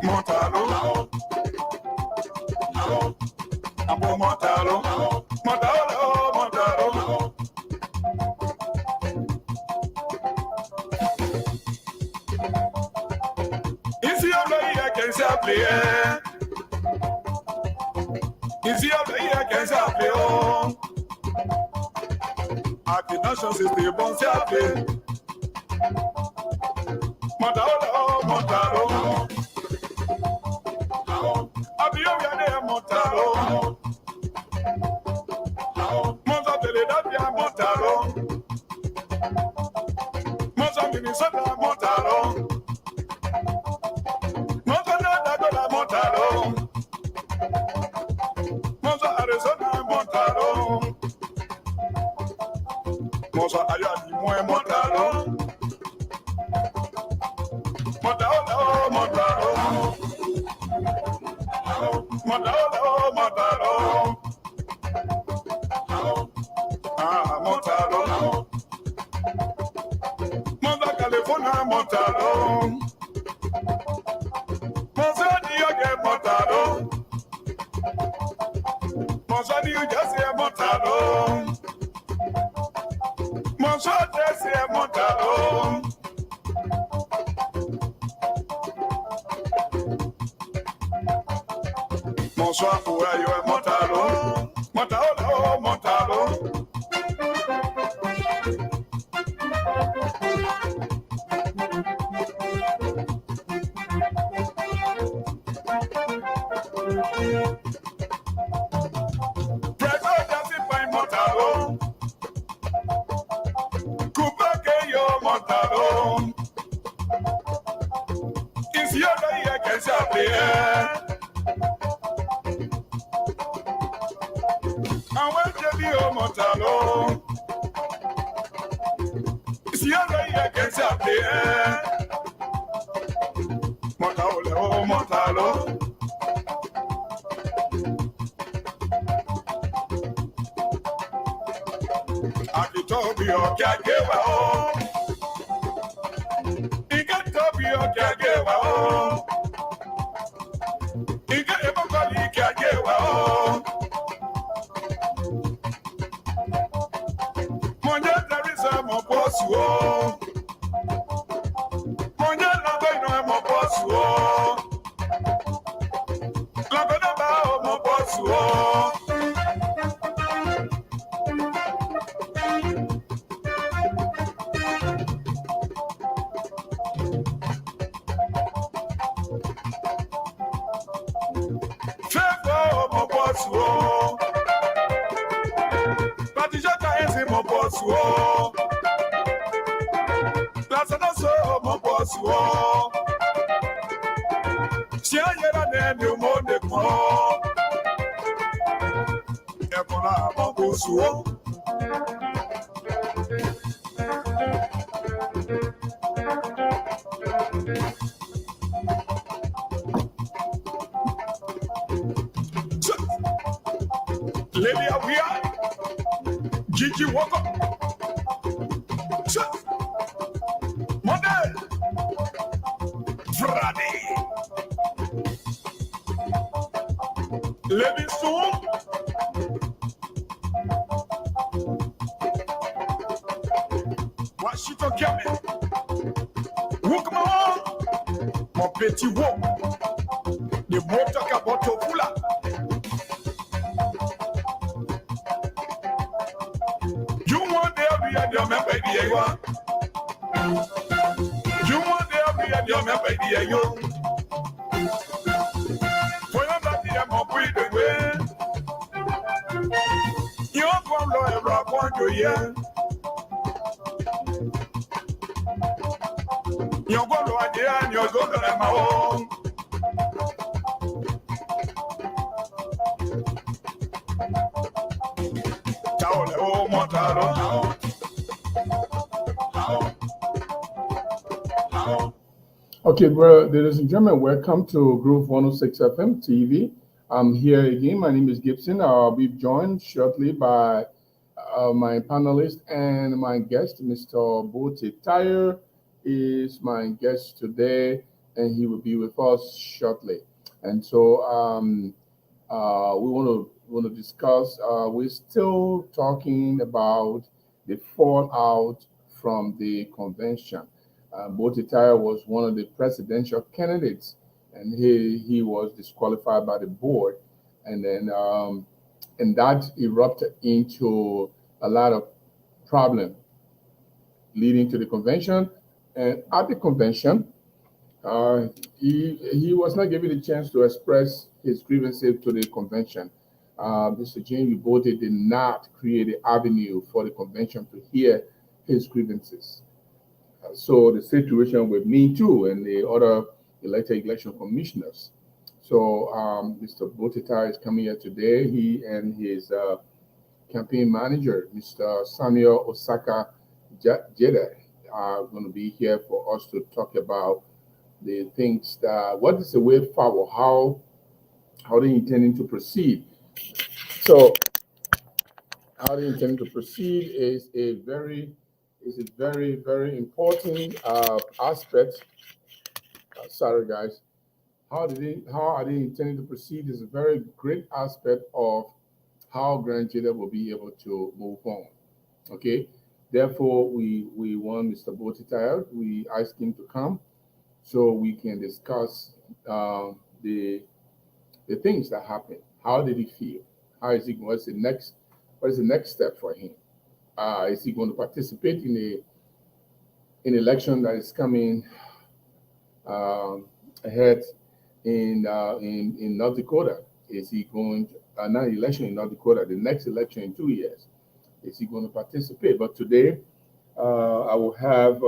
Montalo, Abo Montalo, Montalo, Montalo. Ici on a qu'un s'appelait. Ici on a qu'un s'appelait. A que dans chance c'était bon s'appelait. Montalo, Montalo. Avion viene Montalo. Monza Philadelphia Montalo. Monza Minnesota Montalo. Monza Nadagola Montalo. Monza Arizona Montalo. Monza Ayani Mwe Montalo. Montalo, Montalo. Montalo, Montalo. Ah, Montalo. Monza California Montalo. Monza New York Montalo. Monza New Jersey Montalo. Monza Jersey Montalo. Bonsoir pour Ayo Montalo. Montalo, Montalo. Preto Jasi Pai Montalo. Kupa Keyo Montalo. Ici on a qu'un s'appelait. Montalo. Si on a qu'un s'appelait. Montalo, Montalo. Akitobio Kagewa. Ikatobio Kagewa. Ikatobio Kagewa. Mon boss, mon Dieu, la veille, mon boss, la veille, mon boss, fais voir mon boss, Patija Kaenzi, mon boss, mon boss, si I hear a name, you more than more. Ebola, mon boss, Lady Awia, Gigi Walker, Monday, Friday, Livingston, Washington County, Wookman, mon petit Wook, the motor Gbote Tahyor. You want there be at your member, baby, you want there be at your member, baby, you. For your baby, I'm up with the way. You're from Lawyer Rock, want to hear. You're going to idea and you're going to let my own. Oh, Montalo. Okay, bro, ladies and gentlemen, welcome to Groove 106 FM TV. I'm here again. My name is Gibson. I'll be joined shortly by my panelist and my guest, Mr. Gbote Tahyor, is my guest today. and he will be with us shortly. And so we want to discuss. We're still talking about the fallout from the convention. Gbote Tahyor was one of the presidential candidates, and he was disqualified by the board, and then and that erupted into a lot of problem leading to the convention. And at the convention, he was not given the chance to express his grievances to the convention. Mr. James Gbote did not create an avenue for the convention to hear his grievances. So the situation with me too and the other elected election commissioners. So Mr. Gbote Tahyor is coming here today. He and his campaign manager, Mr. Samuel Oshaka Jaidah, are going to be here for us to talk about the things that what is the way forward, how they intending to proceed. So how they intend to proceed is a very very important aspect. Sorry guys. How are they intending to proceed is a very great aspect of how Grand Gedeh will be able to move on. Okay. Therefore, we want Mr. Gbote Tahyor. We ask him to come so we can discuss the things that happened. How did he feel? How is he? What is the next step for him? Is he going to participate in an election that is coming ahead in North Dakota? Is he going to, not election in North Dakota, the next election in 2 years? Is he going to participate? But today, I will have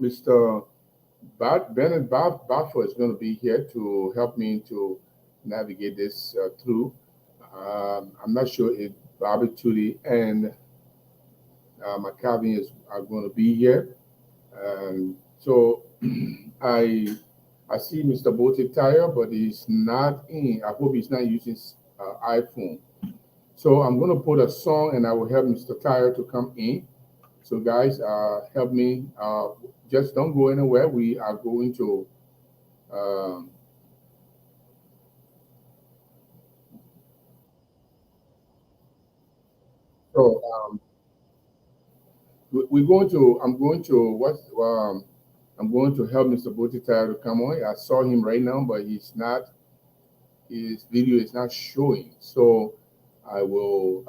Mr. Bernard Baffer is going to be here to help me to navigate this through. I'm not sure if Bobby Tootie and McCavian are going to be here. So I see Mr. Gbote Tahyor, but he's not in. I hope he's not using iPhone. So I'm going to put a song, and I will help Mr. Tahyor to come in. So guys, help me. Just don't go anywhere. We are going to. So we're going to. I'm going to what? I'm going to help Mr. Gbote Tahyor to come on. I saw him right now, but he's not. His video is not showing. So I will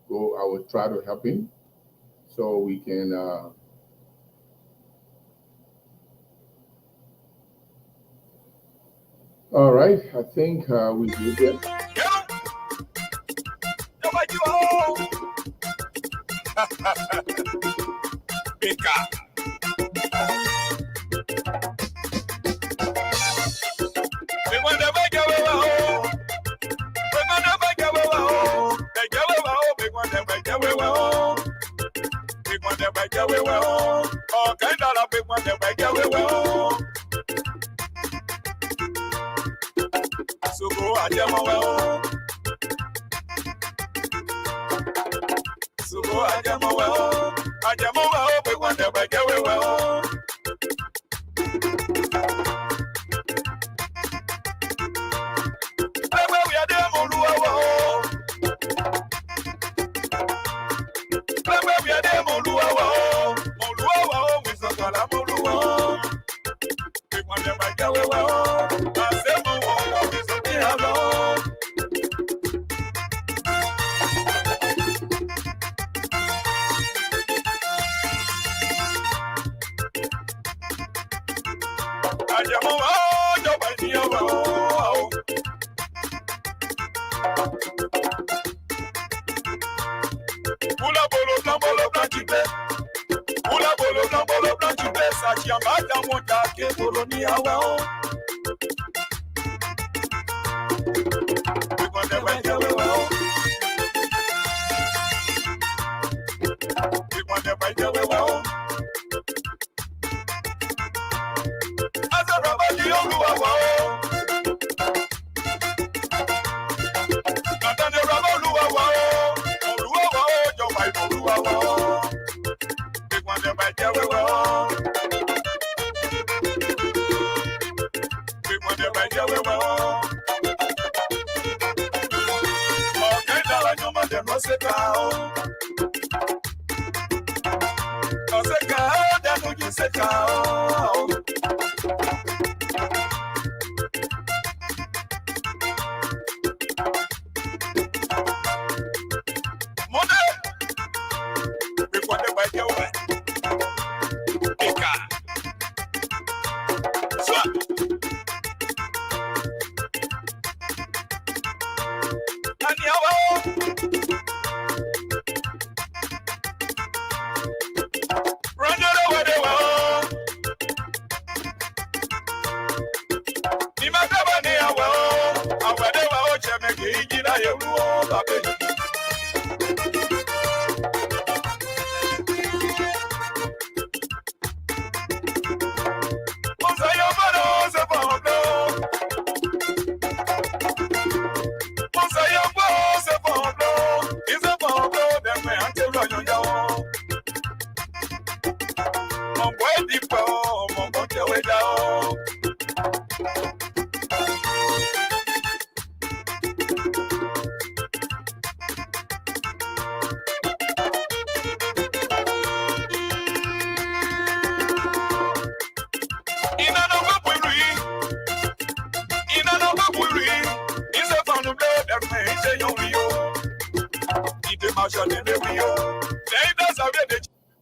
go. I will try to help him, so we can. All right. I think we did it.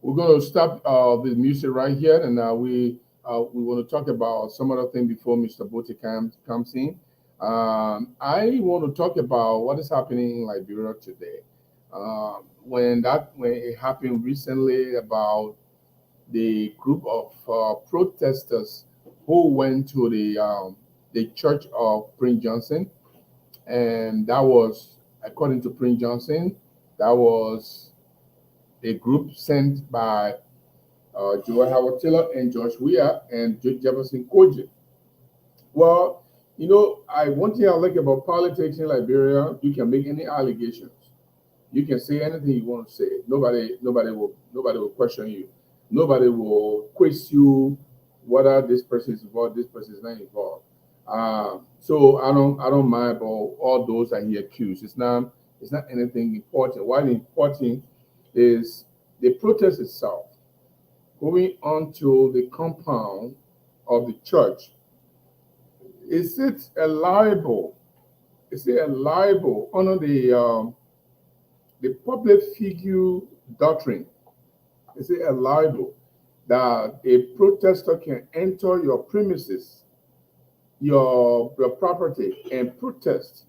We're going to stop the music right here, and we want to talk about some other thing before Mr. Gbote comes in. I want to talk about what is happening in Liberia today. When it happened recently about the group of protesters who went to the church of Prince Johnson, and that was, according to Prince Johnson, that was a group sent by Joel Howard Taylor and George Weah and Jefferson Koji. Well, you know, one thing I like about politics in Liberia, you can make any allegations. You can say anything you want to say. Nobody will question you. Nobody will quiz you whether this person is involved, this person is not involved. So I don't mind about all those that he accused. It's not anything important. What is important is the protest itself going onto the compound of the church. Is it a libel? Is it a libel under the public figure doctrine? Is it a libel that a protester can enter your premises, your property, and protest?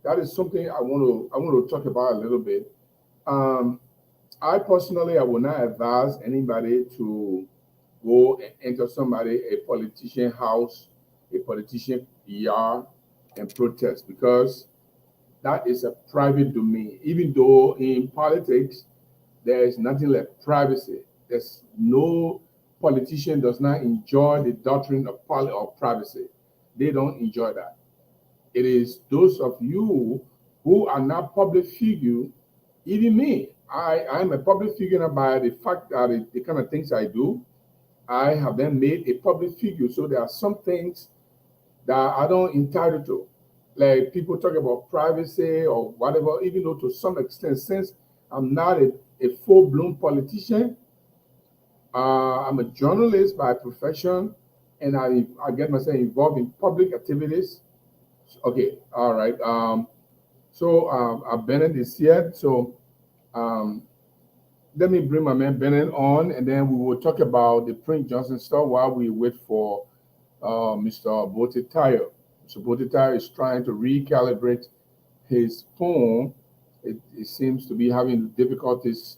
That is something I want to talk about a little bit. I personally, I will not advise anybody to go and enter a politician house, a politician yard, and protest, because that is a private domain. Even though in politics, there is nothing like privacy. There's no politician does not enjoy the doctrine of privacy. They don't enjoy that. It is those of you who are not public figure, even me. I'm a public figure by the fact that the kind of things I do, I have then made a public figure. So there are some things that I don't entitled to. Like people talk about privacy or whatever, even though to some extent, since I'm not a full-blown politician, I'm a journalist by profession, and I get myself involved in public activities. Okay, all right. Bennett is here. So let me bring my man Bennett on, and then we will talk about the Prince Johnson stuff while we wait for Mr. Gbote Tahyor. So Gbote Tahyor is trying to recalibrate his phone. It seems to be having difficulties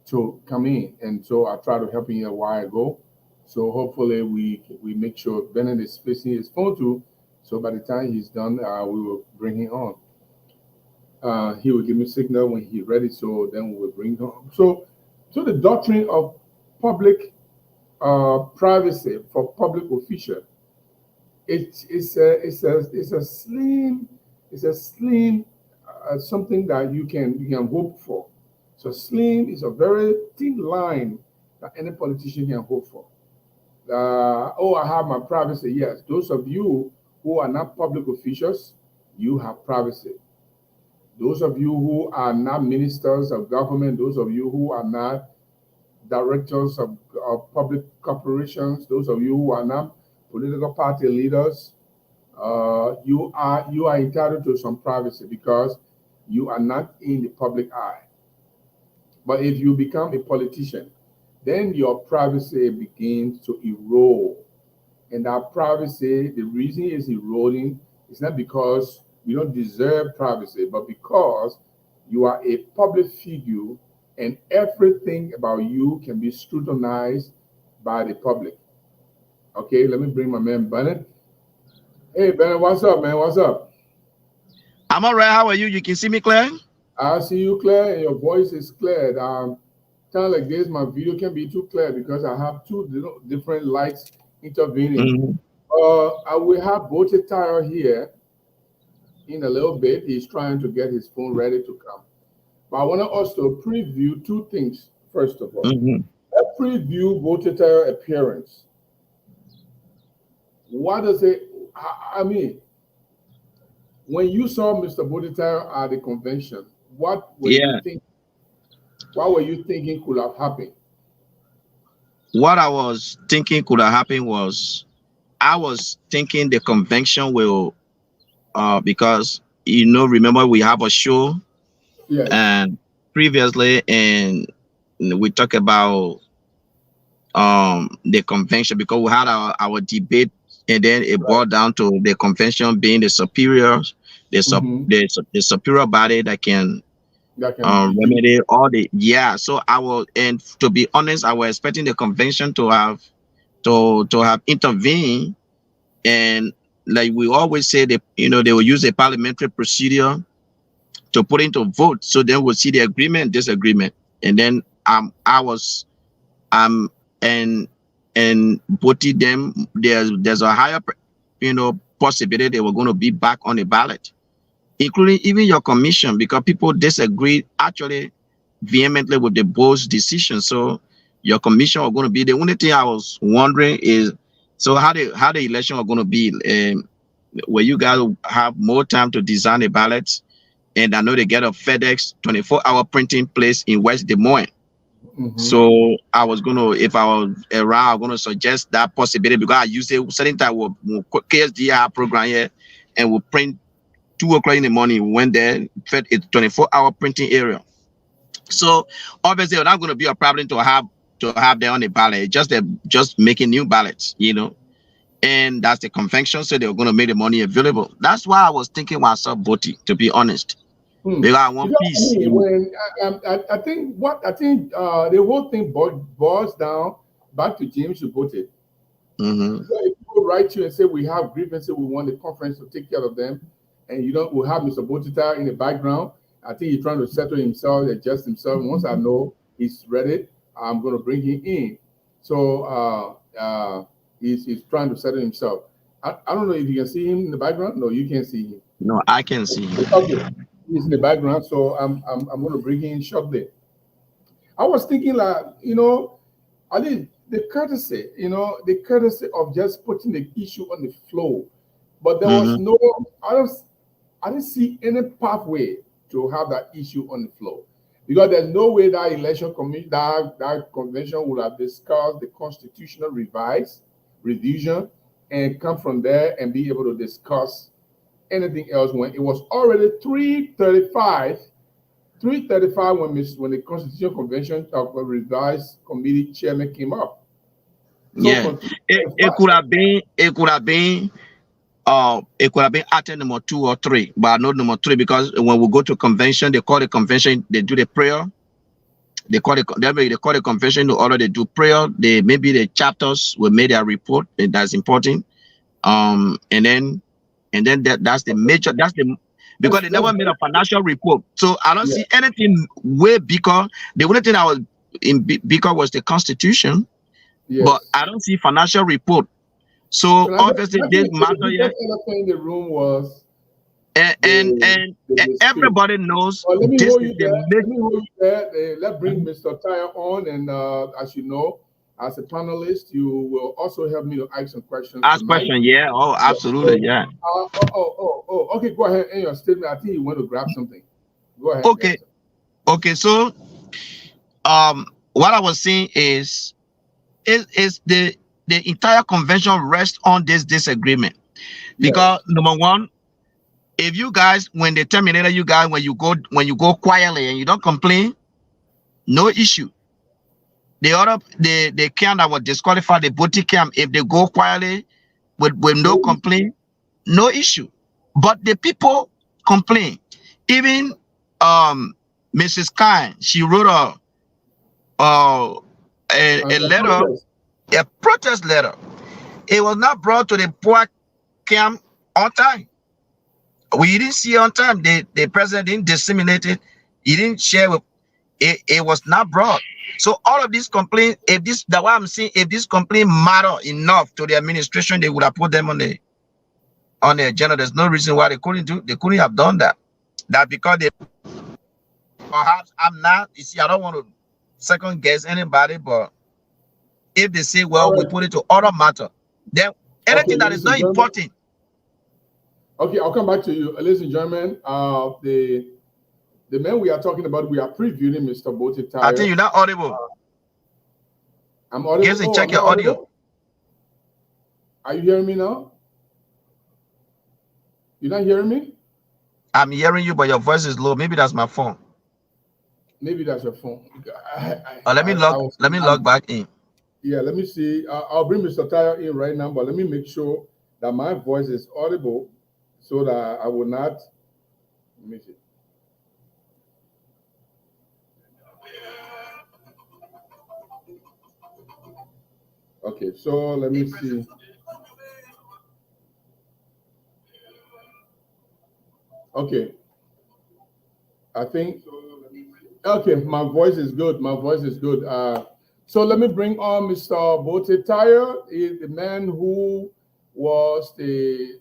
to come in, and so I tried to help him a while ago. So hopefully we make sure Bennett is fixing his phone too. So by the time he's done, we will bring him on. He will give me a signal when he's ready. So then we will bring him on. So the doctrine of public privacy for public official, it's a slim something that you can hope for. So slim is a very thin line that any politician can hope for. I have my privacy. Yes, those of you who are not public officials, you have privacy. Those of you who are not ministers of government, those of you who are not directors of public corporations, those of you who are not political party leaders, you are entitled to some privacy because you are not in the public eye. But if you become a politician, then your privacy begins to erode. And that privacy, the reason it's eroding is not because you don't deserve privacy, but because you are a public figure and everything about you can be scrutinized by the public. Okay, let me bring my man Bennett. Hey Bennett, what's up, man? What's up? I'm all right. How are you? You can see me clear? I see you clear and your voice is clear. Kind of like this, my video can be too clear because I have two different lights intervening. I will have Gbote Tahyor here in a little bit. He's trying to get his phone ready to come. But I want us to preview two things, first of all. Let's preview Gbote Tahyor appearance. What does it, I mean, when you saw Mr. Gbote Tahyor at the convention, what were you thinking? What were you thinking could have happened? What I was thinking could have happened was I was thinking the convention will, because, remember we have a show and previously, and we talked about the convention because we had our debate, and then it brought down to the convention being the superior, the superior body that can remedy all the So I was, and to be honest, I was expecting the convention to have intervened, and like we always say, they will use a parliamentary procedure to put into vote, so then we'll see the agreement, disagreement, and then and voted them. There's a higher possibility they were going to be back on the ballot, including even your commission, because people disagreed actually vehemently with the board's decision. So your commission are going to be, the only thing I was wondering is, so how the election are going to be, where you guys have more time to design a ballot, and I know they get a FedEx 24-hour printing place in West Des Moines. So I was going to, if I was around, I'm going to suggest that possibility, because I use it certain time with KSDI program here, and we'll print 2 o'clock in the morning. We went there, fed a 24-hour printing area. So obviously it's not going to be a problem to have them on the ballot, just making new ballots, and that's the convention. So they're going to make the money available. That's why I was thinking when I saw Gbote, to be honest. Because I want peace. I think the whole thing boils down back to James Gbote. If people write you and say we have grievances, we want the conference to take care of them, and we'll have Mr. Gbote Tahyor in the background. I think he's trying to settle himself, adjust himself. Once I know he's ready, I'm going to bring him in. So he's trying to settle himself. I don't know if you can see him in the background. No, you can't see him. No, I can see him. Okay. He's in the background, so I'm going to bring him in shortly. I was thinking, like, I think the courtesy of just putting the issue on the floor, but there was no, I didn't see any pathway to have that issue on the floor, because there's no way that that convention would have discussed the constitutional revision and come from there and be able to discuss anything else when it was already 3:35 when the Constitutional Convention of a revised committee chairman came up. So it could have been item number 2 or 3, but not number 3, because when we go to convention, they call the convention, they do the prayer. They call the convention to order, they do prayer. Maybe the chapters will make their report, and that's important. And then that's the major, because they never made a financial report. So I don't see anything way bigger. The only thing I was in bigger was the Constitution, but I don't see financial report. So obviously this matter here. In the room was, and everybody knows this is the major. Let's bring Mr. Tahyor on, and as you know, as a panelist, you will also help me to ask some questions. Ask questions, yeah. Oh, absolutely, yeah. Okay, go ahead in your statement. I think you want to grab something. Go ahead. Okay. Okay. So, what I was saying is the entire convention rests on this disagreement. Because number one, if you guys, when they terminated you guys, when you go quietly and you don't complain, no issue. The camp that was disqualified, the Gbote camp, if they go quietly with no complaint, no issue. But the people complain. Even Mrs. Kine, she wrote a letter, a protest letter. It was not brought to the poor camp on time. We didn't see it on time. The president didn't disseminate it. He didn't share with it. It was not brought. So all of these complaints, if this, that what I'm saying, if this complaint matter enough to the administration, they would have put them on the agenda. There's no reason why they couldn't have done that. That because they perhaps I'm not. You see, I don't want to second guess anybody, but if they say, well, we put it to other matter, then anything that is not important. Okay, I'll come back to you, ladies and gentlemen. The man we are talking about, we are previewing Mr. Gbote Tahyor. I think you're not audible. I'm audible. Yes, and check your audio. Are you hearing me now? You're not hearing me? I'm hearing you, but your voice is low. Maybe that's my phone. Maybe that's your phone. Let me log back in. Yeah, let me see. I'll bring Mr. Tahyor in right now, but let me make sure that my voice is audible so that I will not. Let me see. Okay, so let me see. Okay. I think, okay, my voice is good. My voice is good. So let me bring on Mr. Gbote Tahyor. He's the man who was he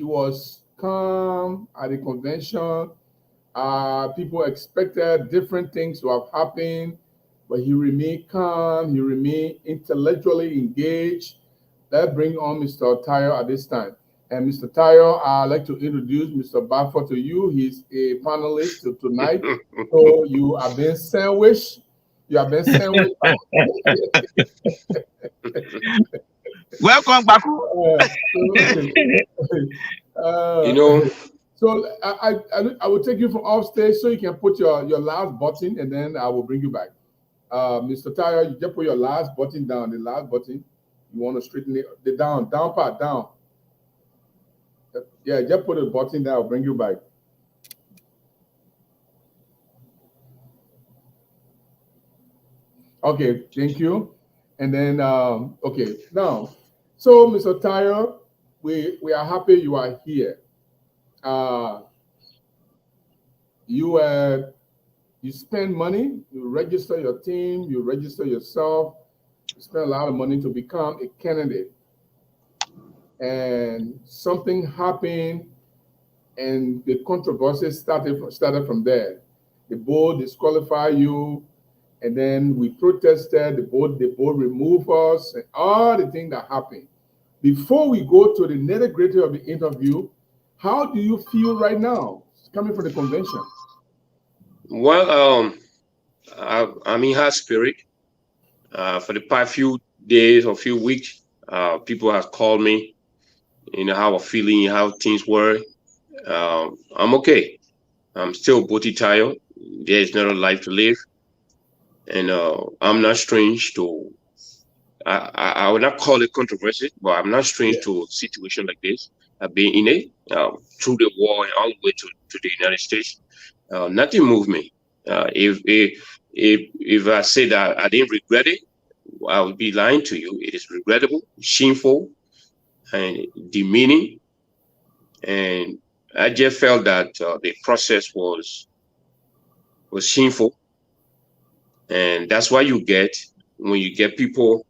was calm at the convention. People expected different things to have happened, but he remained calm. He remained intellectually engaged. Let's bring on Mr. Tahyor at this time. And Mr. Tahyor, I'd like to introduce Mr. Baffa to you. He's a panelist tonight. So you have been sandwiched. You have been sandwiched. Welcome, Baku. So I will take you from off stage so you can put your last button, and then I will bring you back. Mr. Tahyor, you just put your last button down. The last button, you want to straighten it, the down part down. Yeah, just put a button down. I'll bring you back. Okay, thank you. And then, okay, now, so Mr. Tahyor, we are happy you are here. You spend money, you register your team, you register yourself, you spend a lot of money to become a candidate. And something happened, and the controversy started from there. The board disqualified you, and then we protested. The board removed us, and all the things that happened. Before we go to the nitty-gritty of the interview, how do you feel right now, coming from the convention? Well, I'm in high spirit. For the past few days or few weeks, people have called me, how I'm feeling, how things were. I'm okay. I'm still Gbote Tahyor. There is not a life to live. And I'm not strange to, I would not call it controversy, but I'm not strange to a situation like this. I've been in it through the war and all the way to the United States. Nothing moved me. If I say that I didn't regret it, I would be lying to you. It is regrettable, shameful, and demeaning. And I just felt that the process was shameful. And that's why you get, when you get people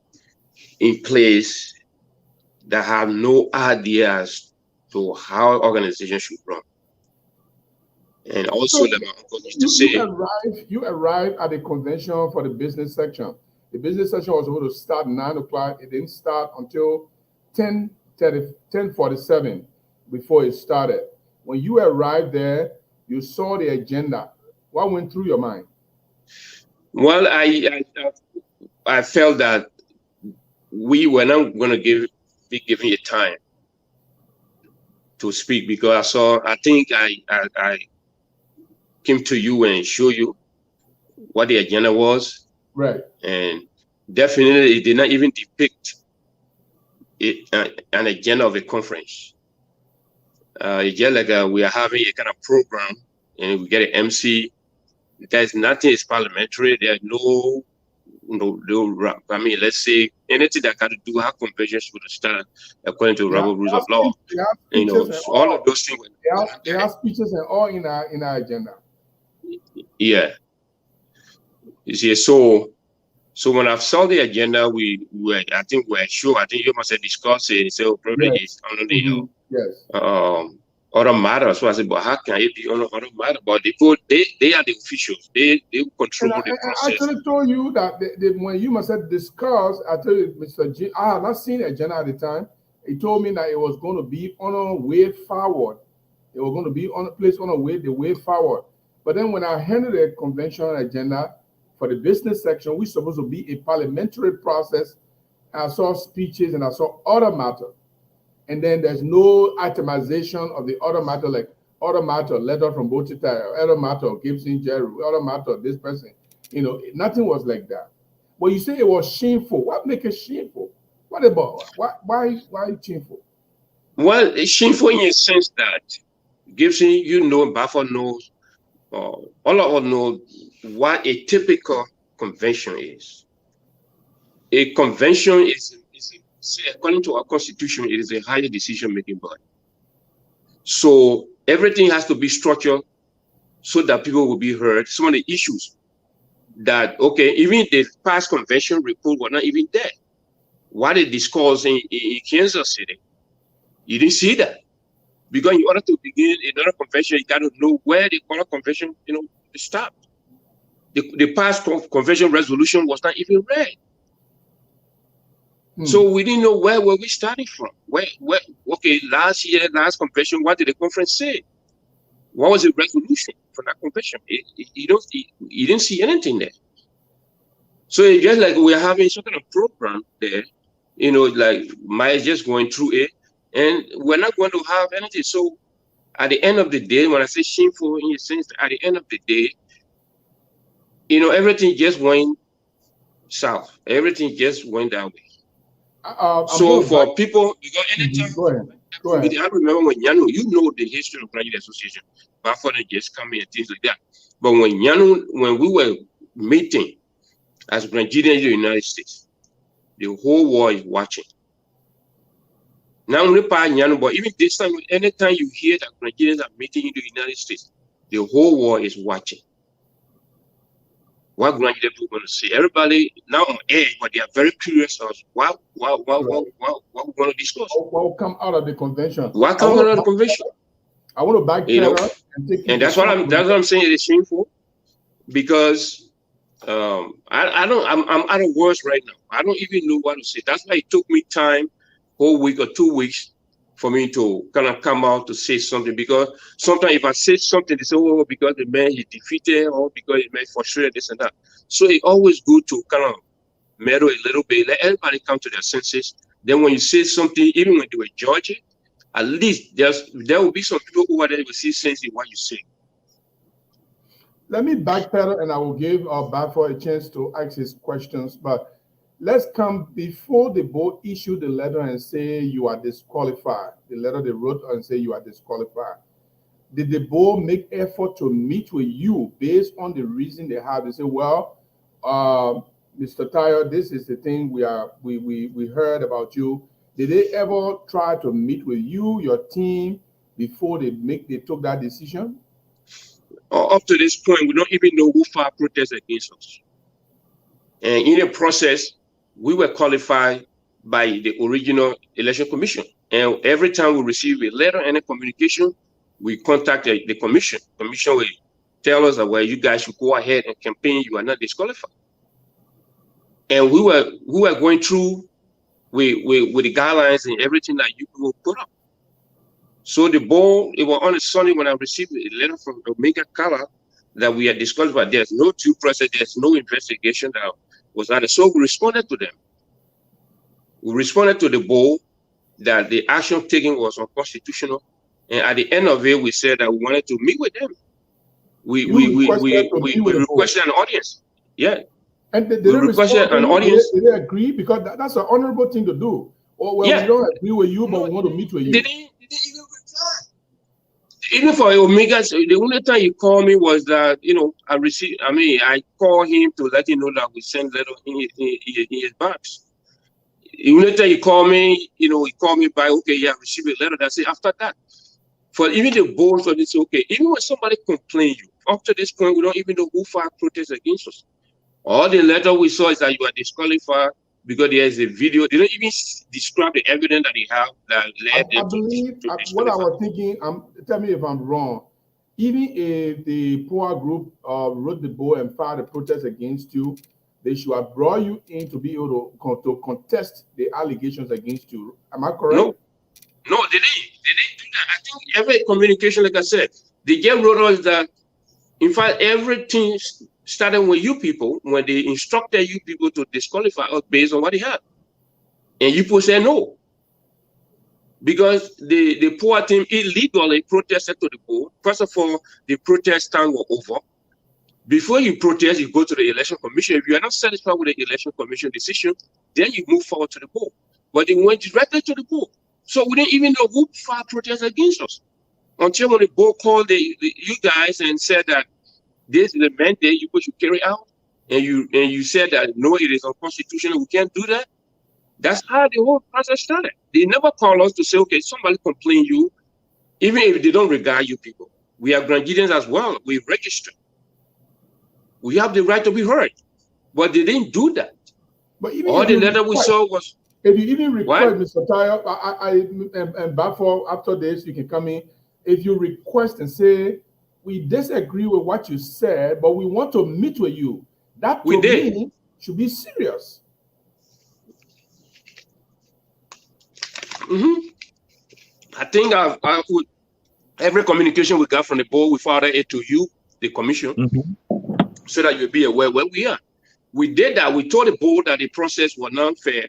in place that have no idea as to how organizations should run. And also, that my uncle used to say, you arrived at the convention for the business section. The business section was supposed to start 9 o'clock. It didn't start until 10:47 before it started. When you arrived there, you saw the agenda, what went through your mind? Well, I felt that we were not going to be giving you time to speak, because I think I came to you and showed you what the agenda was. Right. And definitely it did not even depict an agenda of a conference. It's just like we are having a kind of program and we get an MC. There's nothing is parliamentary. There's no, I mean, let's say anything that got to do how conventions should start according to rules of law. All of those things. They have speeches and all in our agenda. Yeah. You see, so when I saw the agenda, I think you must have discussed it. So probably it's on the other matters. So I said, but how can it be on other matters? But they are the officials. They control the process. I actually told you that when you must have discussed, I told you, Mr. G, I had not seen the agenda at the time. He told me that it was going to be on a way forward. It was going to be placed on the way forward. But then when I handled the conventional agenda for the business section, we're supposed to be a parliamentary process. I saw speeches and I saw other matter. And then there's no itemization of the other matter, like other matter, letter from Gbote Tahyor, other matter, Gibson Jerry, other matter, this person. Nothing was like that. But you say it was shameful. What makes it shameful? What about? Why shameful? Well, it's shameful in a sense that Gibson, Baffo knows, all of us know what a typical convention is. A convention is according to our constitution, it is a higher decision-making body. So everything has to be structured so that people will be heard. Some of the issues that, even the past convention report were not even there. What they discussed in Kansas City, you didn't see that. Because in order to begin another convention, you got to know where the current convention, stopped. The past convention resolution was not even read. So we didn't know where were we starting from. Last convention, what did the conference say? What was the resolution for that convention? You didn't see anything there. So it's just like we're having some kind of program there, like Maya just going through it, and we're not going to have anything. So at the end of the day, when I say shameful in a sense, at the end of the day, everything just went south. Everything just went that way. So for people, because anytime, go ahead. I remember when the history of Grand Gedeh Association, before they just come in and things like that. But when we were meeting as Grand Gedeh in the United States, the whole world is watching. Not only by Nyano, but even this time, anytime you hear that Grand Gedeh are meeting in the United States, the whole world is watching. What Grand Gedeh people going to say? Everybody now on air, but they are very curious of what we're going to discuss. What will come out of the convention? What comes out of the convention? I want to back and that's what I'm saying. It is shameful because I'm out of words right now. I don't even know what to say. That's why it took me time, whole week or 2 weeks, for me to kind of come out to say something, because sometimes if I say something, they say, because the man is defeated, or because the man frustrated, this and that. So it's always good to kind of meddle a little bit, let everybody come to their senses. Then when you say something, even when they were judging, at least there will be some people who are there will see sense in what you say. Let me backpedal, and I will give Baffo a chance to ask his questions, but let's come before the board issued the letter and say you are disqualified. The letter they wrote and say you are disqualified. Did the board make effort to meet with you based on the reason they have? They say, well, Mr. Tahyor, this is the thing we heard about you. Did they ever try to meet with you, your team, before they took that decision? Up to this point, we don't even know who filed protests against us. And in the process, we were qualified by the original election commission. And every time we receive a letter and a communication, we contact the commission. Commission will tell us that, well, you guys should go ahead and campaign. You are not disqualified. And we were going through with the guidelines and everything that you will put up. So the ball, it was on a Sunday when I received a letter from Omega Kala that we had discussed, but there's no due process, there's no investigation that was added. So we responded to them. We responded to the ball that the action taken was unconstitutional. And at the end of it, we said that we wanted to meet with them. We requested an audience. Yeah. And they requested an audience. Did they agree? Because that's an honorable thing to do. Or well, yeah. We don't agree with you, but we want to meet with you. They didn't even reply. Even for Omega, the only time he called me was that, I called him to let him know that we sent letter in his box. The only time he called me, he called me by, okay, yeah, I received a letter. That's it. After that, for even the board, so it's okay. Even when somebody complains you, up to this point, we don't even know who filed protest against us. All the letter we saw is that you are disqualified because there is a video. They don't even describe the evidence that they have that led them to what I was thinking, tell me if I'm wrong. Even if the poor group wrote the bill and filed a protest against you, they should have brought you in to be able to contest the allegations against you. Am I correct? No, they didn't do that. I think every communication, like I said, they just wrote us that, in fact, everything started with you people when they instructed you people to disqualify us based on what they had. And you people said no. Because the poor team illegally protested to the board. First of all, the protest time was over. Before you protest, you go to the election commission. If you are not satisfied with the election commission decision, then you move forward to the board. But they went directly to the board. So we didn't even know who filed protest against us. Until when the board called you guys and said that this is the mandate you should carry out, and you said that no, it is unconstitutional, we can't do that. That's how the whole process started. They never call us to say, okay, somebody complain you, even if they don't regard you people. We are Grand Gedehians as well. We register. We have the right to be heard. But they didn't do that. But even all the letter we saw was. If you even request, Mr. Tahyor, and before after this, you can come in. If you request and say, we disagree with what you said, but we want to meet with you, that to me should be serious. I think every communication we got from the board, we forwarded it to you, the commission, so that you'll be aware where we are. We did that. We told the board that the process was not fair,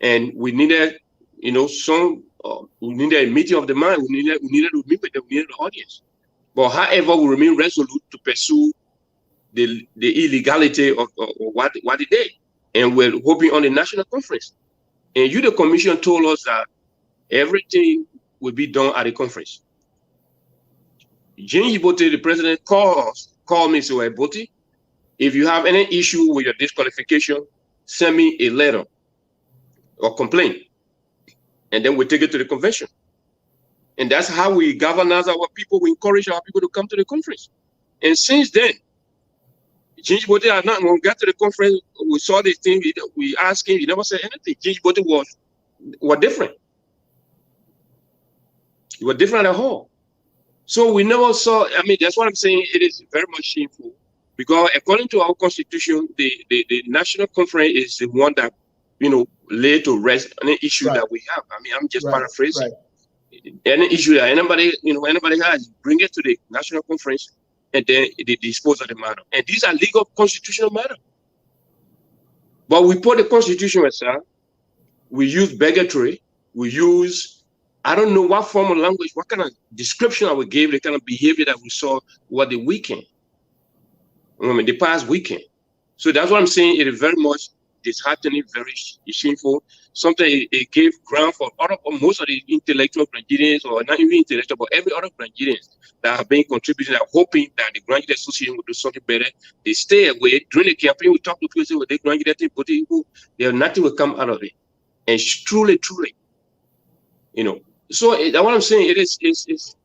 and we needed, we needed a meeting of the mind. We needed to meet with them. We needed the audience. But however, we remain resolute to pursue the illegality of what they did, and we're hoping on the national conference. And you, the commission, told us that everything will be done at the conference. Gbote, the president, called me and said, well, Gbote, if you have any issue with your disqualification, send me a letter or complaint, and then we'll take it to the convention. And that's how we galvanize our people. We encourage our people to come to the conference. And since then, Gbote has not, when we got to the conference, we saw this thing, we asked him, he never said anything. Gbote was different. He was different at all. So we never saw, that's what I'm saying, it is very much shameful. Because according to our constitution, the national conference is the one that, lay to rest any issue that we have. I'm just paraphrasing. Any issue that anybody has, bring it to the national conference, and then they dispose of the matter. And these are legal constitutional matters. But we put the constitution aside. We use bigotry. We use, I don't know what form of language, what kind of description I would give, the kind of behavior that we saw over the weekend. The past weekend. So that's what I'm saying. It is very much disheartening, very shameful. Sometimes it gave ground for most of the intellectual Grand Gedehans, or not even intellectual, but every other Grand Gedehans that have been contributing, are hoping that the Grand Gedeh Association will do something better. They stay away. During the campaign, we talk to people, say, well, the Grand Gedeh people, nothing will come out of it. And truly, So that's what I'm saying. It is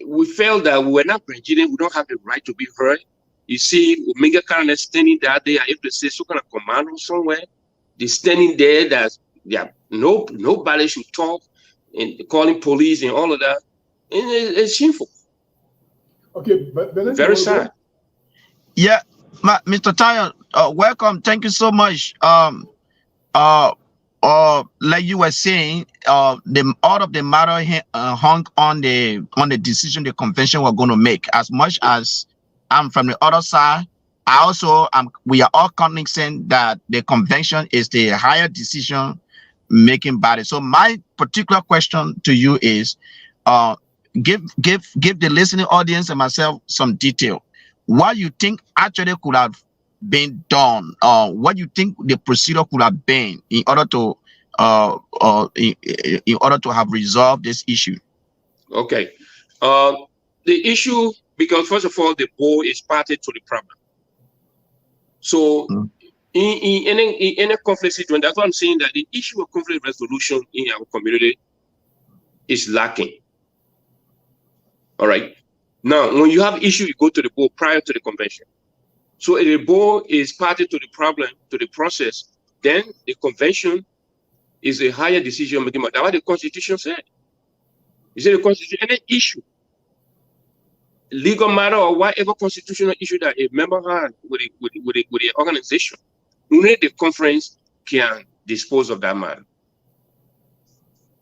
we felt that we were not Grand Gedeh. We don't have the right to be heard. You see, Omega Khan is standing there. They are able to say some kind of commando somewhere. They're standing there. Nobody should talk, and calling police and all of that. And it's shameful. Okay, but very sad. Yeah, Mr. Tahyor, welcome. Thank you so much. like you were saying, the all of the matter hung on the decision the convention were going to make. As much as I'm from the other side, I also we are all cognizant that the convention is the higher decision making body. So my particular question to you is, give the listening audience and myself some detail. What you think actually could have been done, what you think the procedure could have been in order to in order to have resolved this issue? Okay. The issue, because first of all, the board is party to the problem. So in any conflict situation, that's what I'm saying, that the issue of conflict resolution in our community is lacking. All right. Now, when you have issue, you go to the board prior to the convention. So if the board is party to the problem, to the process, then the convention is a higher decision making. That's what the Constitution said. You see, the Constitution, any issue, legal matter or whatever constitutional issue that a member has with the organization, only the conference can dispose of that matter.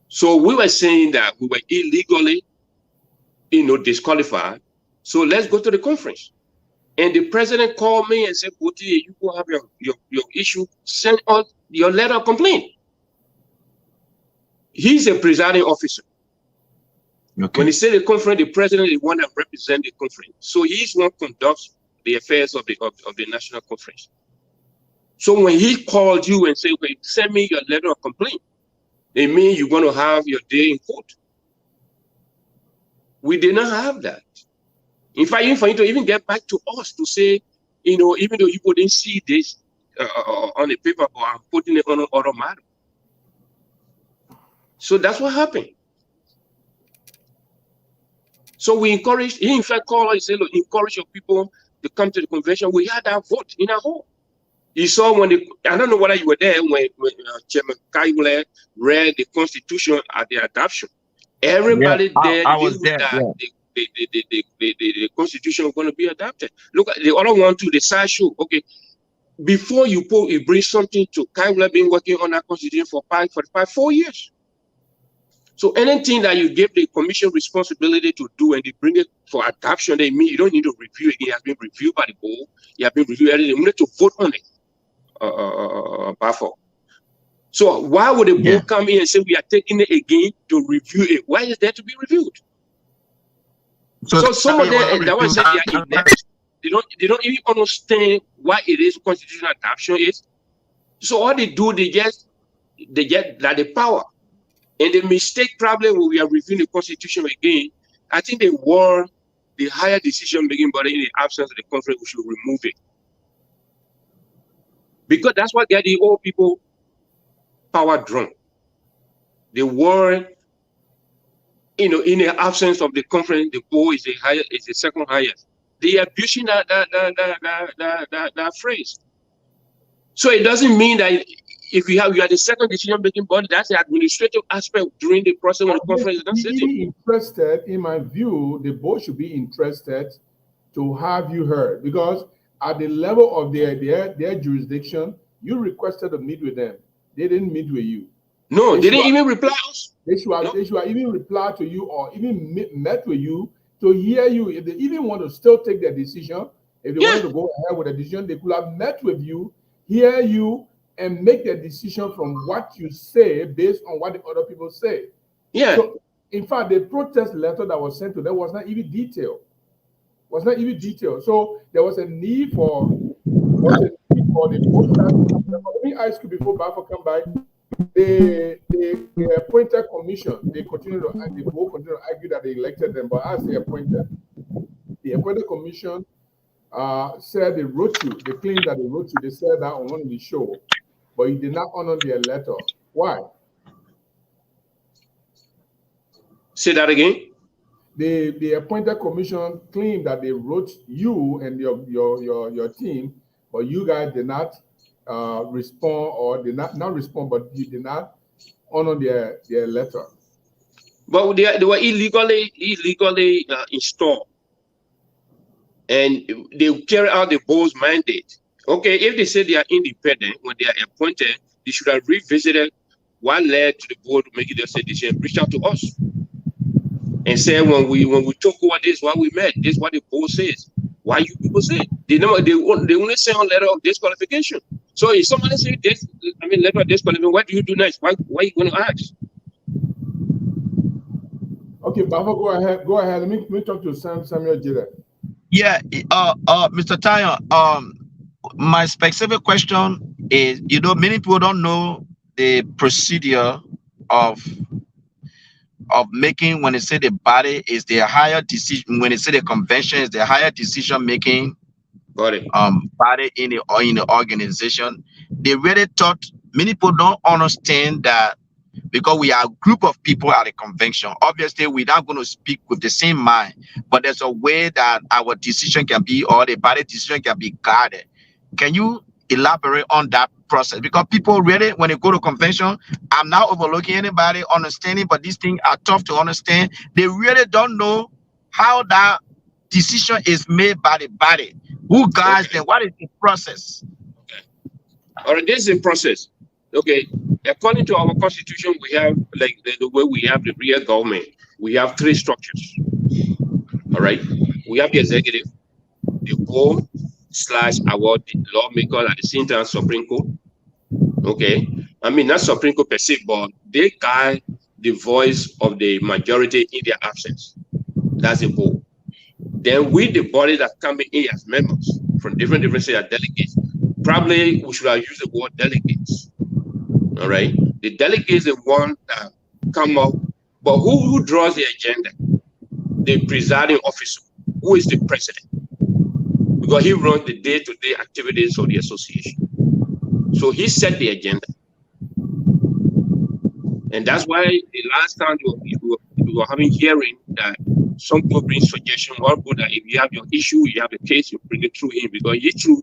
So we were saying that we were illegally, disqualified. So let's go to the conference. And the president called me and said, Gbote, you go have your issue, send us your letter of complaint. He's a presiding officer. Okay. When he said the conference, the president is one that represents the conference. So he's one conducts the affairs of the national conference. So when he called you and said, okay, send me your letter of complaint, it means you're going to have your day in court. We did not have that. In fact, even for you to even get back to us to say, even though you didn't see this on the paper, but I'm putting it on another matter. So that's what happened. So we encouraged, he in fact called us and said, look, encourage your people to come to the convention. We had our vote in our home. You saw when I don't know whether you were there when Chairman Kaibule read the Constitution at the adoption. Everybody there knew that the Constitution was going to be adopted. Look, the other one too, the side show. Okay, before you bring something to Kaibule, been working on that Constitution for 4 years. So anything that you give the commission responsibility to do and they bring it for adoption, they mean you don't need to review it. It has been reviewed by the board. It has been reviewed. You need to vote on it. So why would the board come in and say we are taking it again to review it? Why is that to be reviewed? So some of them, that one said they are inept. They don't even understand what it is constitutional adoption is. So all they do, they get like the power. And the mistake probably when we are reviewing the Constitution again, I think they warn the higher decision-making body in the absence of the conference, we should remove it. Because that's what get the old people power drunk. They warn, in the absence of the conference, the board is the second highest. They are abusing that phrase. So it doesn't mean that if you are the second decision-making body, that's the administrative aspect during the process of the conference. Interested, in my view, the board should be interested to have you heard, because at the level of their jurisdiction, you requested to meet with them. They didn't meet with you. No, they didn't even reply us. They should have even replied to you or even met with you to hear you. If they even want to still take their decision, if they wanted to go ahead with a decision, they could have met with you, hear you, and make their decision from what you say based on what the other people say. Yeah. So, in fact, the protest letter that was sent to them was not even detailed. So there was a need for the board. Let me ask you before Bafo come back. The appointed commission, the board continue to argue that they elected them, but as the appointed commission said they wrote you. They claimed that they wrote you. They said that on one of the show, but you did not honor their letter. Why? Say that again. The appointed commission claimed that they wrote you and your team, but you guys did not respond, or did not respond, but you did not honor their letter. But they were illegally installed, and they carry out the board's mandate. Okay, if they say they are independent when they are appointed, they should have revisited what led to the board making this decision, reach out to us and say, when we talk about this, what we met, this is what the board says. Why you people say it? They only say on letter of disqualification. So if somebody say this, letter of disqualification, what do you do next? Why are you going to ask? Okay, Baba, go ahead. Go ahead. Let me talk to Samuel Jaidah. Yeah, Mr. Tahyor, my specific question is, many people don't know the procedure of making, when they say the body is the higher decision, when they say the convention is the higher decision making body in the organization. They really thought, many people don't understand that, because we are a group of people at a convention. Obviously, we're not going to speak with the same mind, but there's a way that our decision can be, or the body decision can be guided. Can you elaborate on that process? Because people really, when they go to convention, I'm not overlooking anybody understanding, but these things are tough to understand. They really don't know how that decision is made by the body. Who guides them? What is the process? Okay. All right, this is a process. Okay, according to our constitution, we have, like the way we have the real government, we have three structures. All right, we have the executive, the board / our lawmaker at the same time Supreme Court. Okay, not Supreme Court per se, but they guide the voice of the majority in their absence. That's the board. Then we, the body that come in as members from different state delegates, probably we should have used the word delegates. All right, the delegates are the one that come up, but who draws the agenda? The presiding officer, who is the president, because he runs the day-to-day activities of the association. So he set the agenda, and that's why the last time we were having hearing that some people bring suggestion, or that if you have your issue, you have a case, you bring it through him, because he through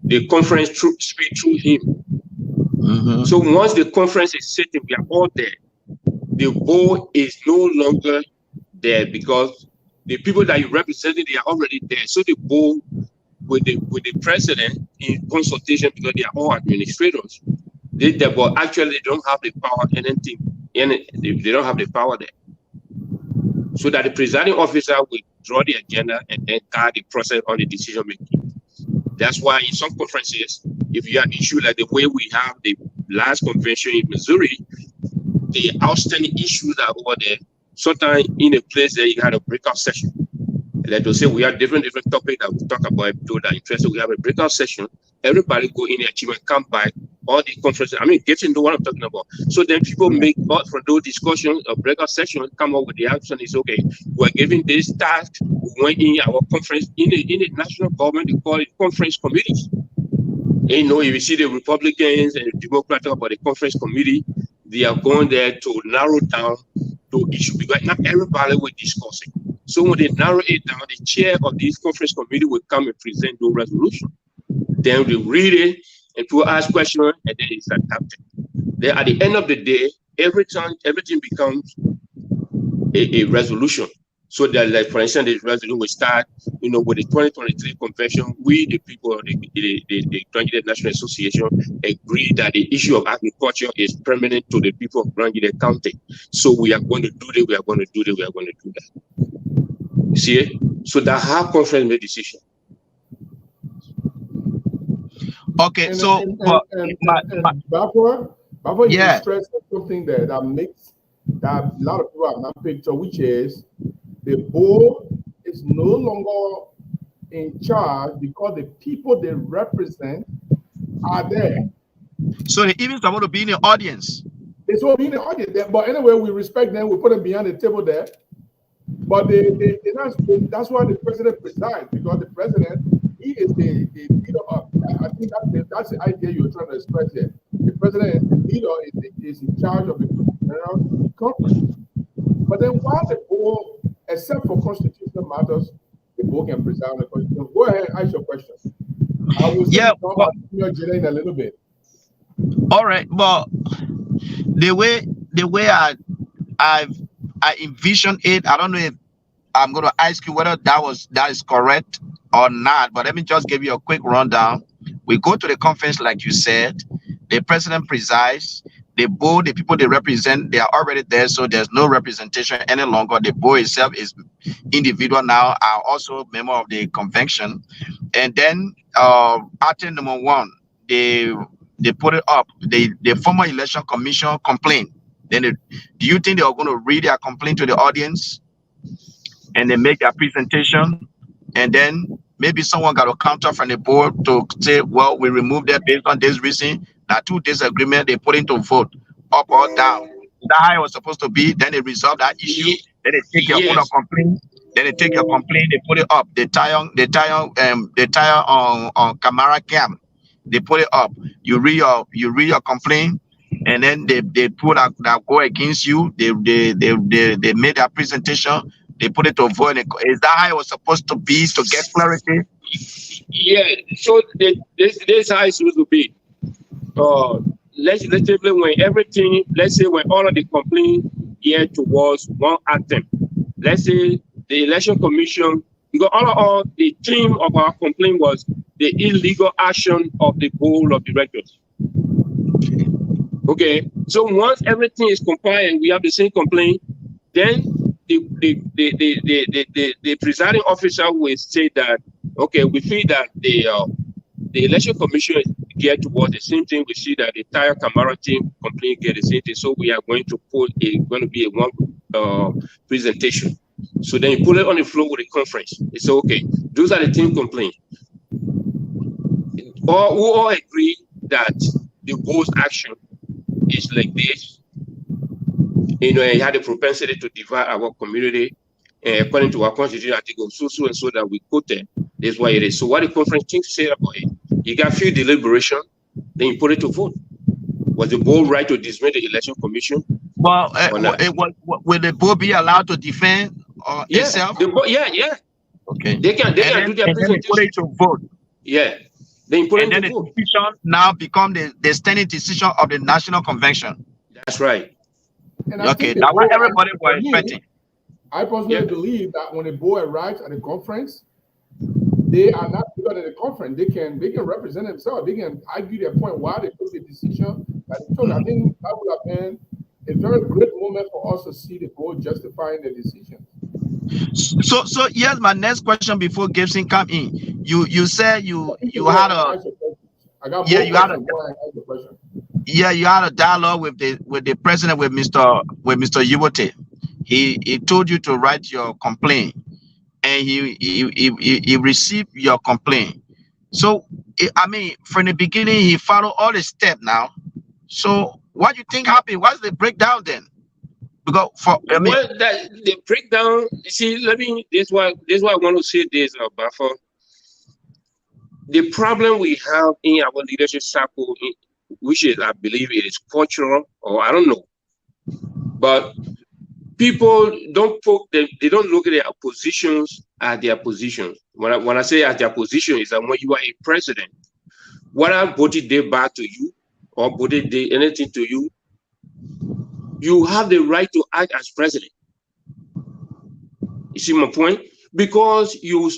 the conference speak through him. Mm-hmm. So once the conference is sitting, we are all there. The board is no longer there, because the people that you represented, they are already there. So the board with the president in consultation, because they are all administrators, they but actually they don't have the power anything. They don't have the power there. So that the presiding officer will draw the agenda and then guide the process on the decision making. That's why in some conferences, if you have an issue like the way we have the last convention in Missouri, the outstanding issues are over there. Sometimes in a place there you had a breakout session. Like to say we have different topics that we talk about. People that are interested, we have a breakout session. Everybody go in the achievement, come back. All the conferences, get to know what I'm talking about. So then people make out from those discussions, a breakout session, come up with the action. Is okay. We're giving this task. We went in our conference in the national government. They call it conference committees. And, if you see the Republicans and the Democrats talk about the conference committee, they are going there to narrow down to issue, because not everybody will discuss it. So when they narrow it down, the chair of this conference committee will come and present the resolution. Then they read it and people ask questions, and then it's adopted. Then at the end of the day, everything becomes a resolution. So that, like, for instance, the resolution will start, with the 2023 convention. We, the people of the Grand Gedeh National Association, agree that the issue of agriculture is permanent to the people of Grand Gedeh County. So we are going to do this, we are going to do this, we are going to do that. You see it? So that how conference made decision. Okay, Baba, yeah, you stressed something that makes that a lot of people have not picked up, which is the board is no longer in charge because the people they represent are there. So they even supposed to be in the audience. They're supposed to be in the audience there, but anyway, we respect them. We put them behind the table there. But that's why the president presides, because the president, he is the leader of. I think that's the idea you're trying to express here. The president is the leader, is in charge of the general conference. But then while the board, except for constitutional matters, the board can preside on the constitution. Go ahead, ask your question. I will talk about in a little bit. All right, but the way I envision it, I don't know if I'm going to ask you whether that is correct or not, but let me just give you a quick rundown. We go to the conference, like you said, the president presides, The board, the people they represent, they are already there, so there's no representation any longer. The board itself is individual now, are also member of the convention. And then item number 1, they put it up. The former election commission complained. Then do you think they are going to read their complaint to the audience and they make their presentation? And then maybe someone got a counter from the board to say, well, we removed that based on this reason. Now 2 disagreement, they put into vote up or down. That's how it was supposed to be. Then they resolve that issue. Then they take your own complaint. Then they take your complaint, they put it up. They tie on camera cam. They put it up. You read your complaint, and then they put out that go against you. They made their presentation. They put it to vote. Is that how it was supposed to be to get clarity? Yeah. So this how it's supposed to be. Legislatively, when everything, let's say when all of the complaint geared towards one item, let's say the election commission, because all the theme of our complaint was the illegal action of the board of directors. Okay, so once everything is compliant, we have the same complaint, then the presiding officer will say that, okay, we feel that the election commission is geared towards the same thing. We see that the entire Camara team complaint get the same thing, so we are going to put going to be a one presentation. So then you put it on the floor with a conference. It's okay. Those are the team complaints. We all agree that the board's action is like this. You know, it had a propensity to divide our community. And according to our constitution, article so and so that we quoted, that's why it is. So what the conference team said about it, you got few deliberation, then you put it to vote. Was the board right to dismiss the election commission? Well, will the board be allowed to defend itself? Yeah. Okay. They can do their presentation. Put it to vote. Yeah. Then put it to the vote. decision now become the standing decision of the national convention. That's right. Okay, that's what everybody was expecting. I personally believe that when a board arrives at a conference, they are not together at the conference. They can represent themselves. They can argue their point why they took the decision that they took. I think that would have been a very great moment for us to see the board justifying the decision. So here's my next question before Gibson come in. You said you had a you had a dialogue with the president, with Mr. Gbote. He told you to write your complaint, and he received your complaint. So I mean, from the beginning, he followed all the steps now. So what do you think happened? What's the breakdown then? Because the breakdown, you see, this is why I want to say this, Buffer. The problem we have in our leadership circle, which is, I believe it is cultural, or I don't know, but people they don't look at their positions as their positions. When I say as their position, is that when you are a president, whether Gbote did bad to you or Gbote did anything to you, you have the right to act as president. You see my point? Because you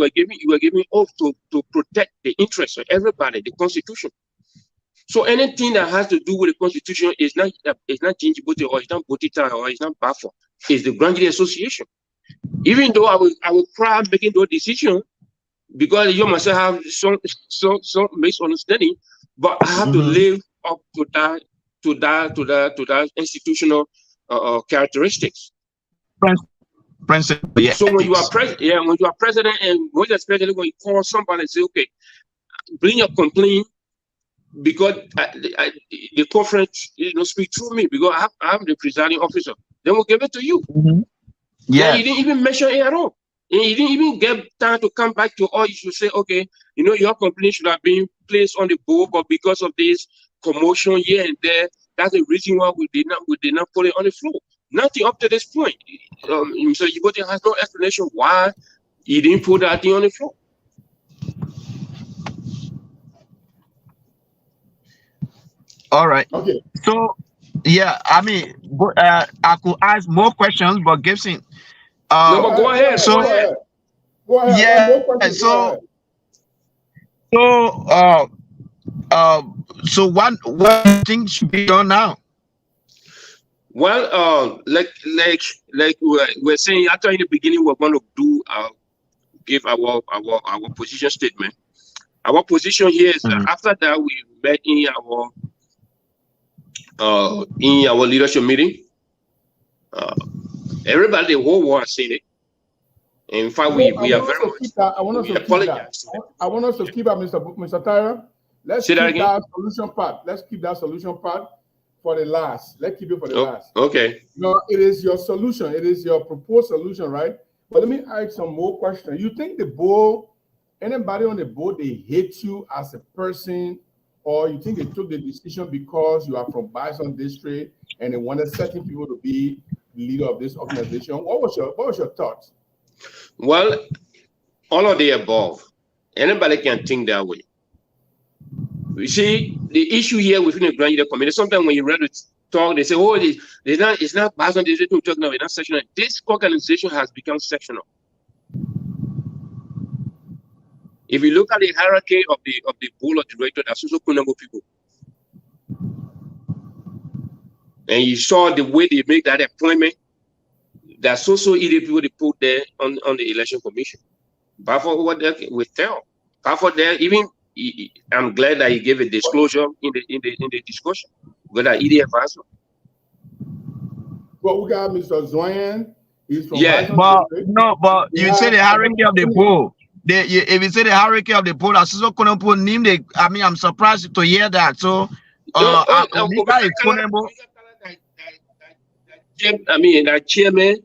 are giving oath to protect the interests of everybody, the Constitution. So anything that has to do with the Constitution is not Gbote, or it's not Gbote Tahyor, or it's not Bafo. It's the Grand Gedeh Association. Even though I will cry making those decisions, because you must have some misunderstanding, but I have to live up to that institutional characteristics. Principle, yeah. So when you are president, and when you're president, when you call somebody and say, okay, bring your complaint, because the conference, speak through me, because I'm the presiding officer. Then we'll give it to you. Yeah, you didn't even mention it at all. And you didn't even get time to come back to, or you should say, okay, your complaint should have been placed on the board, but because of this commotion here and there, that's the reason why we did not put it on the floor. Nothing up to this point. So Gbote has no explanation why he didn't put that thing on the floor. All right. Okay. So, yeah, I mean, I could ask more questions, but Gibson. No, but go ahead. So, go ahead. Yeah. So, So what do you think should be done now? Well, like we're saying, after in the beginning, we're going to do give our position statement. Our position here is that after that we met in our leadership meeting. Everybody, the whole world seen it. In fact, we are very much. I want us to keep that. I want us to keep that, Mr. Tahyor. Let's keep that solution part. Let's keep that solution part for the last. Let's keep it for the last. Okay. No, it is your solution. It is your proposed solution, right? But let me ask some more questions. You think the board, anybody on the board, they hate you as a person, or you think they took the decision because you are from Bison District and they wanted certain people to be the leader of this organization? What was your thoughts? Well, all of the above. Anybody can think that way. You see, the issue here within the Grand Gedeh community, sometimes when you read it talk, they say, oh, it's not Bison District we're talking about, it's not sectional. This organization has become sectional. If you look at the hierarchy of the board of directors, there's also Kunango people. And you saw the way they make that appointment. There's also either people they put there on the election commission. But for what they will tell. But for there, even I'm glad that he gave a disclosure in the discussion. But that EDF also. Well, we got Mr. Zoyan. He's from but you say the hierarchy of the board. If you say the hierarchy of the board, I'm surprised to hear that. So, that chairman,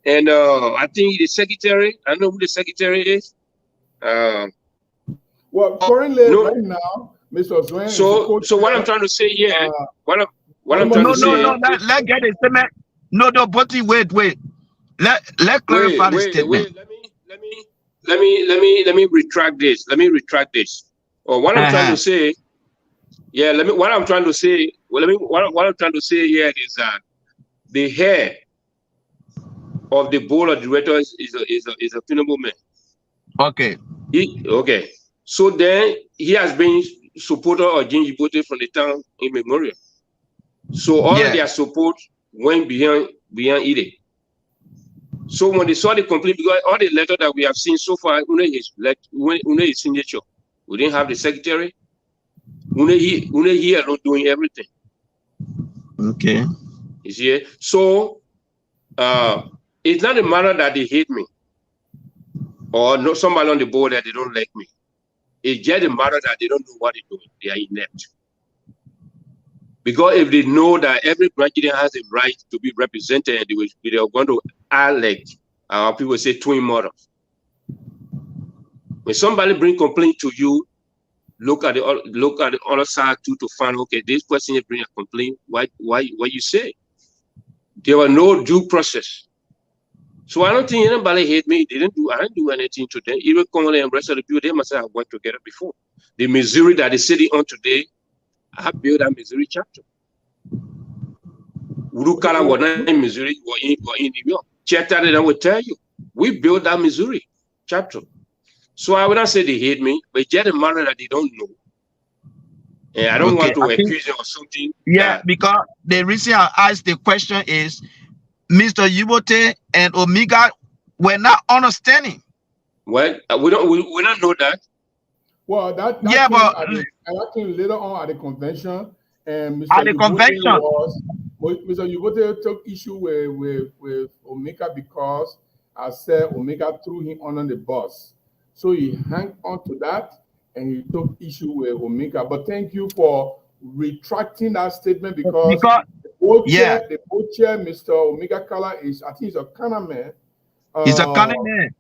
and I think the secretary. I know who the secretary is. Well, currently, right now, Mr. Zoyan. So what I'm trying to say here, what I'm trying to say. Let's get a statement. No, but wait. Let clarify the statement. Let me retract this. Or what I'm trying to say. Yeah, what I'm trying to say. What I'm trying to say here is that the head of the board of directors is a Tinubu man. Okay. Okay. So then he has been supporter of Gbote from the time immemorial. So all of their support went beyond it. So when they saw the complaint, because all the letter that we have seen so far, his signature, we didn't have the secretary. He alone doing everything. Okay. You see? So it's not a matter that they hate me or no somebody on the board that they don't like me. It's just a matter that they don't know what they're doing. They are inept. Because if they know that every Grand Gedeh has a right to be represented, they are going to elect our people say twin mothers. When somebody bring complaint to you, look at the other side too to find, okay, this person bring a complaint. Why you say? There was no due process. So I don't think anybody hate me. I didn't do anything to them. Even Congolese and rest of the people, they must have worked together before. The Missouri that the city on today, I built a Missouri chapter. Urukala was not in Missouri or in New York. Chetade, I will tell you, we built that Missouri chapter. So I would not say they hate me, but just a matter that they don't know. And I don't want to accuse them of something. Yeah, because the reason I asked the question is Mr. Gbote and Omega were not understanding. Well, we don't know that. Well, that came later on at the convention, and Mr. Gbote took issue with Omega because I said Omega threw him under the bus. So he hung on to that and he took issue with Omega. But thank you for retracting that statement because the board chair, Mr. Omega Kala is, I think he's a Kana man. He's a Kana man.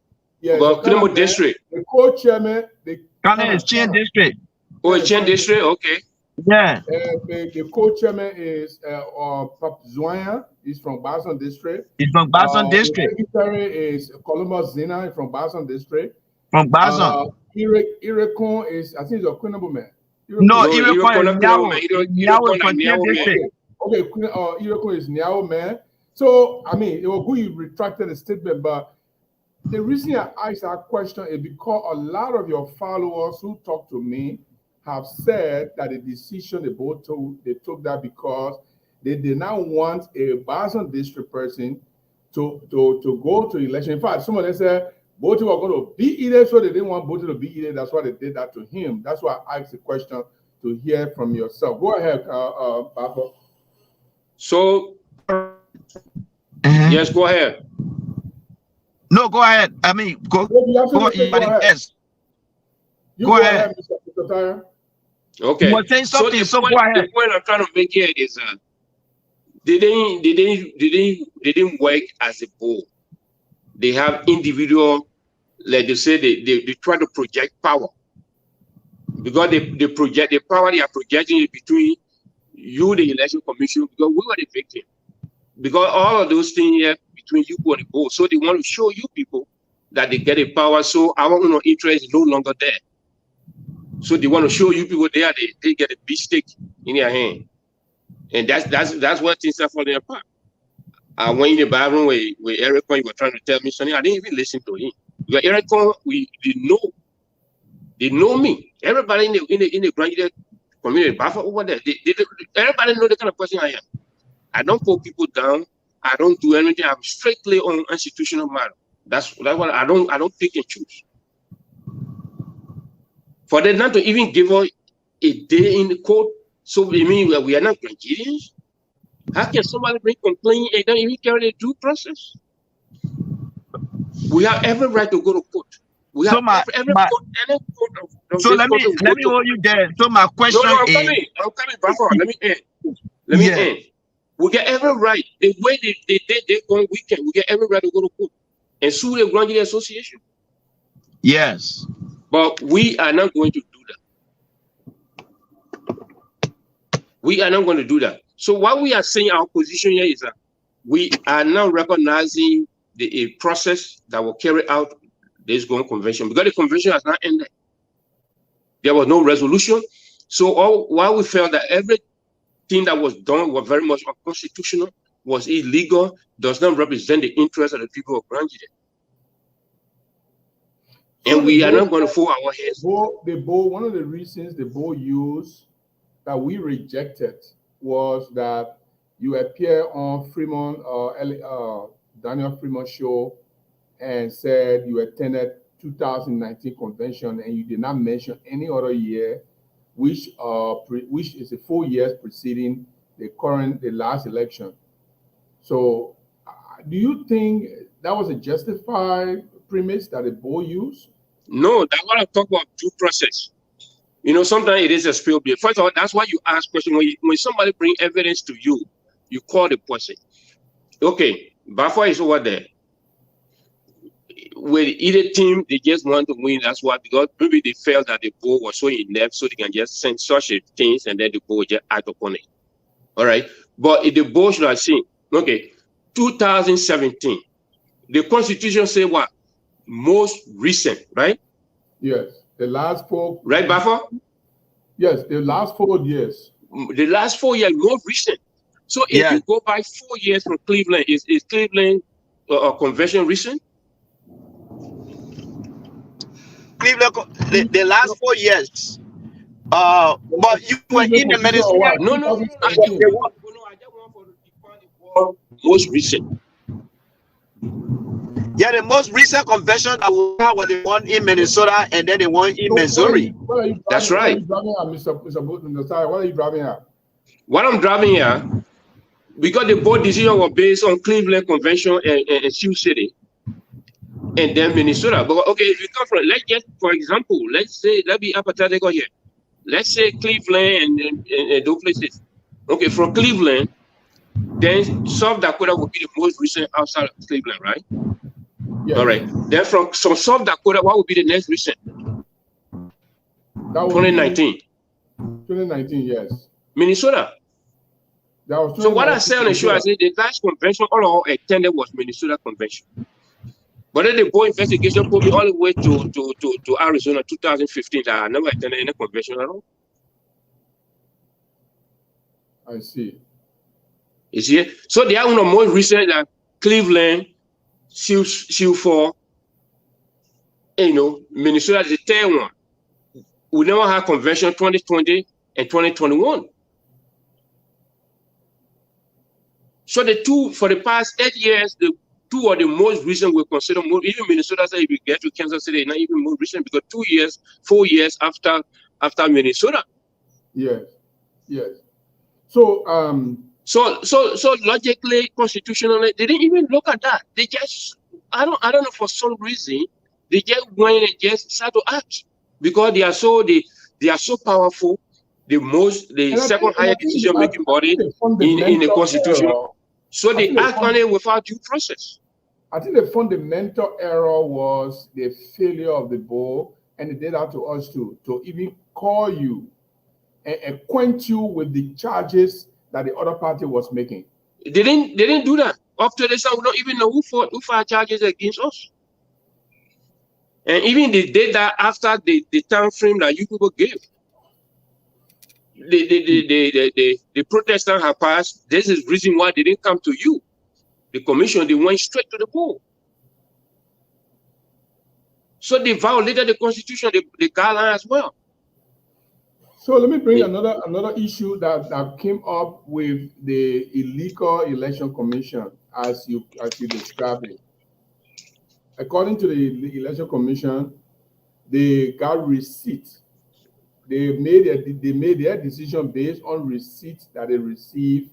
Yeah, Kilomo District. The co-chairman, the Kana is Chen District. Oh, Chen District, okay. Yeah. The co-chairman is Pap Zoyan. He's from Bison District. He's from Bison District. The secretary is Columbus Zina from Bison District. From Bison. Irekon is, I think he's a Kunabo man. Irekon is Niao from Chen District. Okay, Irekon is Niao man. So, I mean, it was good you retracted the statement, but the reason I asked that question is because a lot of your followers who talk to me have said that the decision they took that because they did not want a Boston district person to go to election. In fact, some of them said Gbote were going to be either, so they didn't want Gbote to be either. That's why they did that to him. That's why I asked the question to hear from yourself. Go ahead, Papa. So, yes, go ahead. No, go ahead. I mean, go ahead. Yes. Go ahead, Mr. Tahyor. Okay. You were saying something, so go ahead. The point I'm trying to make here is they didn't work as a board. They have individual, like they say, they try to project power. Because they project the power they are projecting it between you, the election commission, because we were the victim. Because all of those things here between you and the board. So they want to show you people that they get the power. So our own interest is no longer there. So they want to show you people there they get a big stick in their hand. And that's what things are falling apart. I went in the bathroom where Eric Kong was trying to tell me something. I didn't even listen to him. Because Eric Kong, they know me. Everybody in the Grand Gedeh community, Baffa over there, everybody know the kind of person I am. I don't put people down. I don't do anything. I'm strictly on institutional matter. That's what I don't pick and choose. For them not to even give us a day in the court, so we mean we are not Grand Gedehians? How can somebody bring complaint and don't even carry the due process? We have every right to go to court. We have every court. So let me hold you there. So my question I'm coming, Baffa. Let me end. We get every right. The way they go weekend, we get every right to go to court and sue the Grand Gedeh Association. Yes. But we are not going to do that. We are not going to do that. So what we are saying, our position here is that we are now recognizing a process that will carry out this going convention, because the convention has not ended. There was no resolution. So while we felt that everything that was done was very much unconstitutional, was illegal, does not represent the interests of the people of Grand Gedeh. And we are not going to fold our heads. One of the reasons the board used that we rejected was that you appear on Daniel Freeman's show and said you attended 2019 convention and you did not mention any other year, which is the 4 years preceding the last election. So, do you think that was a justified premise that the board used? No, that's what I talk about due process. You know, sometimes it is a spill beer. First of all, that's why you ask questions. When somebody bring evidence to you, you call the person. Okay, Baffa is over there. With either team, they just want to win. That's why, because maybe they felt that the board was so inept, so they can just send such things and then the board just act upon it. All right. But if the board should have seen, okay, 2017, the Constitution say what? Most recent, right? Yes. The last 4. Right, Baffa? Yes, the last 4 years. The last 4 years, more recent. So if you go by 4 years from Cleveland, is Cleveland convention recent? Cleveland, the last 4 years. But you were in the medicine. No. I just want to define the word most recent. Yeah, the most recent convention that we had was the one in Minnesota and then the one in Missouri. That's right. What are you driving at? What I'm driving at, because the board decision was based on Cleveland Convention and Sioux City, and then Minnesota. But okay, if you come from, let's get, for example, let's be hypothetical here. Let's say Cleveland and those places. Okay, from Cleveland, then South Dakota would be the most recent outside of Cleveland, right? Yes. All right. Then from South Dakota, what would be the next recent? 2019. 2019, yes. Minnesota. So what I say on the show, I said the last convention all attended was Minnesota convention. But then the board investigation put me all the way to Arizona 2015 that I never attended any convention at all. I see. You see? So they are one of the most recent that Cleveland, Sioux Falls, Minnesota is the third one. we never had convention 2020 and 2021. So for the past 8 years, the two are the most recent we consider more. Even Minnesota said if you get to Kansas City, not even more recent because 4 years after Minnesota. Yes, yes. So so logically, constitutionally, they didn't even look at that. They just I don't know, for some reason they just went and just started to act because they are so powerful. The second highest decision making body in the constitution. Error. So they act on it without due process. I think the fundamental error was the failure of the board, and they did that to us too, to even call you and acquaint you with the charges that the other party was making. They didn't do that. Up to this time, we don't even know who filed charges against us. And even they did that after the time frame that you people gave. The protesters have passed. This is the reason why they didn't come to you. The commission, they went straight to the board. So they violated the constitution, the guideline as well. So let me bring another issue that came up with the illegal election commission as you described it. According to the election commission, they got receipts. They made their decision based on receipts that they received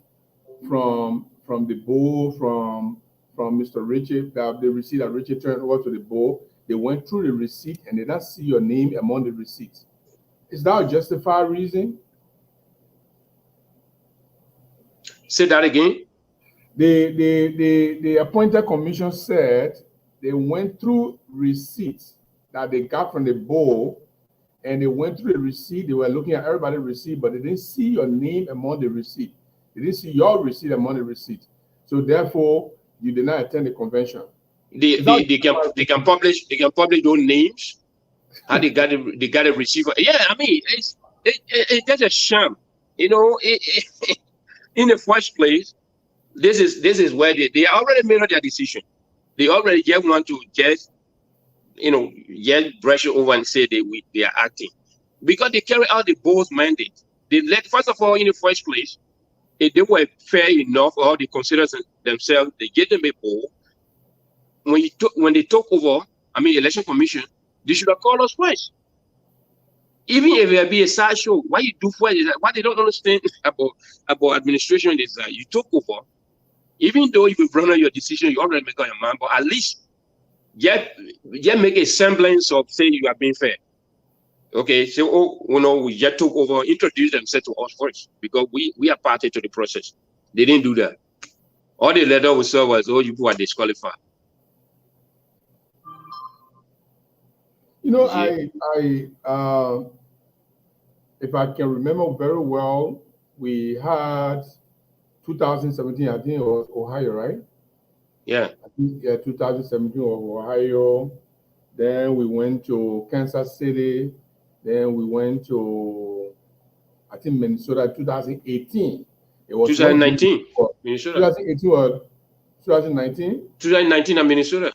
from the board, from Mr. Richard, that the receipt that Richard turned over to the board. They went through the receipt and they did not see your name among the receipts. Is that a justified reason? Say that again. The appointed commission said they went through receipts that they got from the board, and they went through the receipt. They were looking at everybody's receipt, but they didn't see your name among the receipt. They didn't see your receipt among the receipt. So therefore, you did not attend the convention. They can publish those names. How they got a receiver? Yeah, I mean it's just a sham. You know, in the first place, this is where they already made their decision. They already just want to just brush it over and say they are acting because they carry out the board's mandate. They let, first of all, in the first place, if they were fair enough or they consider themselves, they get them a board. When they took over, the election commission, they should have called us first. Even if it be a sideshow, why you do first is that what they don't understand about administration is that you took over. Even though you've run on your decision, you already make up your mind, but at least yet make a semblance of saying you are being fair. Okay, so we just took over, introduce themselves to us first because we are party to the process. They didn't do that. All the letter we saw was, you people are disqualified. I if I can remember very well, we had 2017, I think it was Ohio, right? Yeah. 2017 was Ohio. Then we went to Kansas City. Then we went to, I think, Minnesota 2018. It was 2019. Minnesota. 2018 or 2019? 2019 in Minnesota.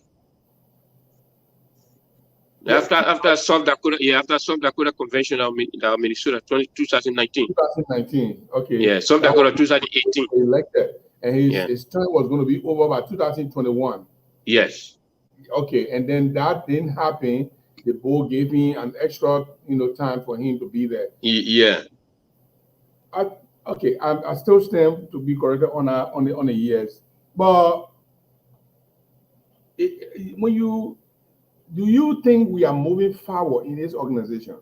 After South Dakota, after South Dakota Convention of Minnesota, 2019. 2019, okay. Yeah, South Dakota 2018. Elected, and his term was going to be over by 2021. Yes. Okay, and then that didn't happen. The board gave him an extra, time for him to be there. Yeah. I still stand to be corrected on the years, but do you think we are moving forward in this organization?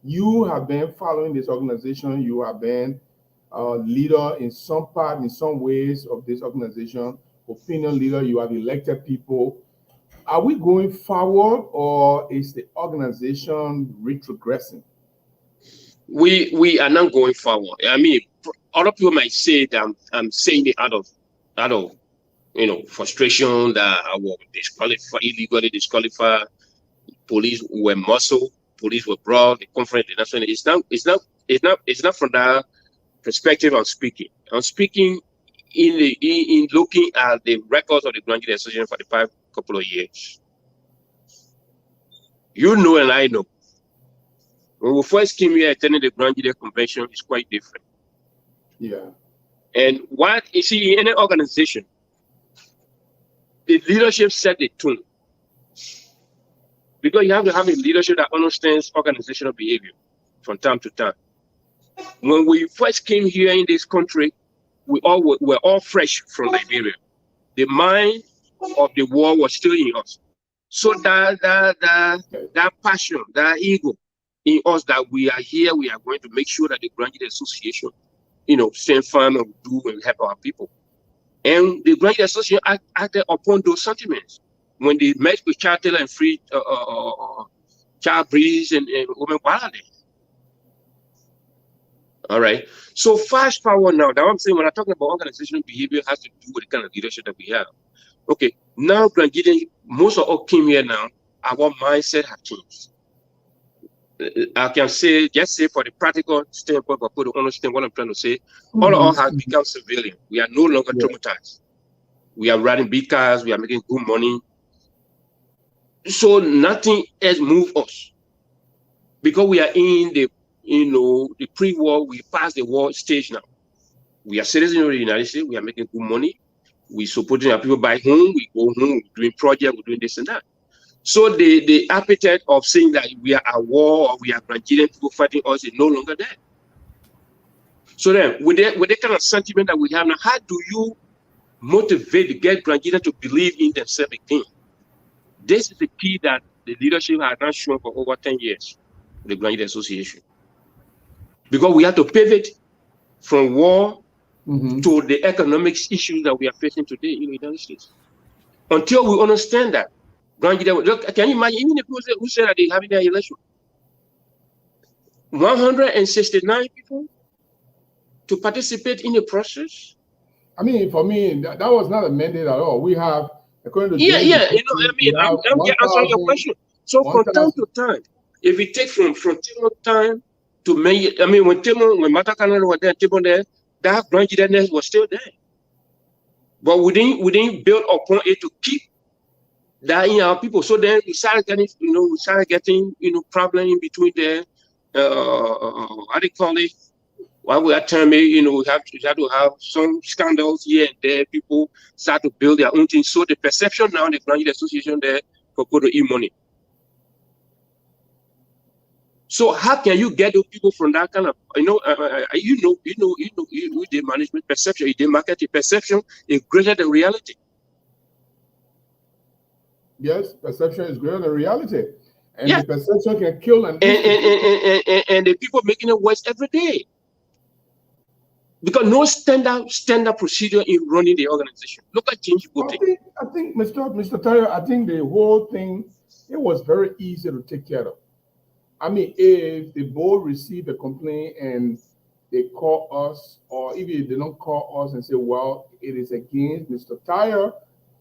You have been following this organization. You have been a leader in some ways of this organization, opinion leader. You have elected people. Are we going forward, or is the organization retrogressing? We are not going forward. Other people might say that I'm saying it out of frustration that I was illegally disqualified. Police were muscle, police were broad, the conference, the national. It's not from that perspective I'm speaking. I'm speaking in looking at the records of the Grand Gedeh Association for the past couple of years. You know and I know When we first came here attending the Grand Gedeh convention, it's quite different. Yeah. And what you see in any organization, the leadership set the tone. Because you have to have a leadership that understands organizational behavior from time to time. When we first came here in this country, were all fresh from Liberia. The mind of the war was still in us. So that passion, that ego in us that we are here, we are going to make sure that the Grand Gedeh Association, stand firm and do and help our people. And the Grand Gedeh Association acted upon those sentiments. When they met with Child Taylor and Free Child Breeze and Women Walade. All right. So fast forward now. That's what I'm saying when I'm talking about organizational behavior has to do with the kind of leadership that we have. Okay. Now, Grand Gedeh, most of us came here now, our mindset has changed. I can just say for the practical standpoint, but to understand what I'm trying to say, all of us have become civilian. We are no longer traumatized. We are riding big cars. We are making good money. So nothing else moves us because we are in the pre-war. We passed the war stage now. We are citizens of the United States. We are making good money. We supporting our people back home. We go home. We're doing projects. We're doing this and that. So the appetite of saying that we are at war or we are Grand Gedeh people fighting us is no longer there. So then, with that kind of sentiment that we have now, how do you motivate to get Grand Gedeh to believe in themselves again? This is the key that the leadership has not shown for over 10 years, the Grand Gedeh Association. Because we have to pivot from war to the economic issues that we are facing today in the United States. Until we understand that, Grand Gedeh, look, can you imagine, even the people who say that they're having their election? 169 people to participate in the process? I mean, for me, that was not a mandate at all. We have, according to I'm answering your question. So from time to time, if we take from Timon time to May, when Mata Canada was there, Timon there, that Grand Gedeh was still there. But we didn't build upon it to keep that in our people. So then we started getting, problem in between there. How do you call it? While we are terming, we have to have some scandals here and there. People start to build their own things. So the perception now in the Grand Gedeh Association there for go to e-money. So how can you get those people from that kind of, the management perception, the marketing perception is greater than reality. Yes, perception is greater than reality. And the perception can kill and the people making it worse every day. Because no standard procedure in running the organization. Look at change Gbote. I think Mr. Tahyor, I think the whole thing, it was very easy to take care of. I mean, if the board received a complaint and they call us, or if they don't call us and say, well, it is against Mr. Tahyor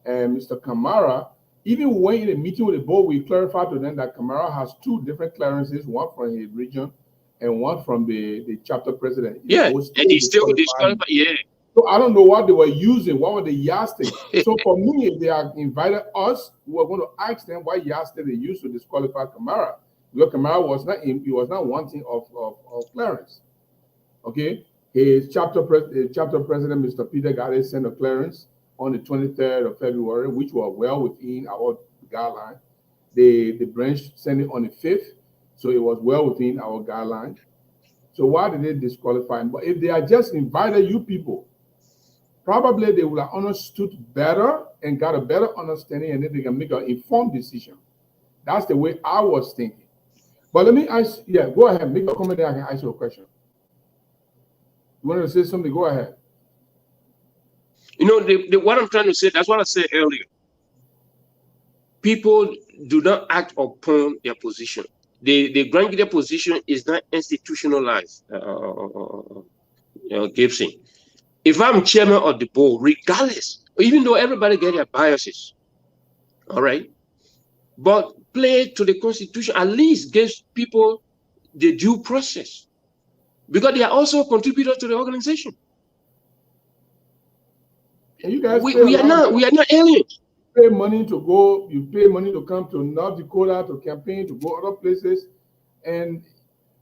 and Mr. Kamara, even when in a meeting with the board, we clarified to them that Kamara has two different clearances, one from his region and one from the chapter president. Yeah, and he still disqualified. Yeah. So I don't know what they were using. What were the yardstick? So for me, if they have invited us, we were going to ask them what yardstick they used to disqualify Kamara. Because Kamara was not wanting of clearance. Okay, his chapter president, Mr. Peter Gade, sent a clearance on the 23rd of February, which were well within our guideline. The branch sent it on the 5th, so it was well within our guideline. So why did they disqualify him? But if they had just invited you people, probably they would have understood better and got a better understanding, and then they can make an informed decision. That's the way I was thinking. But let me ask, go ahead, make a comment, then I can ask you a question. You wanted to say something? Go ahead. What I'm trying to say, that's what I said earlier. People do not act upon their position. The Grand Gedeh position is not institutionalized, Gibson. If I'm chairman of the board, regardless, even though everybody get their biases, all right, but play to the Constitution, at least gives people the due process, because they are also contributors to the organization. And you guys, we are not aliens. You pay money to go. You pay money to come to North Dakota to campaign, to go other places, and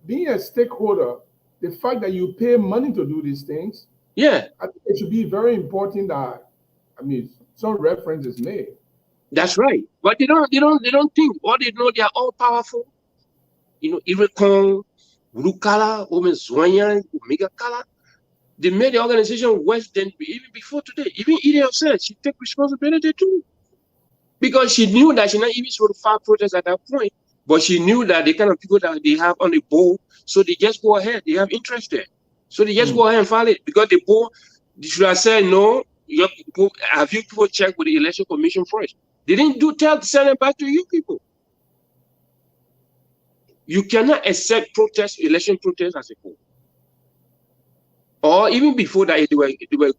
being a stakeholder, the fact that you pay money to do these things, Yeah, I think it should be very important that, I mean, some reference is made. that's right. But they don't think. All they know, they are all powerful. You know, Irikon, Urukala, Omezwanyan, Omega Kala. They made the organization worse than even before today. Even Ide said she take responsibility too. Because she knew that she not even supposed to file protest at that point, but she knew that the kind of people that they have on the board, so they just go ahead. They have interest there. So they just go ahead and file it. Because the board should have said, no, have you people checked with the election commission first? They didn't send it back to you people. You cannot accept election protest as a whole. Or even before that, they were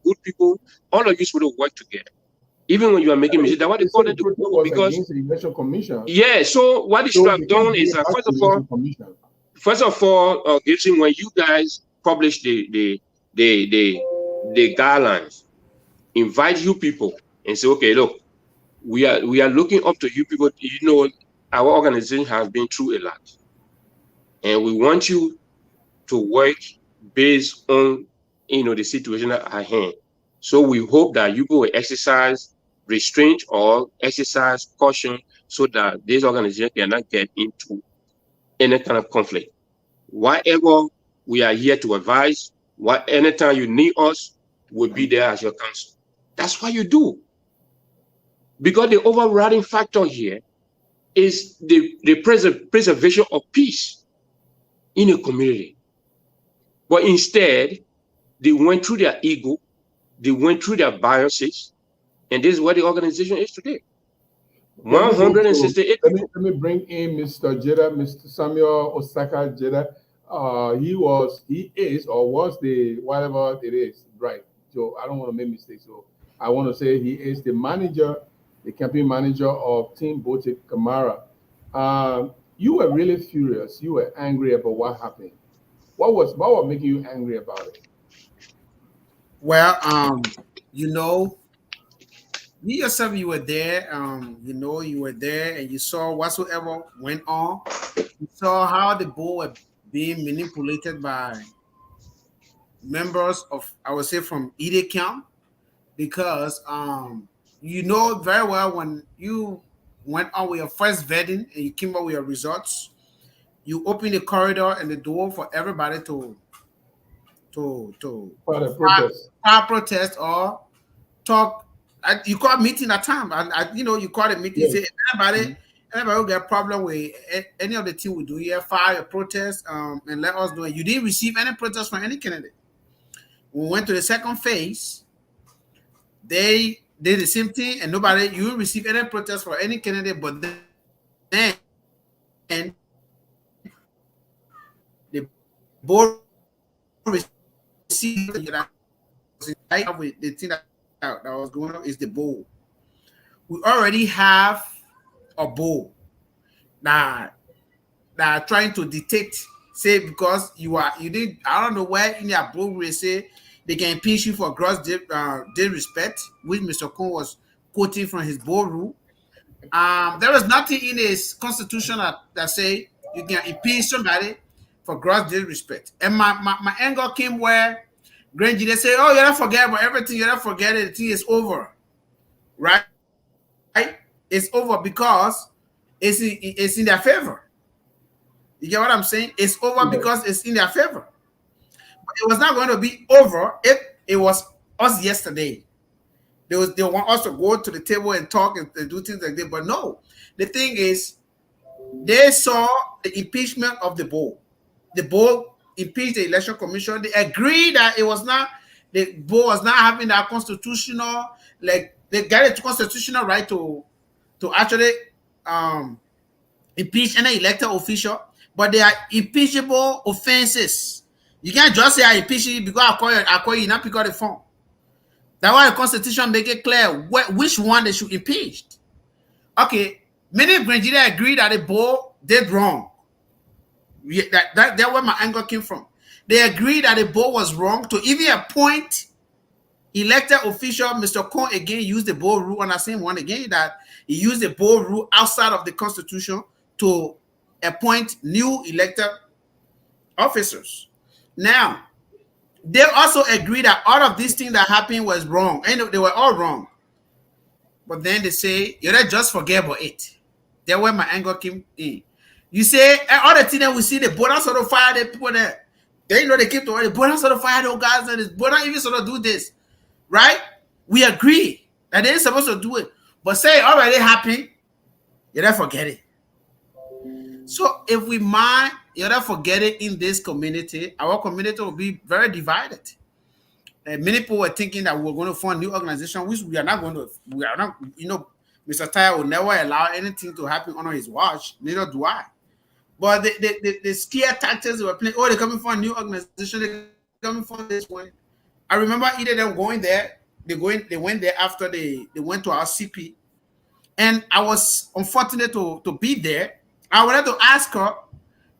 good people, all of you supposed to work together. Even when you are making mistakes, that's what they call it. Because against the election commission. Yeah, so what they should have done is first of all, Gibson, when you guys publish the guidelines, invite you people and say, okay, look, we are looking up to you people. You know, our organization has been through a lot, and we want you to work based on the situation at hand. So we hope that you will exercise restraint or exercise caution so that this organization cannot get into any kind of conflict. Whatever we are here to advise, anytime you need us, we'll be there as your counsel. That's what you do. Because the overriding factor here is the preservation of peace in a community. But instead, they went through their ego, they went through their biases, and this is what the organization is today. 168 people. Let me bring in Mr. Jaidah, Mr. Samuel Oshaka Jaidah. He is, or was the, whatever it is, right? So I don't want to make mistakes. So I want to say he is the manager, the campaign manager of Team Gbote Tahyor. You were really furious. You were angry about what happened. What was making you angry about it? Well, you yourself, you were there. You were there, and you saw whatsoever went on. You saw how the board were being manipulated by members of, I would say, from Ide camp, because you know very well when you went on with your first vetting and you came up with your results, you opened the corridor and the door for everybody to protest or talk. You call meeting at time, and you call a meeting. Yes. Say anybody will get a problem with any of the team we do here, file a protest, and let us know. You didn't receive any protest from any candidate. We went to the second phase. They did the same thing, and you receive any protest for any candidate, but then the board received the thing that was going on is the bowl. We already have a bowl that are trying to detect, say, because you did, I don't know where in your bowl we say they can impeach you for gross disrespect, which Mr. Kohn was quoting from his bowl rule. There is nothing in his constitution that say you can impeach somebody for gross disrespect. And my anger came where Grand Gedeh say, oh, you don't forget about everything, you don't forget it, the thing is over. Right? It's over because it's in their favor. You get what I'm saying? It's over because it's in their favor. But it was not going to be over if it was us yesterday. They want us to go to the table and talk and do things like that. But no, the thing is, they saw the impeachment of the board. The board impeached the election commission. They agreed that the board was not having that constitutional, like they got a constitutional right to actually impeach any elected official, but they are impeachable offenses. You can't just say I impeach you because I call you not pick up the phone. That's why the Constitution make it clear which one they should impeach. Okay, many of Grand Gedeh agree that the board did wrong. That's where my anger came from. They agreed that the board was wrong to even appoint elected official. Mr. Kohn again used the board rule, and I same one again that he used the board rule outside of the Constitution to appoint new elected officers. Now, they also agree that all of these things that happened was wrong, and they were all wrong. But then they say, you know, just forget about it. That's where my anger came in. You say, all the things that we see, the Boda sort of fire the people there. They know they keep to the Boda sort of fire those guys, and the Boda even sort of do this, right? We agree that they're supposed to do it. But say it already happened, you don't forget it. So if we mind, you don't forget it in this community, our community will be very divided. Many people were thinking that we're going to form a new organization, which we are not going to. We are not, you know, Mr. Tahyor will never allow anything to happen under his watch, neither do I. But the scare tactics they were playing, oh, they're coming for a new organization, they're coming for this one. I remember either them going there, they went there after they went to our CP. And I was unfortunate to be there. I wanted to ask her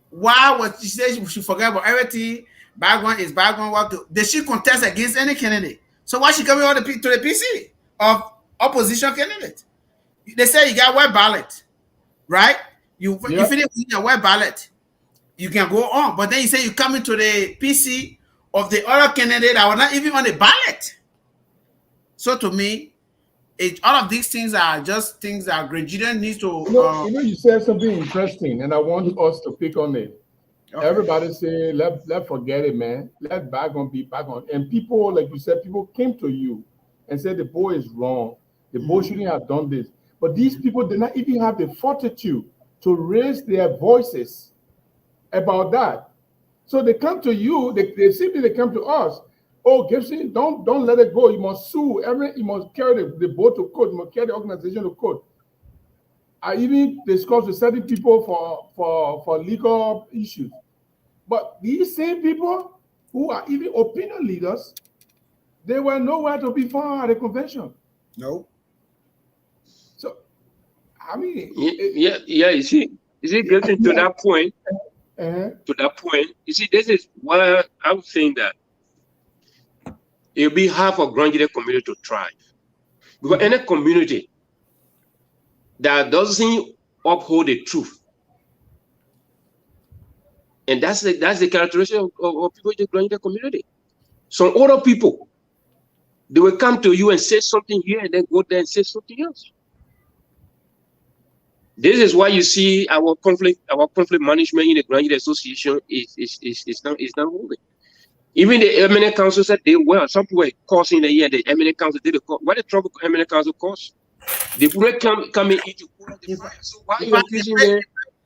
why was she said she forgot about everything. Background is background. Did she contest against any candidate? So why she coming on to the PC of opposition candidate? They say you got web ballot, right? You finish with your web ballot, you can go on. But then you say you come into the PC of the other candidate that was not even on the ballot. So to me, all of these things are just things that Grand Gedeh needs to. You said something interesting, and I want us to pick on it. Okay. Everybody say, let forget it, man. Let bygone be bygone. And people, like you said, people came to you and said the boy is wrong. The boy shouldn't have done this. But these people did not even have the fortitude to raise their voices about that. So they come to you. They simply come to us. Oh, Gibson, don't let it go. You must sue. You must carry the board to court. You must carry the organization to court. I even discussed with certain people for legal issues. But these same people who are even opinion leaders, they were nowhere to be found at the convention. No. So, I mean, you see, getting to that point. To that point, you see, this is why I'm saying that it'll be hard for Grand Gedeh community to thrive, because any community that doesn't uphold the truth, and that's the characteristic of people in the Grand Gedeh community. Some other people, they will come to you and say something here, and then go there and say something else. This is why you see our conflict management in the Grand Gedeh Association is not holding. Even the eminent council said some people were causing the year. The eminent council did what the trouble eminent council caused. The people come in to pull out the fire. So why are you accusing them?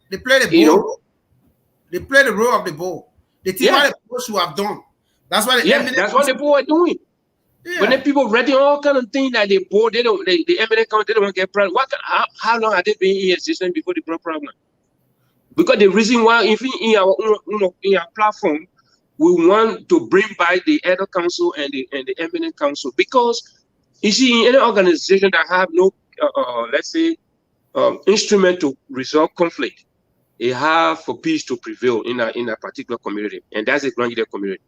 They play the ball. They play the role of the ball. They think what the people should have done. That's why that's what the people are doing. Yeah. When the people writing all kind of things that the eminent council they don't want to get problem. How long have they been in existence before the problem? Because the reason why, if in our platform, we want to bring back the elder council and the eminent council, because you see, in any organization that have no, let's say, instrument to resolve conflict, it have for peace to prevail in a particular community, and that's the Grand Gedeh community.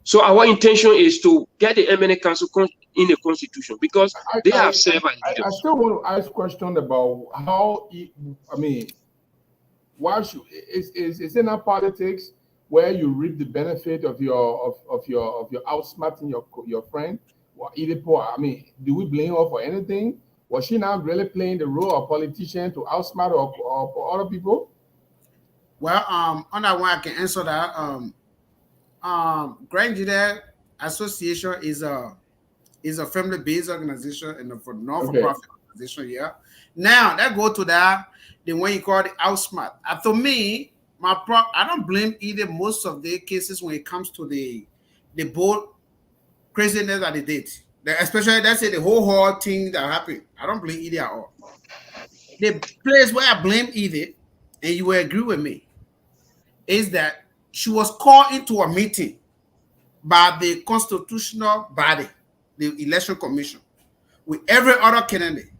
So our intention is to get the eminent council in the constitution, because they have served as leaders. I still want to ask a question about how. Why should is in our politics where you reap the benefit of your outsmarting your friend? Do we blame her for anything? Was she now really playing the role of politician to outsmart or other people? Well, on that one I can answer that. Grand Gedeh Association is a family-based organization and a non-for-profit organization. Yeah. Now that go to that the one you call the outsmart. To me, I don't blame either most of the cases when it comes to the bold craziness that they did. Especially let's say the whole thing that happened. I don't blame either at all. The place where I blame either, and you will agree with me, is that she was called into a meeting by the constitutional body, the election commission, with every other candidate.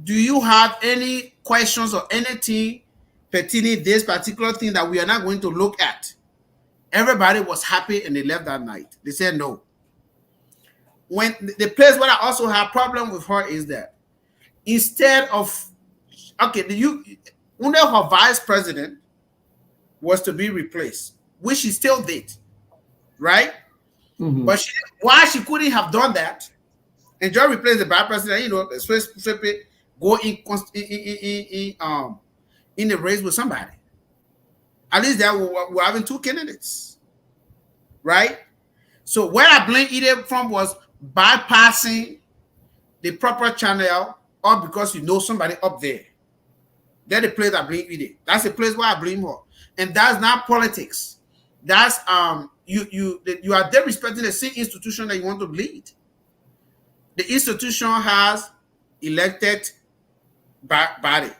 Do you have any questions or anything pertaining this particular thing that we are not going to look at? Everybody was happy and they left that night. They said no. When the place where I also have problem with her is that instead of her vice president was to be replaced. which she still did, right? Mm-hmm. But why she couldn't have done that and just replace the bad president, you know, go in the race with somebody. At least that we're having two candidates, right? So where I blame Ide from was bypassing the proper channel, or because you know somebody up there. That's the place I blame Ide. That's the place where I blame her, and that's not politics. That's you are disrespecting the same institution that you want to lead. The institution has elected body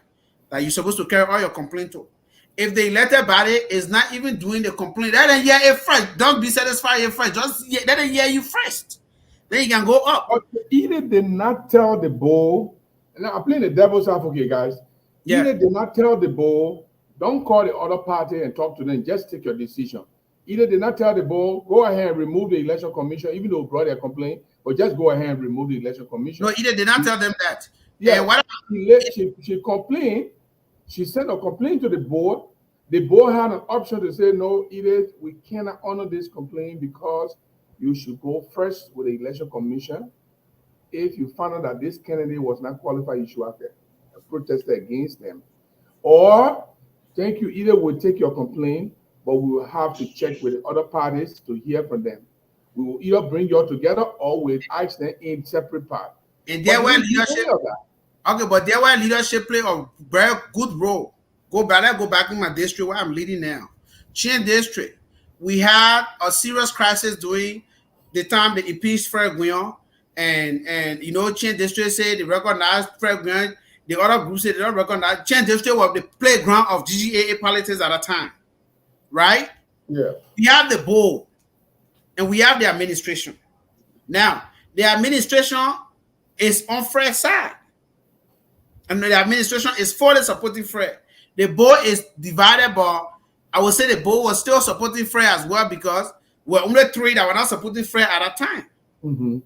that you're supposed to carry all your complaint to. If the elected body is not even doing the complaint, then hear it first. Don't be satisfied here first. Just let them hear you first. Then you can go up. But Ide did not tell the board. Now I'm playing the devil's advocate, guys. Yeah. Ide did not tell the board, don't call the other party and talk to them. Just take your decision. Ide did not tell the board, go ahead and remove the election commission, even though brought a complaint, but just go ahead and remove the election commission. No, Ide did not tell them that. Yeah, she complained. She sent a complaint to the board. The board had an option to say, no, Ide, we cannot honor this complaint because you should go first with the election commission. If you found out that this candidate was not qualified, you should have a protest against them. Or, thank you, Ide will take your complaint, but we will have to check with the other parties to hear from them. We will either bring you all together or we'll ask them in separate parts. And there were leadership. Okay, but there were leadership play a very good role. Let's go back in my district where I'm leading now. Chin district, we had a serious crisis during the time they impeached Fred Guion, and you know, Chin district said they recognized Fred Guion. The other group said they don't recognize. Chin district was the playground of GGAA politics at a time, right? Yeah. We have the board, and we have the administration. Now, the administration is on Fred's side, and the administration is fully supporting Fred. The board is divided, but I would say the board was still supporting Fred as well because we're only three that were not supporting Fred at that time. Mm-hmm.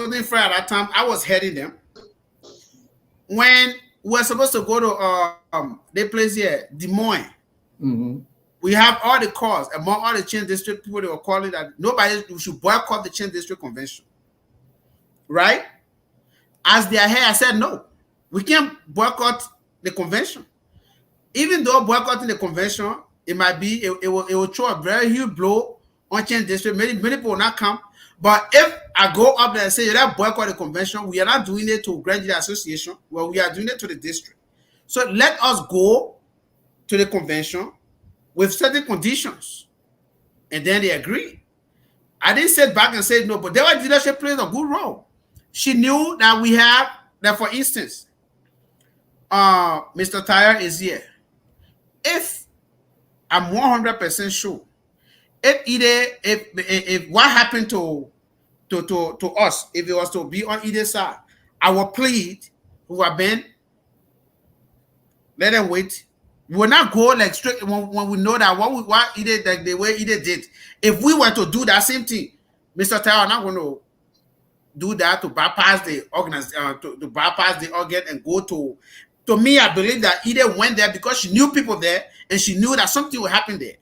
Supporting Fred at that time, I was heading them. When we were supposed to go to the place here, Des Moines, Mm-hmm. we have all the calls among all the Chin district people. They were calling that nobody should boycott the Chin district convention, right? As their head, I said no. We can't boycott the convention. Even though boycotting the convention, it might be, it will throw a very huge blow on Chin district. Many people will not come. But if I go up there and say, let's boycott the convention, we are not doing it to Grand Gedeh Association. Well, we are doing it to the district. So let us go to the convention with certain conditions. And then they agree. I didn't sit back and say no, but their leadership plays a good role. She knew that we have, that for instance, Mr. Tahyor is here. If I'm 100% sure, if what happened to us, if it was to be on either side, I will plead who have been, let them wait. We will not go like straight when we know that what Ide, like the way Ide did. If we were to do that same thing, Mr. Tahyor not going to do that to bypass the to bypass the organ and go to. To me, I believe that Ide went there because she knew people there and she knew that something would happen there.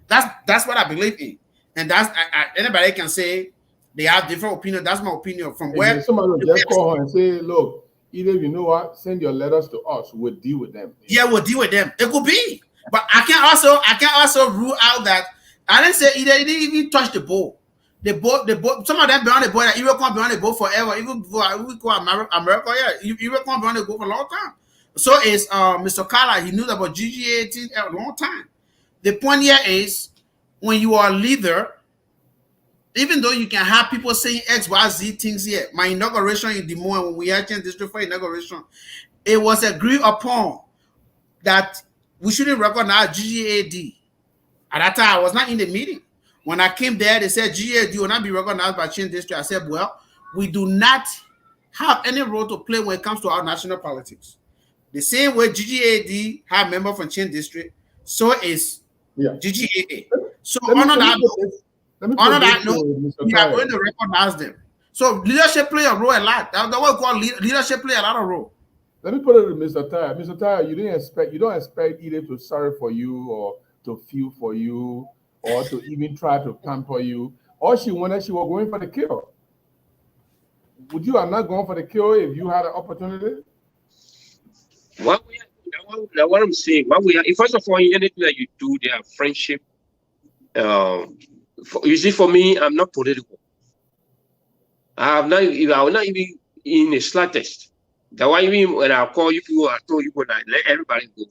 That's what I believe in, and that's anybody can say they have different opinion. That's my opinion. From where somebody will just call her and say, "Look, Ide, you know what? Send your letters to us. We'll deal with them." Yeah, we'll deal with them. It could be, but I can also rule out that I didn't say Ide didn't even touch the boat. The boat. Some of them be on the boat. That Ide can't be on the boat forever. Even before we call America, yeah, Ide can't be on the boat for a long time. So is Mr. Carla. He knew about GGAA a long time. The point here is when you are a leader, even though you can have people saying X, Y, Z things here. My inauguration in Des Moines, when we had Chin district for inauguration, it was agreed upon that we shouldn't recognize GGAD. At that time, I was not in the meeting. When I came there, they said GGAD will not be recognized by Chin district. I said, well, we do not have any role to play when it comes to our national politics. The same way GGAD have member from Chin district, so is GGAA. So under that note, we are going to recognize them. So leadership play a role a lot. That's what we call leadership play a lot of role. Let me put it to Mr. Tahyor. Mr. Tahyor, you don't expect either to sorry for you or to feel for you or to even try to pamper you. All she wanted, she was going for the kill. Would you have not gone for the kill if you had an opportunity? What I'm saying, first of all, anything that you do, there are friendship. You see, for me, I'm not political. I will not even in the slightest. That's why even when I call you people, I told you that let everybody go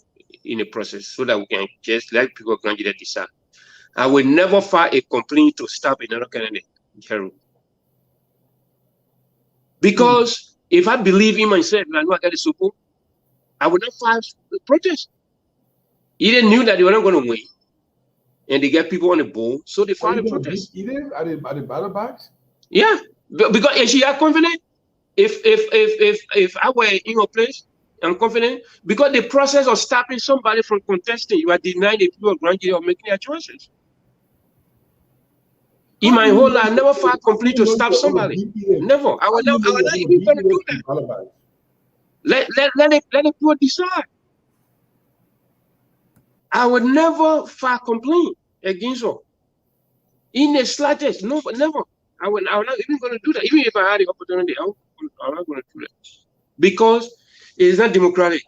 in the process so that we can just let people Grand Gedeh decide. I will never file a complaint to stop another candidate. Because if I believe in myself and I know I got the support, I would not file a protest. They knew that they were not going to win. And they get people on the board, so they filed a protest. At the ballot box? Yeah. Because if she are confident, if I were in your place, I'm confident, because the process of stopping somebody from contesting, you are denying the people of Grand Gedeh of making their choices. In my whole life, I never filed complete to stop somebody. Never. I was not even going to do that. Let the people decide. I would never file complaint against her. In the slightest, no, never. I was not even going to do that. Even if I had the opportunity, I'm not going to do that. Because it's not democratic.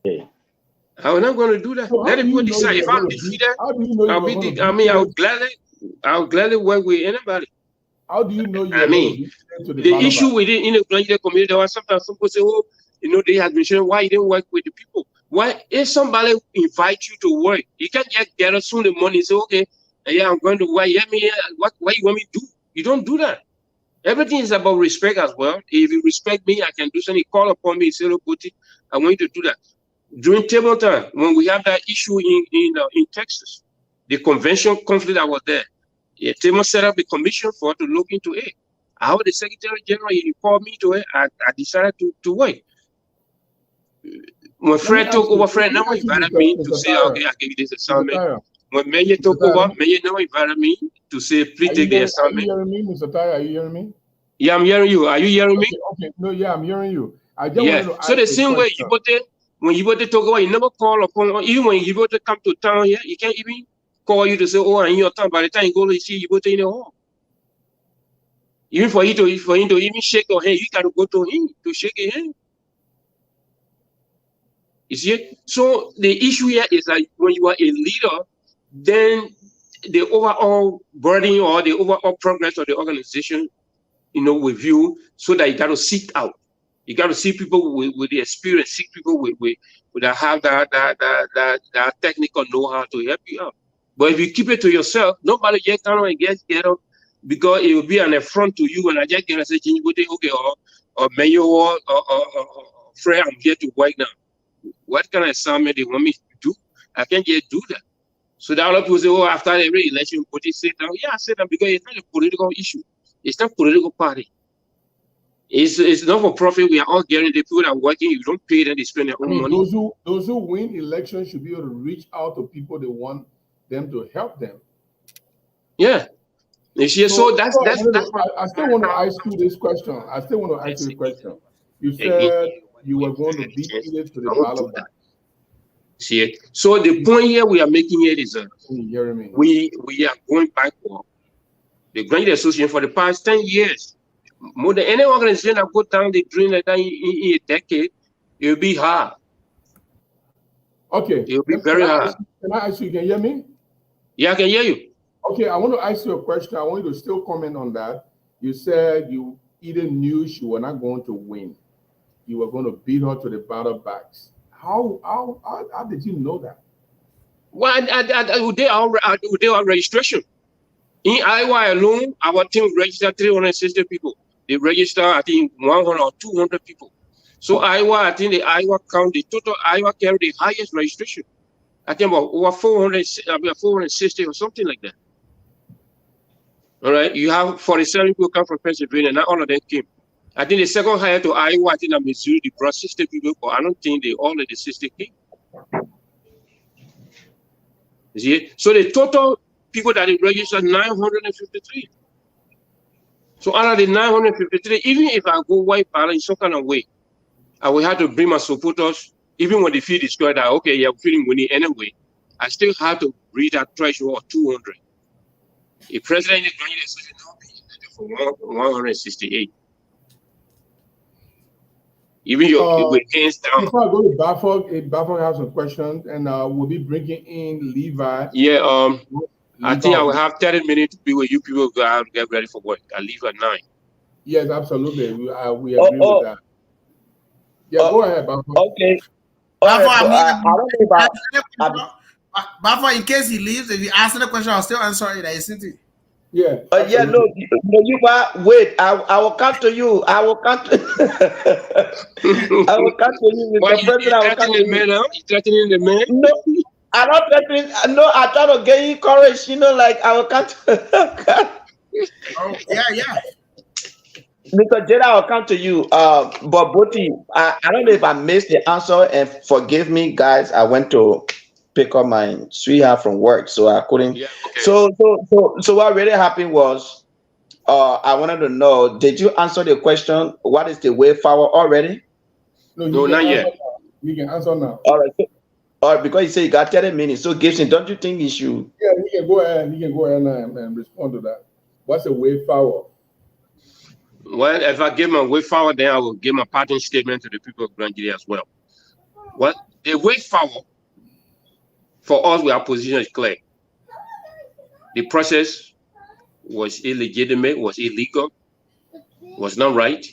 Okay. I was not going to do that. So let the people decide. If I'm defeated, I'll gladly work with anybody. How do you know you the issue within in the Grand Gedeh community, there was sometimes some people say, oh, they have been saying, why you didn't work with the people? Why, if somebody invites you to work, you can't just get us soon the money and say, okay, yeah, I'm going to work. Yeah, what you want me to do? You don't do that. Everything is about respect as well. If you respect me, I can do something. Call upon me and say, look, Gbote, I want you to do that. During table time, when we have that issue in Texas, the convention conflict that was there, Table set up a commission for to look into it. I was the Secretary General, he called me to it. I decided to work. When Fred took over, Fred never invited me to say, okay, I'll give you this assignment. When Mayor took over, Mayor never invited me to say, please take the assignment. Are you hearing me, Mr. Tahyor? Are you hearing me? Yeah, I'm hearing you. Are you hearing me? Okay. No, yeah, I'm hearing you. So the same way, when Gbote took over, he never called upon, even when Gbote come to town here, he can't even call you to say, oh, I'm in your town. By the time you go to see Gbote in the hall. Even for him to even shake your hand, you got to go to him to shake his hand. You see? So the issue here is that when you are a leader, then the overall burden or the overall progress of the organization, with you, so that you got to seek out. You got to see people with the experience, seek people with that have that technical know-how to help you out. But if you keep it to yourself, nobody just come and get up, because it will be an affront to you. And I just get a say, okay, or Mayor or Fred, I'm here to work now. What kind of assignment they want me to do? I can't just do that. So that a lot of people say, oh, after every election, Gbote sit down. Yeah, I sit down because it's not a political issue. It's not a political party. It's not for profit. We are all getting the people that are working. You don't pay them, they spend their own money. Those who win elections should be able to reach out to people they want them to help them. Yeah. So that's I still want to ask you this question. You said you were going to beat it to the ballot box. See it. So the point here we are making here is we are going backward. The Grand Gedeh Association for the past 10 years, more than any organization that go down the drain like that in a decade, it will be hard. Okay. It will be very hard. Can I ask you, can you hear me? Yeah, I can hear you. Okay, I want to ask you a question. I want you to still comment on that. You said you either knew she was not going to win. You were going to beat her to the ballot box. How did you know that? Well, they are registration. In Iowa alone, our team registered 360 people. They registered, I think, 100 or 200 people. So Iowa, I think the Iowa county, the total Iowa carried the highest registration. I think about over 460 or something like that. All right, you have 47 people come from Pennsylvania, not all of them came. I think the second highest to Iowa, I think in Missouri, they brought 60 people, but I don't think they all of the 60 came. See? So the total people that they registered 953. So out of the 953, even if I go white ballot in some kind of way, I will have to bring my supporters, even when they feel destroyed, that, okay, yeah, we're feeling winning anyway. I still have to reach that threshold of 200. A president is going to say, no, for 168. Even with hands down. Before I go to Bafog has some questions, and we'll be bringing in Levi. Yeah, I think I will have 30 minutes to be with you people. Go out and get ready for work. I leave at 9. Yes, absolutely. We agree with that. Yeah, go ahead, Bafog. Okay. Bafog, in case he leaves, if you answer the question, I'll still answer it. Isn't it? Yeah. Yeah, no, you wait. I will come to you. I will come to I will come to you, Mr. President. I will come to you. You threatening the man? No, I'm not threatening. No, I try to get you courage. Like I will come to Oh, yeah. Mr. Gedeh, I will come to you. But Gbote, I don't know if I missed the answer, and forgive me, guys. I went to pick up my sweetheart from work, so I couldn't. Yeah, okay. So what really happened was, I wanted to know, did you answer the question? What is the way forward already? No, not yet. You can answer now. All right, because you say you got 30 minutes. So Gibson, don't you think you should? Yeah, you can go ahead. You can go ahead and respond to that. What's the way forward? Well, if I give my way forward, then I will give my parting statement to the people of Grand Gedeh as well. Well, the way forward for us, our position is clear. The process was illegitimate, was illegal, was not right.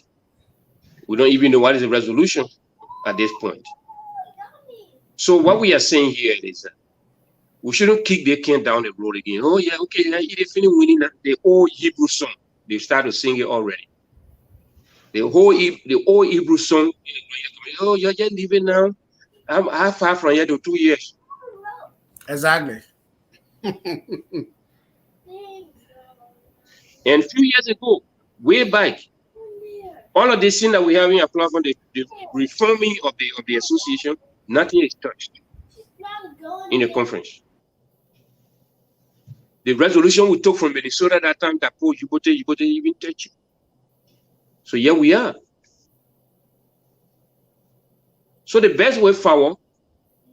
We don't even know what is the resolution at this point. So what we are saying here is that we shouldn't kick the can down the road again. Oh yeah, okay, they finish winning the old Hebrew song. They started to sing it already. The old Hebrew song. Oh, you're just leaving now. I'm far from here to 2 years. Exactly. And a few years ago, way back, all of this thing that we have in our platform, the reforming of the association, nothing is touched in the conference. The resolution we took from Minnesota at that time that Gbote even touch it. So here we are. So the best way forward,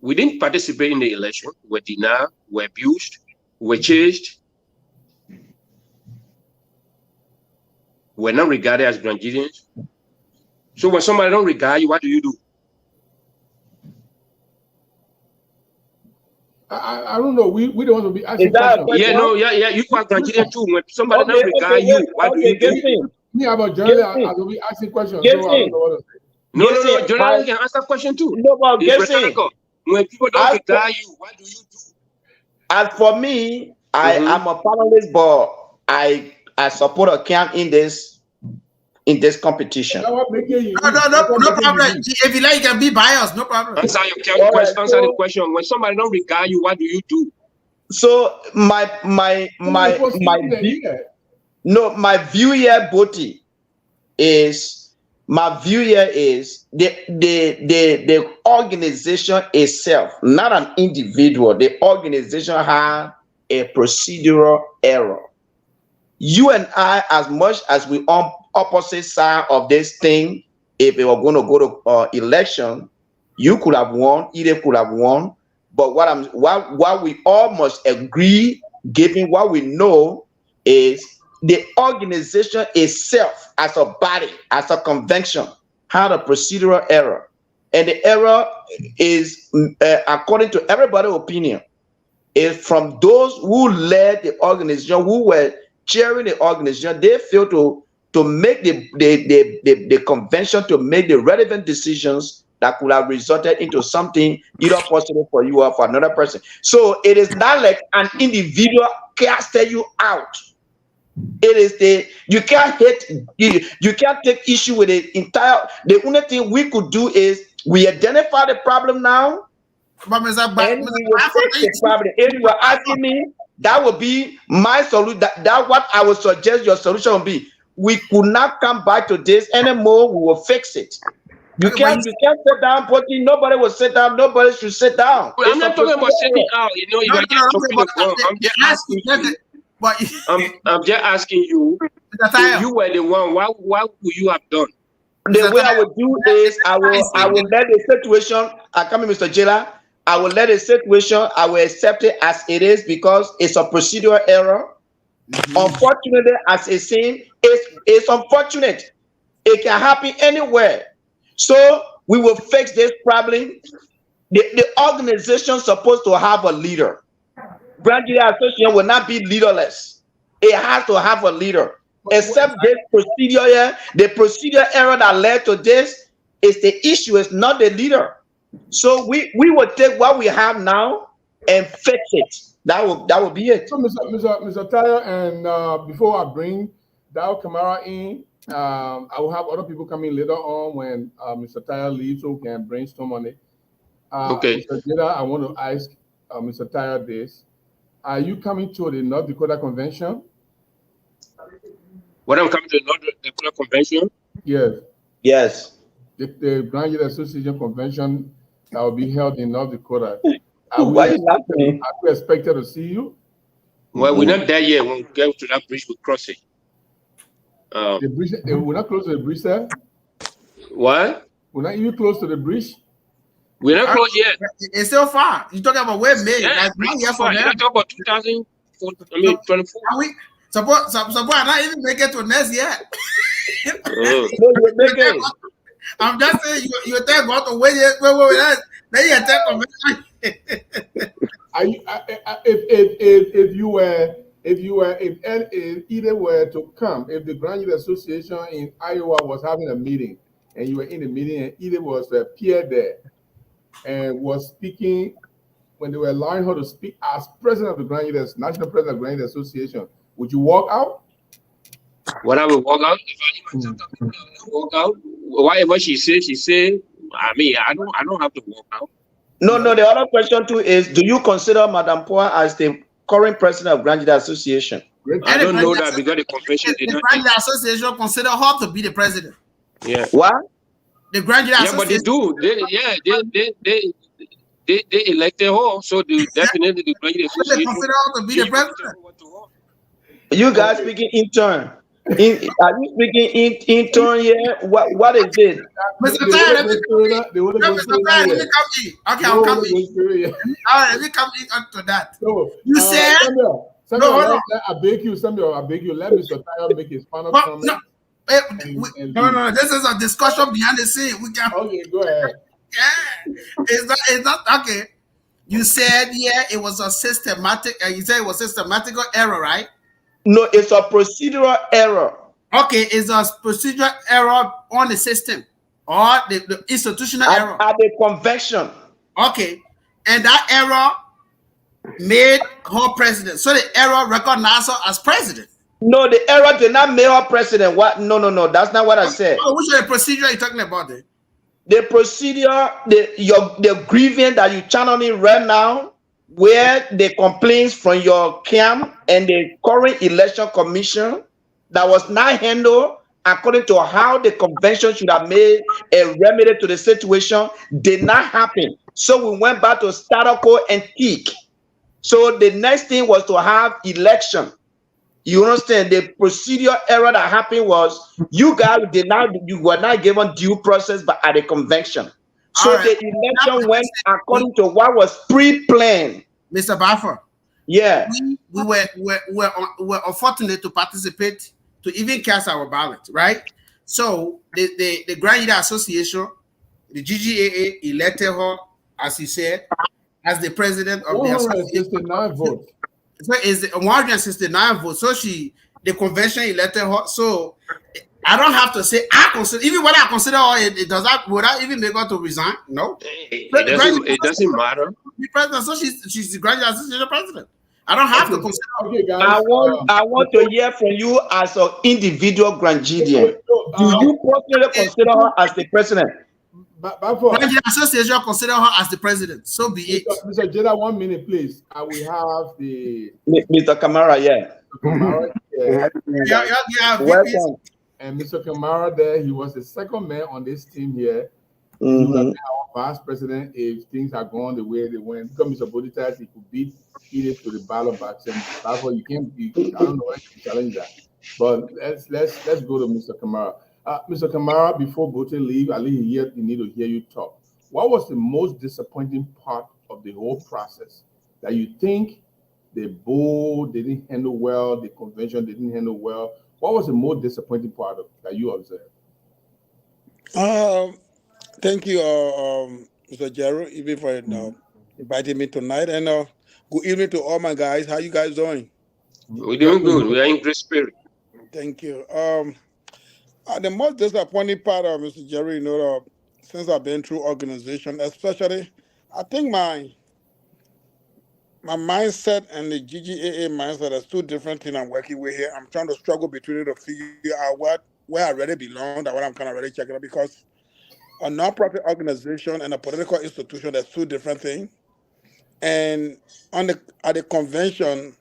we didn't participate in the election. We were denied, we were abused, we were chased. We're not regarded as Grand Gedeans. So when somebody don't regard you, what do you do? I don't know. We don't want to be asking questions. Yeah, you are Grand Gedean too. When somebody don't regard you, what do you do? Me about journalists, I will be asking questions. So I don't know what to say. No, journalists can answer questions too. No, but when people don't regard you, what do you do? And for me, I'm a panelist, but I support a camp in this competition. No problem. If you like, you can be biased. No problem. Answer your question. Answer the question. When somebody don't regard you, what do you do? So my view here, Gbote, is the organization itself, not an individual. The organization had a procedural error. You and I, as much as we on opposite side of this thing, if we were going to go to election, you could have won, either could have won. But what we all must agree, given what we know, is the organization itself, as a body, as a convention, had a procedural error, and the error is, according to everybody's opinion, is from those who led the organization, who were chairing the organization. They failed to make the convention, to make the relevant decisions that could have resulted into something either possible for you or for another person. So it is not like an individual casted you out. It is you can't take issue with the entire. The only thing we could do is we identify the problem now, and we will fix the problem. If you were asking me, that would be my solution. That what I would suggest your solution would be. We could not come back to this anymore. We will fix it. You can't sit down, Gbote. Nobody will sit down. Nobody should sit down. Well, I'm not talking about sitting out. You know, you're just talking about. I'm just asking you. I'm just asking you. If you were the one, what would you have done? The way I would do is I will let the situation. I come in, Mr. Jaidah. I will let the situation. I will accept it as it is because it's a procedural error. Unfortunately, as a saying, it's unfortunate. It can happen anywhere. So we will fix this problem. The organization is supposed to have a leader. Grand Gedeh Association will not be leaderless. It has to have a leader. Except this procedure here, the procedure error that led to this is the issue, is not the leader. So we will take what we have now and fix it. That will be it. So, Mr. Tahyor, and before I bring Dao Kamara in, I will have other people coming later on when Mr. Tahyor leaves, so we can brainstorm on it. Okay. Mr. Jaidah, I want to ask Mr. Tahyor this: are you coming to the North Dakota Convention? When I'm coming to the North Dakota Convention? Yes. Yes. The Grand Gedeh Association Convention that will be held in North Dakota. Why are you laughing? Are we expected to see you? Well, we're not there yet. When we get to that bridge, we cross it. The bridge, we're not close to the bridge, sir. What? We're not even close to the bridge. We're not close yet. It's still far. You're talking about where May? Yeah, Like, far. You're talking about 2024. Suppose I not even make it to next year. No, you make it. I'm just saying you tell God to wait. Then you tell convention. If either were to come, if the Grand Gedeh Association in Iowa was having a meeting and you were in the meeting and either was appeared there and was speaking when they were allowing her to speak as president of the Grand Gedeh, national president of the Grand Gedeh Association, would you walk out? When I will walk out, if I walk out, whatever she said. I mean, I don't have to walk out. No. The other question too is: do you consider Madam Poa as the current president of Grand Gedeh Association? I don't know that because the convention did not. The Grand Gedeh Association consider her to be the president. Yeah. What? The Grand Gedeh Association. Yeah, but they do. They elected her, so definitely the Grand Gedeh Association. They consider her to be the president. You guys speaking in turn. Are you speaking in turn here? What is it? Mr. Tahyor, let me come in. Okay, I'll come in. All right, let me come in to that. You said Samuel, I beg you, let Mr. Tahyor make his final comment. No, this is a discussion behind the scene. We can. Okay, go ahead. Yeah, it's not okay. You said it was a systematic. You said it was systematical error, right? No, it's a procedural error. Okay, it's a procedural error on the system or the institutional error at the convention. Okay, and that error made her president. So the error recognized her as president. No, the error did not make her president. What? No. That's not what I said. Which is the procedure are you talking about then? The procedure, the grievance that you channeling right now, where the complaints from your camp and the current election commission that was not handled according to how the convention should have made a remedy to the situation did not happen. So we went back to status quo antique. So the next thing was to have election. You understand? The procedure error that happened was you were not given due process but at the convention. So the election went according to what was pre-planned. Mr. Baffer. Yeah. We were unfortunate to participate, to even cast our ballot, right? So the Grand Gedeh Association, the GGAA elected her, as you said, as the president of the association. Vote. So it's 169 votes. So the convention elected her. So I don't have to say I consider, even when I consider her, it does not, would I even make her to resign? No. It doesn't matter. The president, so she's the Grand Gedeh Association president. I don't have to consider. Okay, guys. I want to hear from you as an individual Grand Gedeh. Do you personally consider her as the president? Grand Gedeh Association consider her as the president. So be it. Mr. Jaidah, 1 minute, please. I will have the Mr. Kamara, Kamara, welcome. And Mr. Kamara there, he was the second man on this team here. Mm-hmm. He was our vice president if things are going the way they went. Because Mr. Gbote Tahyor, he could beat it to the ballot box, and therefore you can't be. I don't know why you challenge that. But let's go to Mr. Kamara. Mr. Kamara, before Gbote leave, at least you need to hear you talk. What was the most disappointing part of the whole process that you think the board didn't handle well, the convention didn't handle well? What was the most disappointing part of that you observed? Thank you, Mr. Jero, even for inviting me tonight. And good evening to all my guys. How you guys doing? We're doing good. We are in great spirit. Thank you. The most disappointing part of Mr. Jerry, since I've been through organization, especially, I think my mindset and the GGAA mindset is two different things I'm working with here. I'm trying to struggle between it to figure out where I really belong, that what I'm kind of really checking out, because a nonprofit organization and a political institution, that's two different things. And at the convention,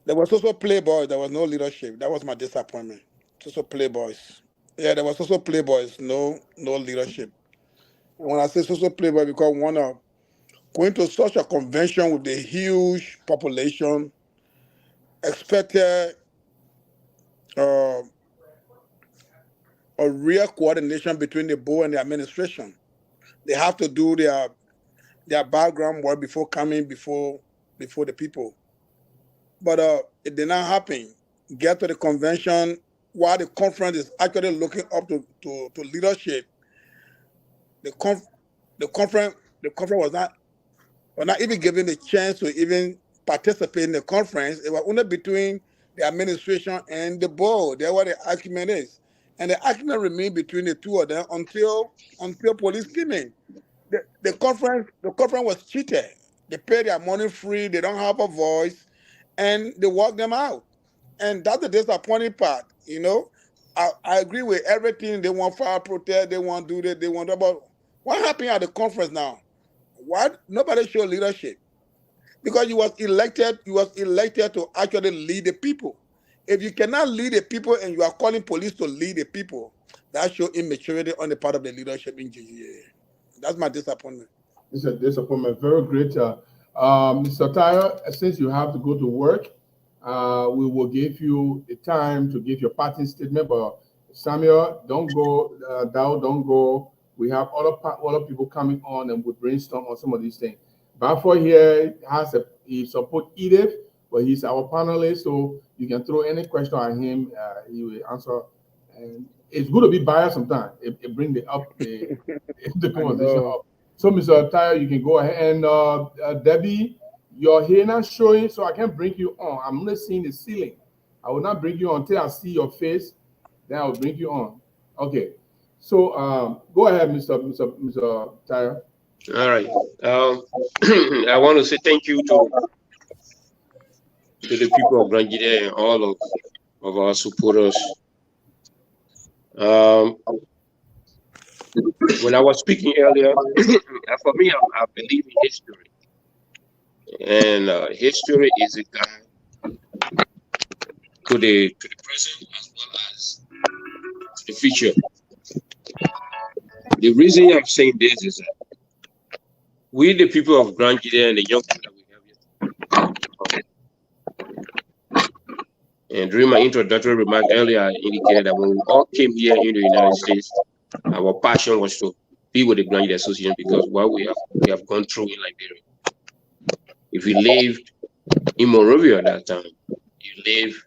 there was also playboys. There was no leadership. That was my disappointment. Also playboys. Yeah, there was also playboys. No leadership. And when I say social playboy, because going to such a convention with a huge population, expected a real coordination between the board and the administration. They have to do their background work before coming before the people. But it did not happen. Get to the convention while the conference is actually looking up to leadership. The conference was not even given the chance to even participate in the conference. It was only between the administration and the board. That's what the argument is. And the argument remained between the two of them until police came in. The conference was cheated. They pay their money free, they don't have a voice, and they walk them out. And that's the disappointing part, I agree with everything. They want fire protest, they want to do that, they want that. But what happened at the conference now? What? Nobody showed leadership. Because you was elected to actually lead the people. If you cannot lead the people and you are calling police to lead the people, that shows immaturity on the part of the leadership in GGAA. That's my disappointment. It's a disappointment. Very great. Mr. Tahyor, since you have to go to work, we will give you the time to give your parting statement. But Samuel, don't go. Dow, don't go. We have other people coming on and we'll brainstorm on some of these things. Bafor here he support Edith, but he's our panelist, so you can throw any question at him. He will answer. And it's good to be biased sometimes. It brings the conversation up. So, Mr. Tahyor, you can go ahead. And Debbie, your hair not showing, so I can't bring you on. I'm only seeing the ceiling. I will not bring you on until I see your face. Then I will bring you on. Okay. So go ahead, Mr. Tahyor. All right. I want to say thank you to the people of Grand Gedeh and all of our supporters. When I was speaking earlier, for me, I believe in history. And history is a guide to the present as well as to the future. The reason I'm saying this is that we, the people of Grand Gedeh and the young people that we have here, and during my introductory remark earlier, I indicated that when we all came here in the United States, our passion was to be with the Grand Gedeh Association because what we have gone through in Liberia. If you lived in Monrovia at that time, you live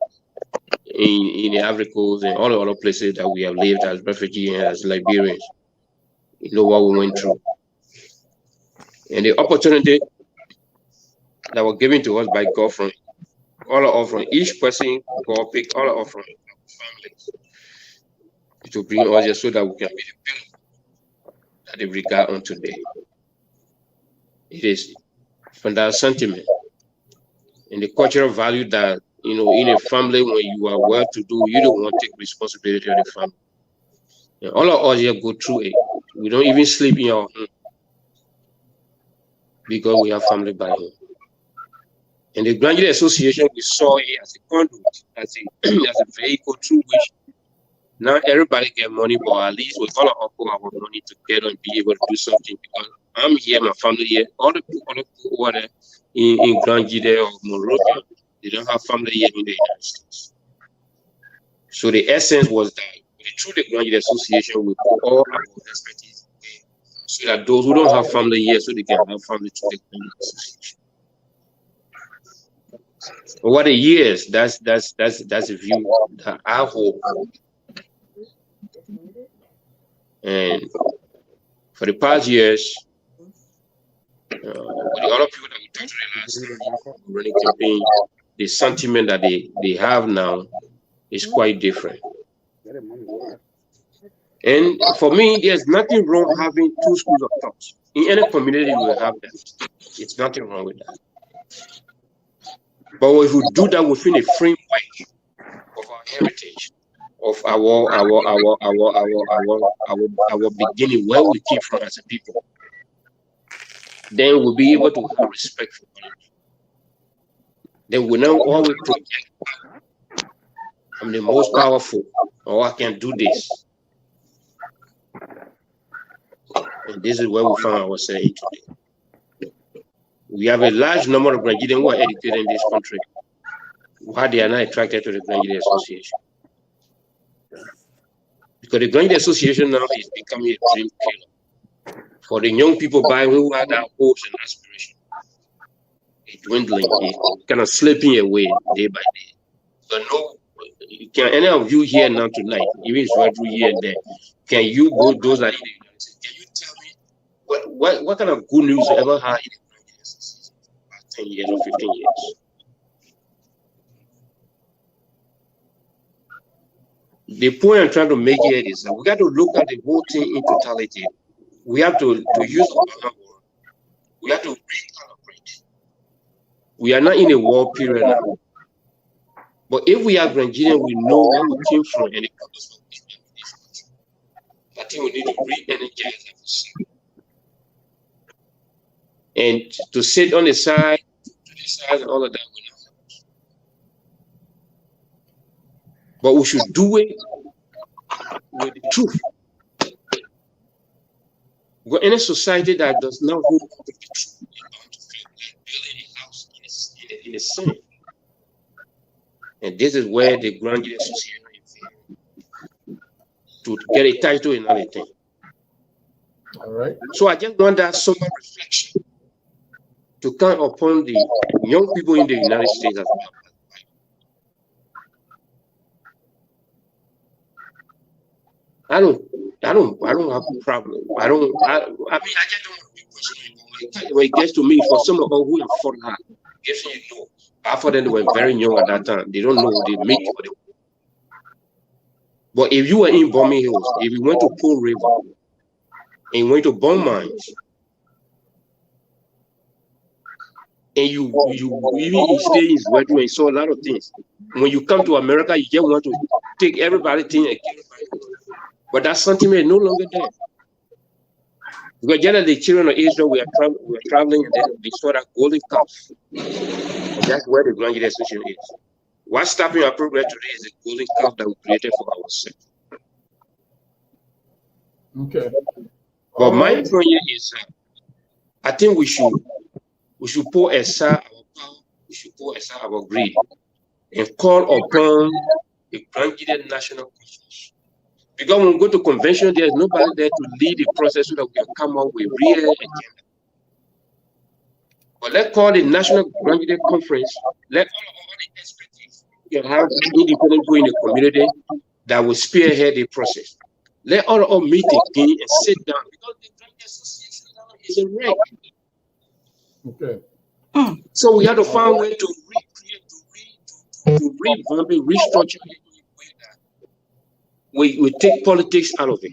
in the Ivory Coast and all the other places that we have lived as refugees and as Liberians, you know what we went through. And the opportunity that was given to us by God from each person, God picked all of us from families to bring us here so that we can be the people that they regard on today. It is from that sentiment and the cultural value that, in a family, when you are well-to-do, you don't want to take responsibility of the family. And all of us here go through it. We don't even sleep in our home because we have family by home. And the Grand Gedeh Association, we saw it as a conduit, as a vehicle through which not everybody get money, but at least we all put our money together and be able to do something. Because I'm here, my family here, all the people who are there in Grand Gedeh or Monrovia, they don't have family here in the United States. So the essence was that through the Grand Gedeh Association, we put all our expertise so that those who don't have family here, so they can have family through the Grand Gedeh Association. Over the years, that's a view that I hold. And for the past years, with the other people that we talked to the last time, running campaign, the sentiment that they have now is quite different. And for me, there's nothing wrong having two schools of thought. In any community, we have that. It's nothing wrong with that. But if we do that within a framework of our heritage, of our beginning, where we came from as a people, then we'll be able to have respect for knowledge. Then we know all we project. I'm the most powerful, or I can do this. And this is where we found ourselves today. We have a large number of Grand Gedehians who are educated in this country. Why they are not attracted to the Grand Gedeh Association? Because the Grand Gedeh Association now is becoming a dream killer for the young people by who had their hopes and aspirations. It's dwindling, it's kind of slipping away day by day. But no, can any of you here now tonight, even if it's right here and there, can you go those that in the United States, can you tell me what kind of good news you ever had in the Grand Gedeh Association for about 10 years or 15 years? The point I'm trying to make here is that we got to look at the whole thing in totality. We have to use our word. We have to recalibrate. We are not in a war period now. But if we are Grand Gedeh, we know where we came from and the purpose of this country. I think we need to re-energize ourselves. And to sit on the side, to the side, and all of that will not help us. But we should do it with the truth. We're in a society that does not hold on to the truth. You're bound to feel like building a house in the sand. And this is where the Grand Gedeh Association is to get a title and everything. All right. So I just want that sober reflection to come upon the young people in the United States as well. I don't have a problem. I mean, I just don't want to be questioning. When it gets to me, for some of us who have fought hard, guess you know, after them they were very young at that time. They don't know they make it. But if you were in Bombing Hills, if you went to Pearl River, and you went to bomb mines, and you even stay in Sweater and saw a lot of things. When you come to America, you just want to take everybody thing and kill everybody. But that sentiment is no longer there. Because just the children of Israel, we are traveling, and then they saw that golden calf. And that's where the Grand Gedeh Association is. What's stopping our progress today is the golden calf that we created for ourselves. Okay. But my point here is, I think we should put aside our power, we should put aside our greed, and call upon the Grand Gedeh National Conference. Because when we go to convention, there's nobody there to lead the process so that we can come up with real agenda. But let's call the National Grand Gedeh Conference. Let all the expertise you have independent people in the community that will spearhead the process. Let all meet again and sit down because the Grand Gedeh Association is a wreck. Okay. So we have to find a way to recreate, to revamp it, restructure it. We take politics out of it.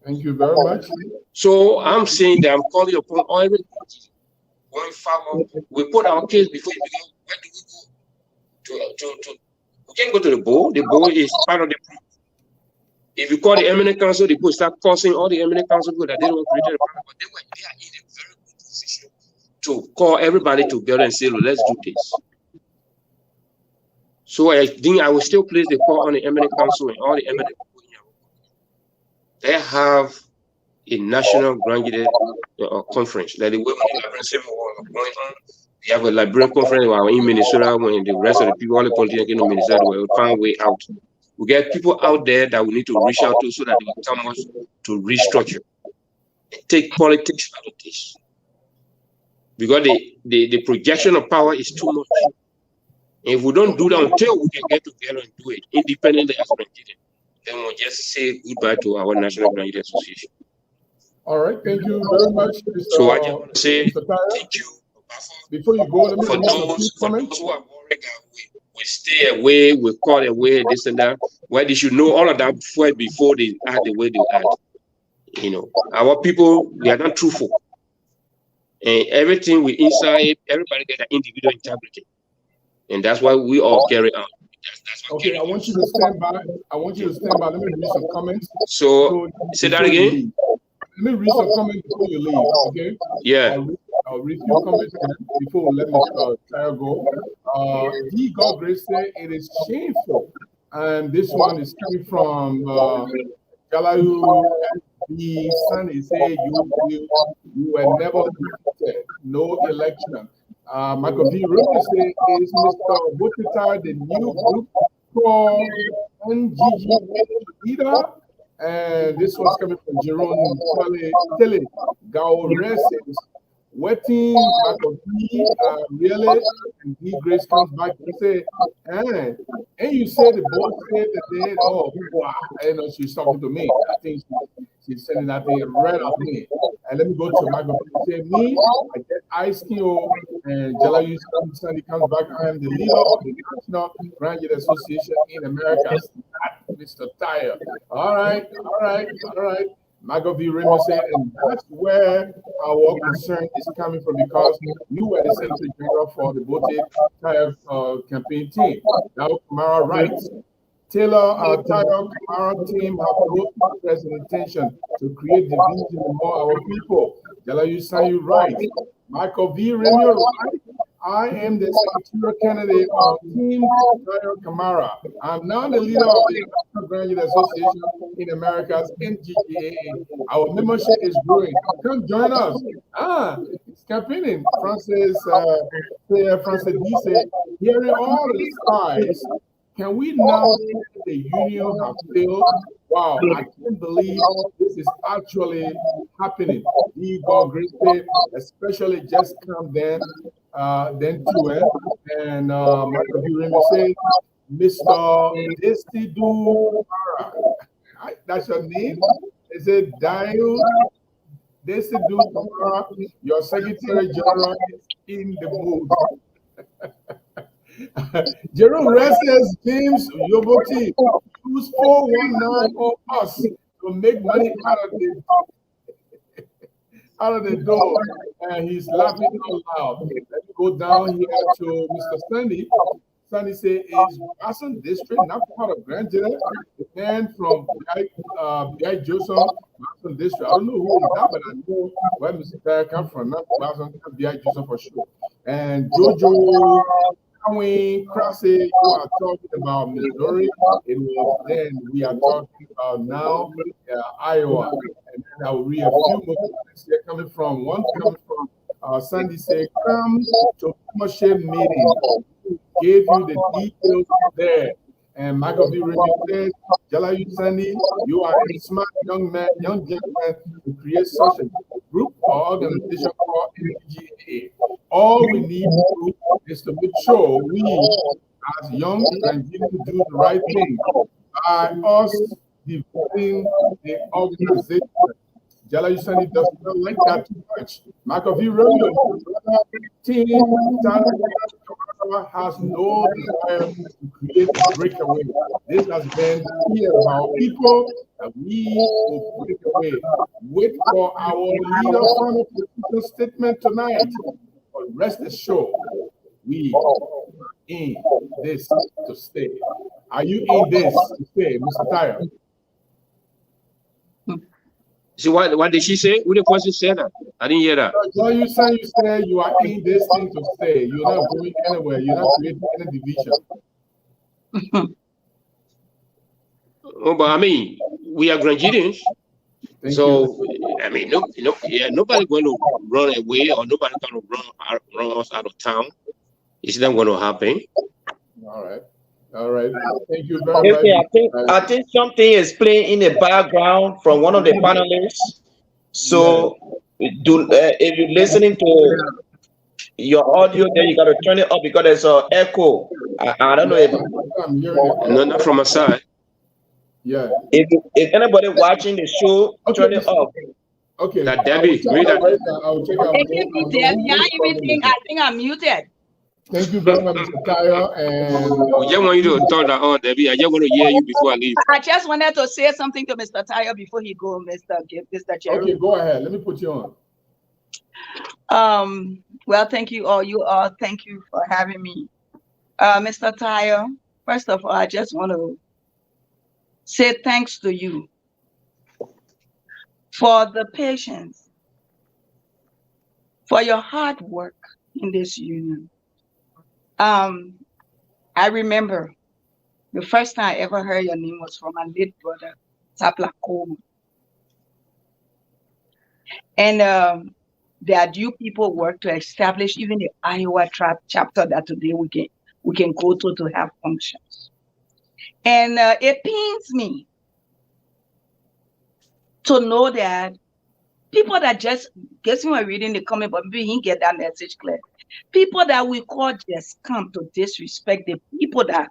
Thank you very much. So I'm saying that I'm calling upon everybody going forward. We put our case before it begins. Where do we go? We can't go to the board. The board is part of the problem. If you call the eminent council, the people start causing all the eminent council people that they don't create the problem, but they are in a very good position to call everybody together and say, let's do this. So I think I will still place the call on the eminent council and all the eminent people in our community. They have a national Grand Gedeh conference. Like the way when the Liberian Civil War was going on, we have a Liberian conference in Minnesota when the rest of the people, all the politicians in Minnesota will find a way out. We get people out there that we need to reach out to so that they will come us to restructure. Take politics out of this. Because the projection of power is too much. If we don't do that until we can get together and do it independently as Grand Gedeh, then we'll just say goodbye to our National Grand Gedeh Association. All right, thank you very much, Mr. So I just want to say thank you. Before you go, let me for read those who are worried that we stay away, we call away, this and that. Well, they should know all of that before they act the way they act. You know, our people, we are not truthful. And everything we inside, everybody get an individual integrity. And that's why we all carry on. Okay, I want you to stand by. Let me read some comments. So say that again. Let me read some comments before you leave, okay? Yeah. I'll read your comments before we let Mr. Tahyor go. D. God Grace said it is shameful. And this one is coming from Galayu B. Sunny say you were never defeated. No election. Michael V. Rubin say is Mr. Gbote Tahyor the new group called GGAA? And this one's coming from Jerome Tele Gaures says, waiting Michael V. Really? And D. Grace comes back and say, and you say the boss said that they, oh, wow. I know she's talking to me. I think she's sending that thing right at me. And let me go to Michael V. Say, me, I get ICO and Jalayu Sunday comes back. I am the leader of the National Grand Gedeh Association in America. Mr. Tahyor. All right. Michael V. Raymond said, and that's where our concern is coming from because you were the Secretary General for the Gbote Tahyor campaign team. Now, Kamara writes, Taylor Tahyor Kamara team have no present intention to create division among our people. Jalayu Sanyu right. Michael V. Raymond right. I am the secretarial candidate of Team Tahyor Kamara. I'm now the leader of the National Grand Gedeh Association in America's GGAA. Our membership is growing. Come join us. It's campaigning. Francis D said, hearing all the sides, can we now say the union has failed? Wow, I can't believe this is actually happening. The God especially just come then to it. And Michael B. Raymond said, Mr. Destidu, that's your name? Is it Tahyor? Destidu Kamara, your Secretary General is in the mood. Jerome Resses, James Yoboti, use 419 on us to make money out of the door, and he's laughing out loud. Let me go down here to Mr. Sandy. Sandy say, is Wasson District not part of Grand Gedeh? The man from B.I. Joseph, Wasson District. I don't know who is that, but I know where Mr. Tahyor come from. Not Wasson, B.I. Joseph for sure. And Jojo Crossy, you are talking about Missouri. It was then we are talking about now Iowa. And then I will read a few more comments here coming from Sandy said, come to membership meeting. Gave you the details there. And Michael B. Raymond said, Jalayu Sandy, you are a smart young gentleman to create such a group or organization called GGAA. All we need to do is to make sure we, as young and do the right thing by us developing the organization. Jalayu Sandy does not like that too much. Michael V. Raymond, team has no desire to create a breakaway. This has been clear about people that we will break away. Wait for our leader final political statement tonight. But rest assured, we are in this to stay. Are you in this to stay, Mr. Tahyor? So what did she say? Who the person said that? I didn't hear that. No, you said you are in this thing to stay. You're not going anywhere. You're not creating any division. Oh, but I mean, we are Grand Gedehs. So I mean, nobody going to run away or nobody going to run us out of town. It's not going to happen. All right. All right. Thank you very much. Okay, I think something is playing in the background from one of the panelists. So, if you're listening to your audio, then you got to turn it up because there's an echo. I don't know if I'm hearing it. No, not from my side. Yeah. if anybody watching the show, turn it up. Okay. That Debbie, read that. I'll check out. It can be there. Yeah, everything. I think I'm muted. Thank you very much, Mr. Tahyor. I just want you to turn that on, Debbie. I just want to hear you before I leave. I just wanted to say something to Mr. Tahyor before he go, Mr. Jerry. Okay, go ahead. Let me put you on. Well, thank you all. You all, thank you for having me. Mr. Tahyor, first of all, I just want to say thanks to you for the patience, for your hard work in this union. I remember the first time I ever heard your name was from my late brother, Tapla Coleman. And there are due people work to establish even the Iowa chapter that today we can go to have functions. And it pains me to know that people that just, guess who are reading the comment, but maybe he didn't get that message clear. People that we call just come to disrespect the people that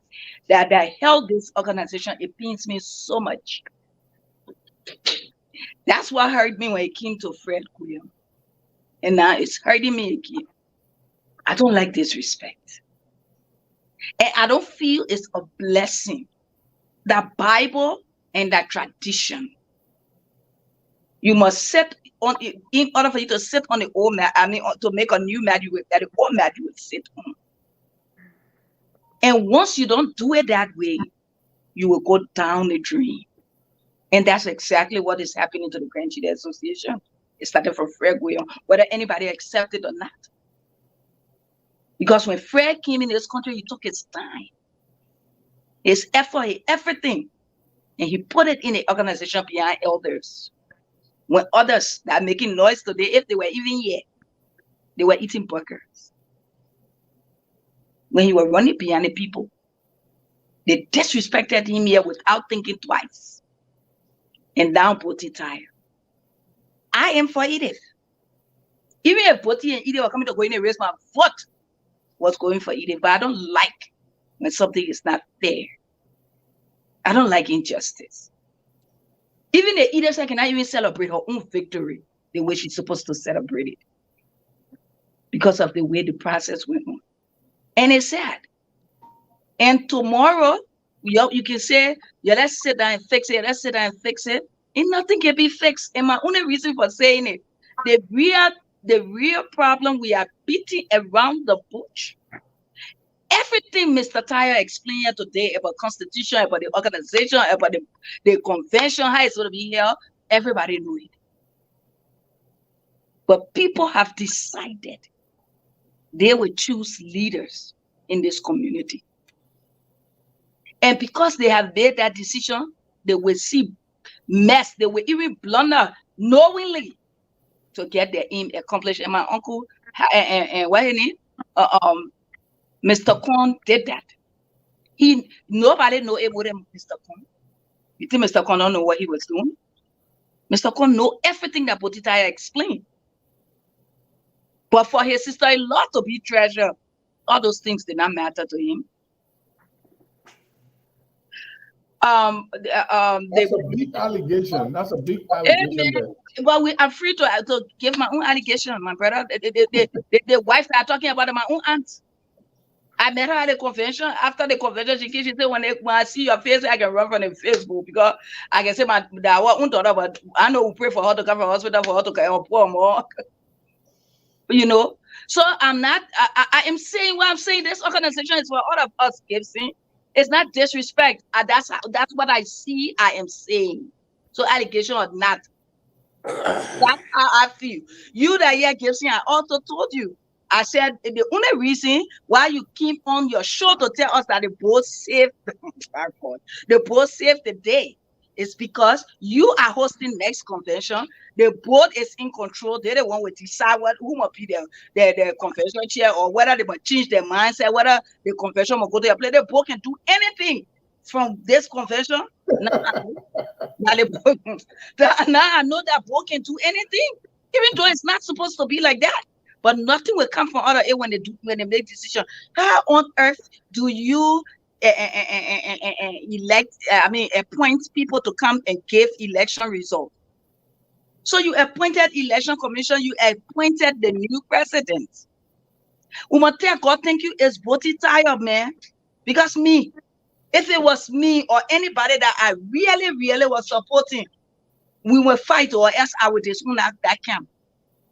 held this organization. It pains me so much. That's what hurt me when it came to Fred William. And now it's hurting me again. I don't like disrespect. And I don't feel it's a blessing. That Bible and that tradition. You must sit on it in order for you to sit on the old mat. I mean, to make a new mat, that the old mat you would sit on. And once you don't do it that way, you will go down the drain. And that's exactly what is happening to the Grand Gedeh Association. It started from Fred William, whether anybody accepted or not. Because when Fred came in this country, he took his time, his effort, everything, and he put it in the organization behind elders. When others that are making noise today, if they were even here, they were eating burgers. When he was running behind the people, they disrespected him here without thinking twice. And down Gbote Tahyor. I am for Edith. Even if Gbote and Edith were coming to go in and raise my vote, was going for Edith. But I don't like when something is not fair. I don't like injustice. Even the Edith cannot even celebrate her own victory the way she's supposed to celebrate it. Because of the way the process went on. And it's sad. And tomorrow, you can say, yeah, let's sit down and fix it. Let's sit down and fix it. And nothing can be fixed. And my only reason for saying it, the real problem we are beating around the bush. Everything Mr. Tahyor explained here today about constitution, about the organization, about the convention, how it's going to be held, everybody knew it. But people have decided they will choose leaders in this community. And because they have made that decision, they will see mess. They will even blunder knowingly to get their aim accomplished. And my uncle, and what his name? Mr. Korn did that. Nobody know more than Mr. Korn. You think Mr. Korn don't know what he was doing? Mr. Korn know everything that Gbote Tahyor explained. But for his sister-in-law to be treasurer, all those things did not matter to him. That's a big allegation. That's a big allegation. Well, I'm free to give my own allegation, my brother. The wife that I'm talking about, my own aunt. I met her at the convention. After the convention, she said, when I see your face, I can run from the Facebook because I can say that but I know we pray for her to come from the hospital for her to come poor more. You know, so I'm not. I am saying what I'm saying. This organization is for all of us, Gibson. It's not disrespect. That's what I see. I am saying. So allegation or not, that's how I feel. You that here, Gibson, I also told you. I said the only reason why you keep on your show to tell us that the boat saved the boat saved the day It's because you are hosting next convention. The board is in control. They're the one who decide who must be the convention chair, or whether they must change their mindset, whether the convention will go to their place. The board can do anything from this convention. Now I know that board can do anything, even though it's not supposed to be like that. But nothing will come from other when they make decision. How on earth do you appoint people to come and give election results? So you appointed election commission, you appointed the new president. We must tell God, thank you, it's Gbote Tahyor, man. Because me, if it was me or anybody that I really, really was supporting, we will fight, or else I would disown that camp.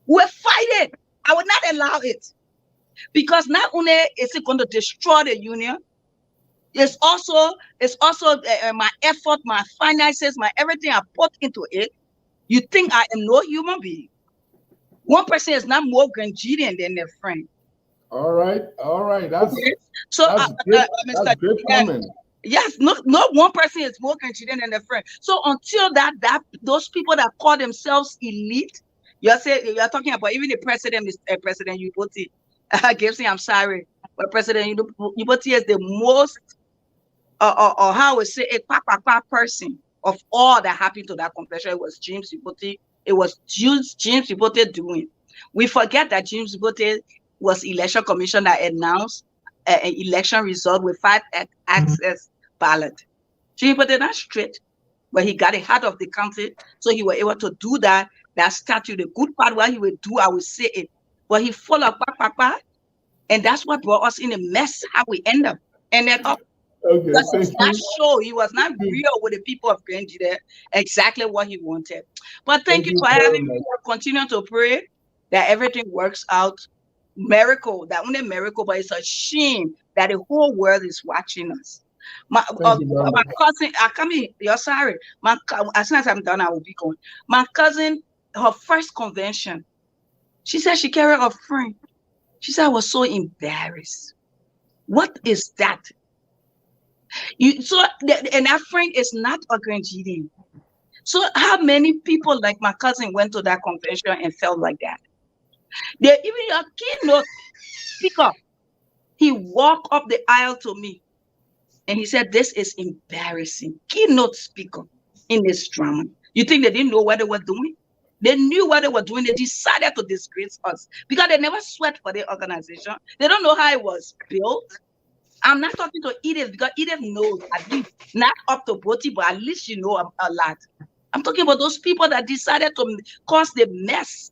We'll fight it. I would not allow it. Because not only is it going to destroy the union, it's also my effort, my finances, my everything I put into it. You think I am no human being? One person is not more Grand Gedeh than their friend. All right. That's okay. So that's great comment. Yes, no one person is more Grand Gedeh than their friend. So until that those people that call themselves elite, you're talking about even the president is President Gbote. Gibson, I'm sorry, but President Gbote is the most or how I would say a person of all that happened to that convention. It was James Gbote. It was James Gbote doing. We forget that James Gbote was election commission that announced an election result with 5 access ballot. James Gbote not straight, but he got it out of the country, so he was able to do that. That statute, the good part what he would do, I would say it, but he followed and that's what brought us in a mess. How we ended up. Okay, he was not real with the people of Grand Gedeh, exactly what he wanted. But thank you for having me. Continue to pray that everything works out. Miracle, that only miracle, but it's a shame that the whole world is watching us. My cousin, I come in. You're sorry. As soon as I'm done, I will be going. My cousin, her first convention, she said she carried a friend. She said I was so embarrassed. What is that? And that friend is not a Grand Gedeh. So how many people like my cousin went to that convention and felt like that? They even a keynote speaker. He walked up the aisle to me and he said, "This is embarrassing." Keynote speaker in this drama. You think they didn't know what they were doing? They knew what they were doing. They decided to disgrace us because they never sweat for the organization. They don't know how it was built. I'm not talking to Edith because Edith knows at least, not up to Gbote, but at least you know a lot. I'm talking about those people that decided to cause the mess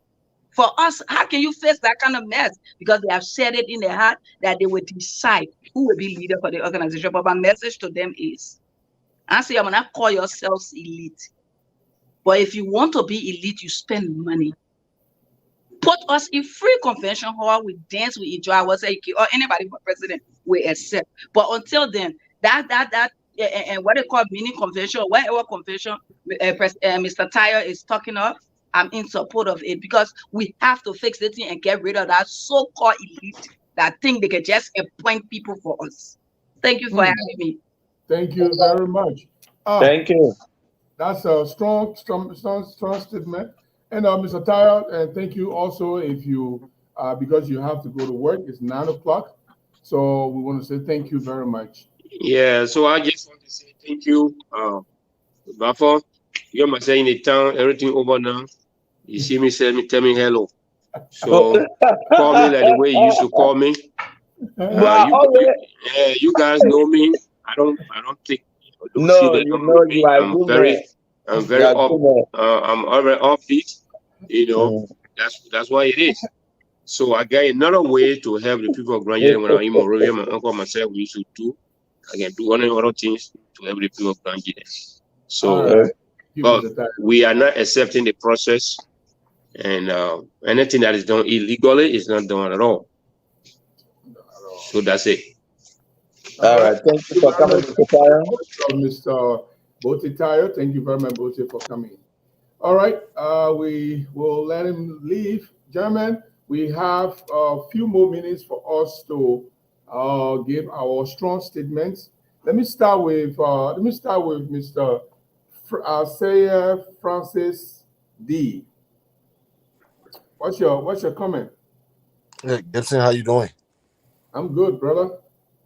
for us. How can you face that kind of mess? Because they have said it in their heart that they will decide who will be leader for the organization. But my message to them is, I say, I'm not call yourselves elite. But if you want to be elite, you spend money. Put us in free convention hall. We dance, we enjoy ourselves, or anybody for president we accept. But until then, and what they call mini convention, whatever convention Mr. Tahyor is talking of, I'm in support of it because we have to fix the thing and get rid of that so-called elite that think they can just appoint people for us. Thank you for having me. Thank you very much. Thank you. That's a strong statement. And Mr. Tahyor, thank you also if you, because you have to go to work, it's 9 o'clock. So we want to say thank you very much. Yeah, so I just want to say thank you. Bafo, you must say in the town, everything over now. You see me, tell me hello. So call me like the way you used to call me. You guys know me. I don't think. I'm very upbeat. You know, that's why it is. So I got another way to help the people of Grand Gedeh when I'm in Monrovia, my uncle, myself, we used to do. I can do other things to help the people of Grand Gedeh. So, but we are not accepting the process, and anything that is done illegally is not done at all. So that's it. All right. Thank you for coming, Mr. Tahyor. Mr. Gbote Tahyor, thank you very much, Gbote, for coming. All right, we will let him leave. Gentlemen, we have a few more minutes for us to give our strong statements. Let me start with Mr. Sayer Francis D. What's your comment? Hey, Gibson, how you doing? I'm good, brother.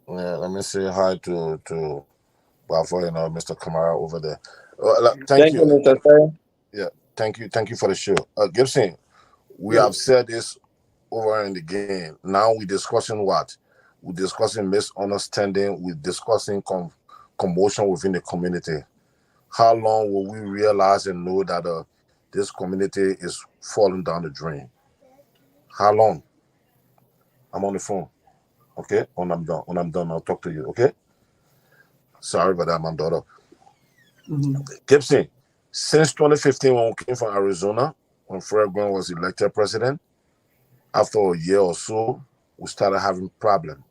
Yeah, let me say hi to Mr. Kamara over there. Thank Thank you. you, Mr. Sayer. Yeah, thank you for the show. Gibson, we Yes. have said this over and again. Now we're discussing what? We're discussing misunderstanding. We're discussing commotion within the community. How long will we realize and know that this community is falling down the drain? How long? I'm on the phone. Okay, when I'm done, I'll talk to you. Okay. Sorry about that, my daughter. Gibson, since 2015, when we came from Arizona, when Fred Grant was elected president, after a year or so, we started having problems.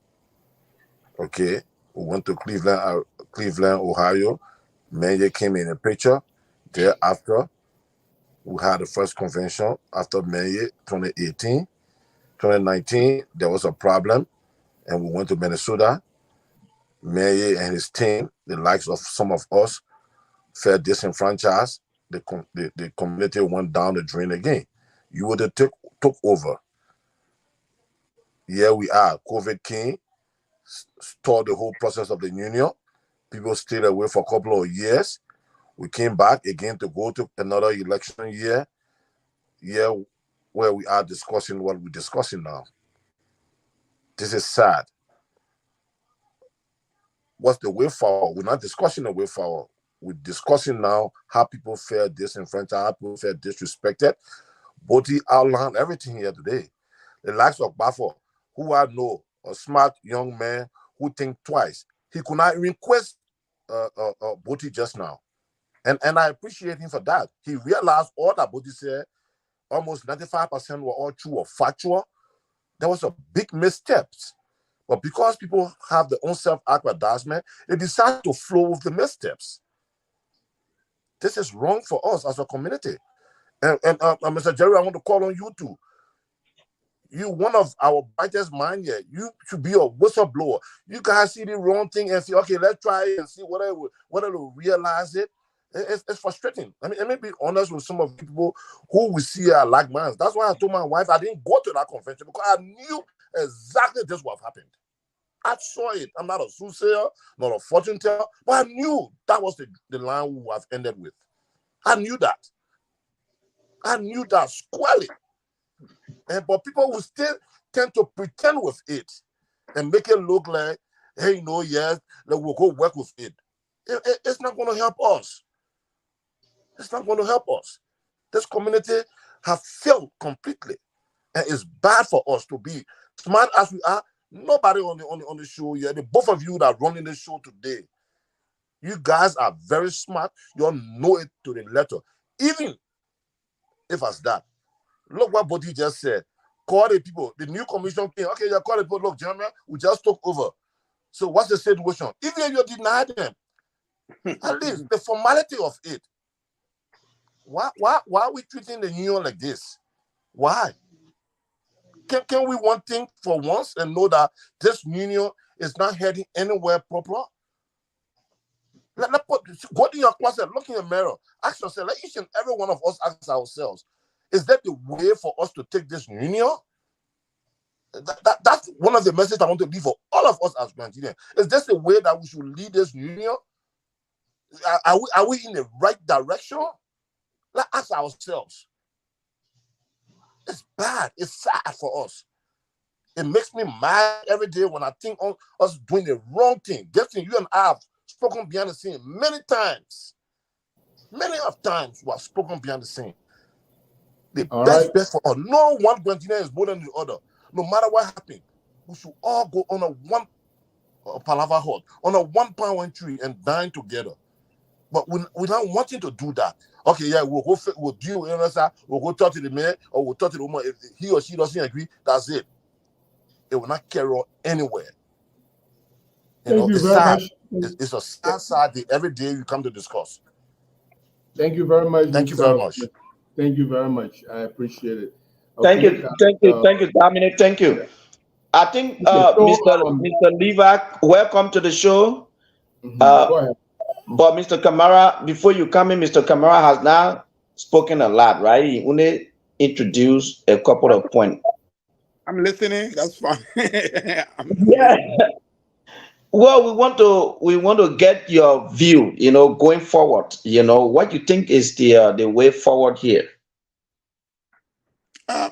Okay, we went to Cleveland, Ohio. Mayor came in the picture. Thereafter, we had the first convention after Mayor 2018. 2019, there was a problem, and we went to Minnesota. Mayor and his team, the likes of some of us, felt disenfranchised. The community went down the drain again. You would have took over. Here we are. COVID came, stalled the whole process of the union. People stayed away for a couple of years. We came back again to go to another election year where we are discussing what we're discussing now. This is sad. What's the way forward? We're not discussing the way forward. We're discussing now how people feel disenfranchised, how people feel disrespected. Gbote outlined everything here today. The likes of Bafo, who I know, a smart young man who think twice. He could not request Gbote just now. And I appreciate him for that. He realized all that Gbote said, almost 95% were all true or factual. There was a big missteps. But because people have their own self-aggrandizement, they decide to flow with the missteps. This is wrong for us as a community. And Mr. Jerry, I want to call on you too. You one of our brightest mind here. You should be a whistleblower. You guys see the wrong thing and say, okay, let's try it and see whether it will realize it. It's frustrating. Let me be honest with some of the people who we see are like minds. That's why I told my wife I didn't go to that convention, because I knew exactly this would have happened. I saw it. I'm not a soothsayer, not a fortune teller, but I knew that was the line we would have ended with. I knew that. I knew that squarely. But people will still tend to pretend with it and make it look like, hey, yes, we'll go work with it. It's not going to help us. It's not going to help us. This community has failed completely. And it's bad for us to be smart as we are. Nobody on the show here. The both of you that are running the show today, you guys are very smart. You all know it to the letter. Even if it's that. Look what Gbote just said. Call the people. The new commission came. Okay, you call the people. Look, gentlemen, we just took over. So what's the situation? Even if you deny them, at least the formality of it. Why are we treating the union like this? Why? Can we one thing for once and know that this union is not heading anywhere proper? Go to your closet, look in the mirror, ask yourself, let each and every one of us ask ourselves, is that the way for us to take this union? That's one of the messages I want to leave for all of us as Nigerians. Is this the way that we should lead this union? Are we in the right direction? Let's ask ourselves. It's bad. It's sad for us. It makes me mad every day when I think on us doing the wrong thing. Getting you and I have spoken behind the scene many times. Many of times we have spoken behind the scene. The best for all. No one Nigerian is more than the other. No matter what happened, we should all go on a one palaver hut, on a one palm tree and dine together. But without wanting to do that, okay, yeah, we'll deal with it. We'll go talk to the mayor or we'll talk to the woman. If he or she doesn't agree, that's it. It will not carry on anywhere. Thank you it's very sad. much. It's a sad day every day you come to discuss. Thank you very much. Thank you very much. Thank you very much. I appreciate it. Thank you, Dominic. Thank you. I think Mr. Levac, welcome to the show. Go ahead. But Mr. Kamara, before you come in, Mr. Kamara has now spoken a lot, right? He only introduced a couple of points. I'm listening. That's fine. I'm Yeah. listening. Well, we want to get your view, going forward. What you think is the way forward here. Uh,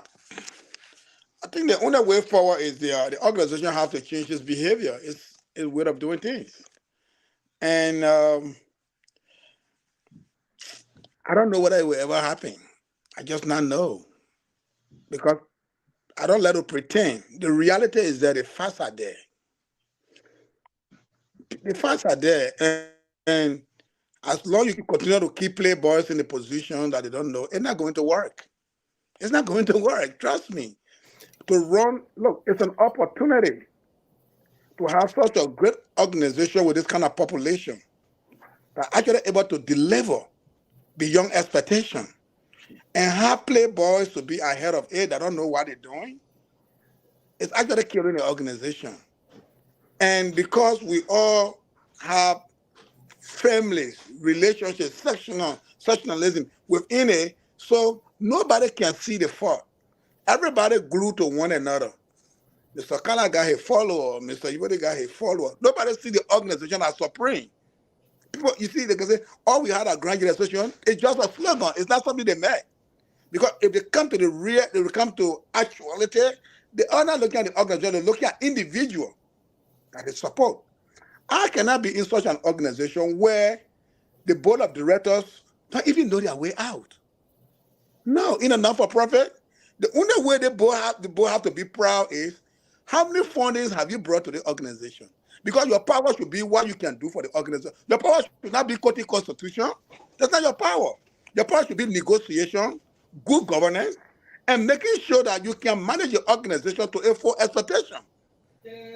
I think the only way forward is the organization has to change its behavior, its way of doing things. And I don't know whether it will ever happen. I just not know because I don't let it pretend. The reality is that the facts are there. The facts are there, and as long as you continue to keep playboys in the position that they don't know, it's not going to work. It's not going to work. Trust me. To run, look, it's an opportunity to have such a great organization with this kind of population that actually able to deliver beyond expectation and have playboys to be ahead of it that don't know what they're doing. It's actually killing the organization. And because we all have families, relationships, sectionalism within it, so nobody can see the fault. Everybody glued to one another. Mr. Kala got his follower, Mr. Ibodi got his follower. Nobody see the organization as supreme. People, you see, they can say, all we had at Grand Gedeh Association is just a slogan. It's not something they made. Because if they come to the real, they will come to actuality, they are not looking at the organization, they're looking at individual that they support. I cannot be in such an organization where the board of directors don't even know their way out. No, in a non-for-profit, the only way the board have to be proud is how many fundings have you brought to the organization? Because your power should be what you can do for the organization. Your power should not be quoting constitution. That's not your power. Your power should be negotiation, good governance, and making sure that you can manage your organization to a full expectation.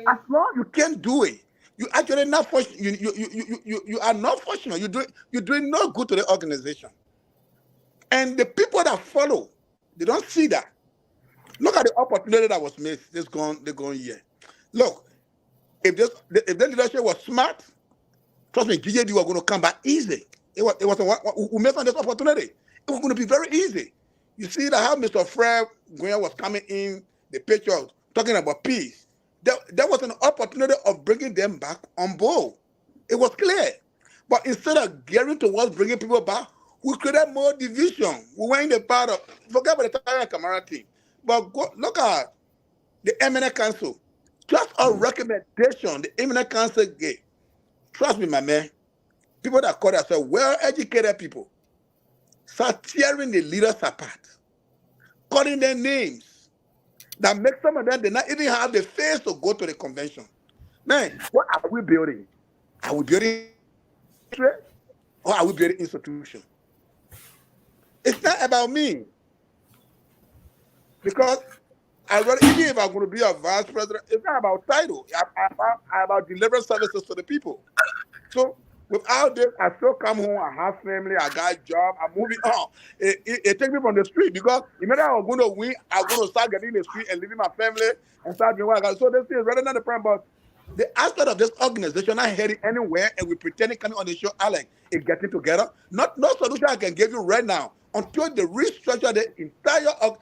As long as you can't do it, you actually not you are not functional. You're doing no good to the organization. And the people that follow, they don't see that. Look at the opportunity that was missed. They're going here. Look, if the leadership was smart, trust me, GGAA was going to come back easy. We missed on this opportunity. It was going to be very easy. You see that how Mr. Fred Gwen was coming in, the picture talking about peace. There was an opportunity of bringing them back on board. It was clear. But instead of gearing towards bringing people back, we created more division. We went in the part of, forget about the Tahyor Kamara team, but look at the Eminent Council. Just a recommendation the Eminent Council gave. Trust me, my man. People that call themselves well-educated people start tearing the leaders apart, calling their names. That makes some of them, they not even have the face to go to the convention. Man, what are we building? Are we building or are we building institution? It's not about me. Because even if I'm going to be a vice president, it's not about title. I'm about delivering services to the people. So without this, I still come home, I have family, I got a job, I'm moving on. It takes me from the street because immediately I'm going to win, I'm going to start getting in the street and leaving my family and start doing what I got. So this is rather than the problem, but the aspect of this organization, I heard it anywhere, and we pretending coming on the show, Alex, is getting together. No solution I can give you right now until they restructure the entire.